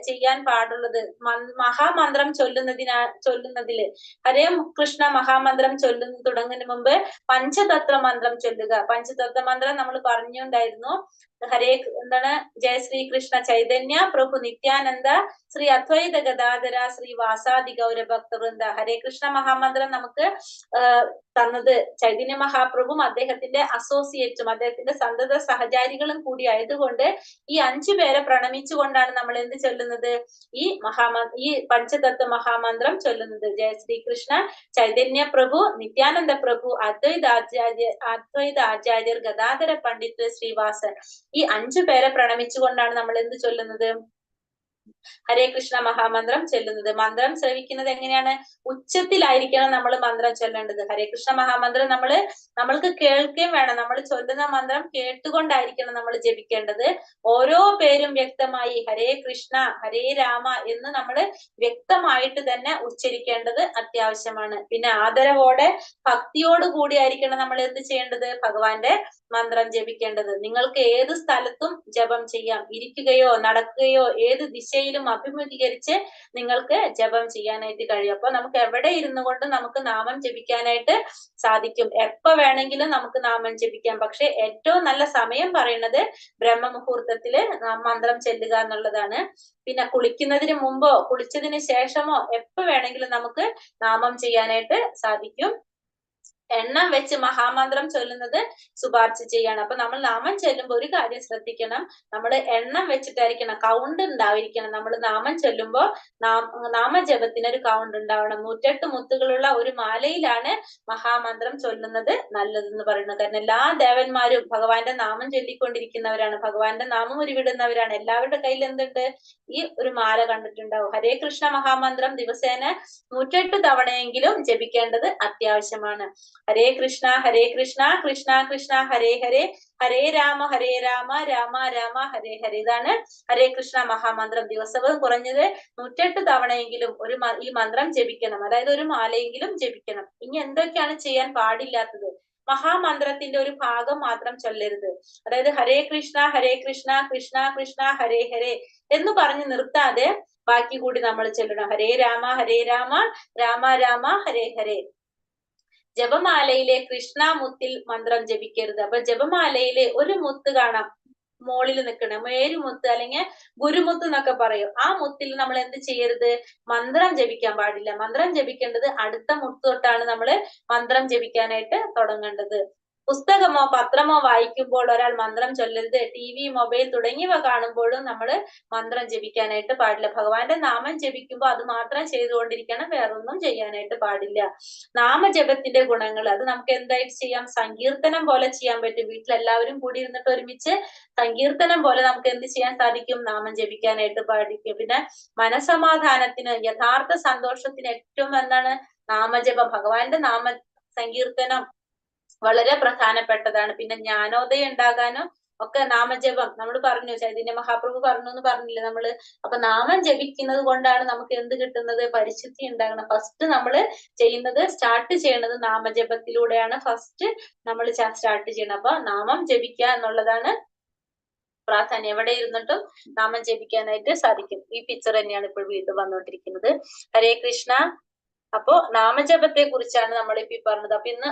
ചെയ്യാൻ പാടുള്ളത്? മഹാമന്ത്രം ചൊല്ലുന്നതില് ഹരേ കൃഷ്ണ മഹാമന്ത്രം തുടങ്ങുന്നതിന് മുമ്പ് പഞ്ചതത്വ മന്ത്രം ചൊല്ലുക. പഞ്ചതത്വ മന്ത്രം നമ്മൾ പറഞ്ഞുണ്ടായിരുന്നു. എന്താണ്? ജയ ശ്രീകൃഷ്ണ ചൈതന്യ പ്രഭു നിത്യാനന്ദ ശ്രീ അദ്വൈത ഗദാധര ശ്രീ വാസാദി ഗൗര ഭക്തവൃന്ദ. ഹരേ കൃഷ്ണ മഹാമന്ത്രം നമുക്ക് തന്നത് ചൈതന്യ മഹാപ്രഭുവും അദ്ദേഹത്തിന്റെ അസോസിയേറ്റും അദ്ദേഹത്തിന്റെ സന്തത സഹചാരികളും കൂടി ആയതുകൊണ്ട് ഈ 5 പേരെ പ്രണമിച്ചുകൊണ്ടാണ് നമ്മൾ എന്ത് ചൊല്ലുന്നത്? ഈ പഞ്ചതത്വ മഹാമന്ത്രം ചൊല്ലുന്നത്. ജയ ശ്രീകൃഷ്ണ ചൈതന്യ പ്രഭു നിത്യാനന്ദ പ്രഭു അദ്വൈത ആചാര്യർ ഗദാധര പണ്ഡിറ്റ് ശ്രീവാസൻ. ഈ 5 പേരെ പ്രണമിച്ചുകൊണ്ടാണ് നമ്മൾ എന്ത് ചൊല്ലുന്നത്? ഹരേ കൃഷ്ണ മഹാമന്ത്രം ചൊല്ലുന്നത്. മന്ത്രം ശ്രവിക്കുന്നത് എങ്ങനെയാണ്? ഉച്ചത്തിലായിരിക്കണം നമ്മൾ മന്ത്രം ചൊല്ലേണ്ടത്. ഹരേ കൃഷ്ണ മഹാമന്ത്രം നമ്മൾക്ക് കേൾക്കുകയും വേണം. നമ്മൾ ചൊല്ലുന്ന മന്ത്രം കേട്ടുകൊണ്ടായിരിക്കണം നമ്മൾ ജപിക്കേണ്ടത്. ഓരോ പേരും വ്യക്തമായി ഹരേ കൃഷ്ണ ഹരേ രാമ എന്ന് നമ്മൾ വ്യക്തമായിട്ട് തന്നെ ഉച്ചരിക്കേണ്ടത് അത്യാവശ്യമാണ്. പിന്നെ ആദരവോടെ ഭക്തിയോട് കൂടി ആയിരിക്കണം നമ്മൾ എന്ത് ചെയ്യേണ്ടത്? ഭഗവാന്റെ മന്ത്രം ജപിക്കേണ്ടത്. നിങ്ങൾക്ക് ഏത് സ്ഥലത്തും ജപം ചെയ്യാം. ഇരിക്കുകയോ നടക്കുകയോ ഏത് ദിശയിലും അഭിമുഖീകരിച്ച് നിങ്ങൾക്ക് ജപം ചെയ്യാനായിട്ട് കഴിയും. അപ്പൊ നമുക്ക് എവിടെ ഇരുന്നു കൊണ്ട് നമുക്ക് നാമം ജപിക്കാനായിട്ട് സാധിക്കും. എപ്പോ വേണമെങ്കിലും നമുക്ക് നാമം ജപിക്കാം. പക്ഷെ ഏറ്റവും നല്ല സമയം പറയുന്നത് ബ്രഹ്മമുഹൂർത്തത്തില് മന്ത്രം ചെല്ലുക എന്നുള്ളതാണ്. പിന്നെ കുളിക്കുന്നതിന് മുമ്പോ കുളിച്ചതിന് ശേഷമോ എപ്പോ വേണമെങ്കിലും നമുക്ക് നാമം ചെയ്യാനായിട്ട് സാധിക്കും. എണ്ണം വെച്ച് മഹാമന്ത്രം ചൊല്ലുന്നത് ശുപാർശ ചെയ്യാണ്. അപ്പൊ നമ്മൾ നാമം ചൊല്ലുമ്പോൾ ഒരു കാര്യം ശ്രദ്ധിക്കണം. നമ്മൾ എണ്ണം വെച്ചിട്ടായിരിക്കണം, കൗണ്ട് ഉണ്ടായിരിക്കണം. നമ്മൾ നാമം ചൊല്ലുമ്പോൾ നാമജപത്തിന് ഒരു കൗണ്ട് ഉണ്ടാവണം. 108 മുത്തുകളുള്ള ഒരു മാലയിലാണ് മഹാമന്ത്രം ചൊല്ലുന്നത് നല്ലതെന്ന് പറയുന്നത്. കാരണം എല്ലാ ദേവന്മാരും ഭഗവാന്റെ നാമം ചൊല്ലിക്കൊണ്ടിരിക്കുന്നവരാണ്, ഭഗവാന്റെ നാമം ഉരുവിടുന്നവരാണ്. എല്ലാവരുടെ കയ്യിൽ എന്തുണ്ട്? ഈ ഒരു മാല കണ്ടിട്ടുണ്ടാവും. ഹരേ കൃഷ്ണ മഹാമന്ത്രം ദിവസേന 108 തവണയെങ്കിലും ജപിക്കേണ്ടത് അത്യാവശ്യമാണ്. ഹരേ കൃഷ്ണ കൃഷ്ണ കൃഷ്ണ ഹരേ ഹരേ ഹരേ രാമ രാമ രാമ ഹരേ ഹരേ. ഇതാണ് ഹരേ കൃഷ്ണ മഹാമന്ത്രം. ദിവസവും കുറഞ്ഞത് 108 തവണയെങ്കിലും ഈ മന്ത്രം ജപിക്കണം. അതായത് ഒരു മാലയെങ്കിലും ജപിക്കണം. ഇനി എന്തൊക്കെയാണ് ചെയ്യാൻ പാടില്ലാത്തത്? മഹാമന്ത്രത്തിന്റെ ഒരു ഭാഗം മാത്രം ചൊല്ലരുത്. അതായത് ഹരേ കൃഷ്ണ കൃഷ്ണ കൃഷ്ണ ഹരേ ഹരേ എന്ന് പറഞ്ഞ് നിർത്താതെ ബാക്കി കൂടി നമ്മൾ ചൊല്ലണം. ഹരേ രാമ രാമ രാമ ഹരേ ഹരേ. ജപമാലയിലെ കൃഷ്ണ മുത്തിൽ മന്ത്രം ജപിക്കരുത്. അപ്പൊ ജപമാലയിലെ ഒരു മുത്ത് കാണാം മോളിൽ നിൽക്കണം, മേരുമുത്ത് അല്ലെങ്കിൽ ഗുരുമുത്ത് എന്നൊക്കെ പറയും. ആ മുത്തിൽ നമ്മൾ എന്ത് ചെയ്യരുത്? മന്ത്രം ജപിക്കാൻ പാടില്ല. മന്ത്രം ജപിക്കേണ്ടത് അടുത്ത മുത്ത് തൊട്ടാണ് നമ്മൾ മന്ത്രം ജപിക്കാനായിട്ട് തുടങ്ങേണ്ടത്. പുസ്തകമോ പത്രമോ വായിക്കുമ്പോൾ ഒരാൾ മന്ത്രം ചൊല്ലരുത്. TV, മൊബൈൽ തുടങ്ങിയവ കാണുമ്പോഴും നമ്മൾ മന്ത്രം ജപിക്കാനായിട്ട് പാടില്ല. ഭഗവാന്റെ നാമം ജപിക്കുമ്പോൾ അത് മാത്രം ചെയ്തുകൊണ്ടിരിക്കണം, വേറൊന്നും ചെയ്യാനായിട്ട് പാടില്ല. നാമജപത്തിന്റെ ഗുണങ്ങൾ അത് നമുക്ക് എന്തായിട്ട് ചെയ്യാം? സങ്കീർത്തനം പോലെ ചെയ്യാൻ പറ്റും. വീട്ടിലെല്ലാവരും കൂടി ഇരുന്നിട്ട് ഒരുമിച്ച് സങ്കീർത്തനം പോലെ നമുക്ക് എന്ത് ചെയ്യാൻ സാധിക്കും? നാമം ജപിക്കാനായിട്ട് പാടിക്കും. പിന്നെ മനസമാധാനത്തിന്, യഥാർത്ഥ സന്തോഷത്തിന് ഏറ്റവും എന്താണ്? നാമജപം, ഭഗവാന്റെ നാമ സങ്കീർത്തനം വളരെ പ്രധാനപ്പെട്ടതാണ്. പിന്നെ ജ്ഞാനോദയം ഉണ്ടാകാനും ഒക്കെ നാമജപം നമ്മൾ പറഞ്ഞു, ചൈതന്യ മഹാപ്രഭു പറഞ്ഞു എന്ന് പറഞ്ഞില്ലേ നമ്മള്. അപ്പൊ നാമം ജപിക്കുന്നത് കൊണ്ടാണ് നമുക്ക് എന്ത് കിട്ടുന്നത്? പരിശുദ്ധി ഉണ്ടാകണം. ഫസ്റ്റ് നമ്മൾ സ്റ്റാർട്ട് ചെയ്യുന്നത് നാമജപത്തിലൂടെയാണ്. ഫസ്റ്റ് നമ്മൾ സ്റ്റാർട്ട് ചെയ്യണം. അപ്പൊ നാമം ജപിക്കുക എന്നുള്ളതാണ് പ്രാധാന്യം. എവിടെ ഇരുന്നിട്ടും നാമം ജപിക്കാനായിട്ട് സാധിക്കും. ഈ പിക്ചർ തന്നെയാണ് ഇപ്പോൾ വീണ്ടും വന്നുകൊണ്ടിരിക്കുന്നത്. ഹരേ കൃഷ്ണ. അപ്പോ നാമജപത്തെ കുറിച്ചാണ് നമ്മളിപ്പോ പറഞ്ഞത്. അപ്പൊ ഇന്ന്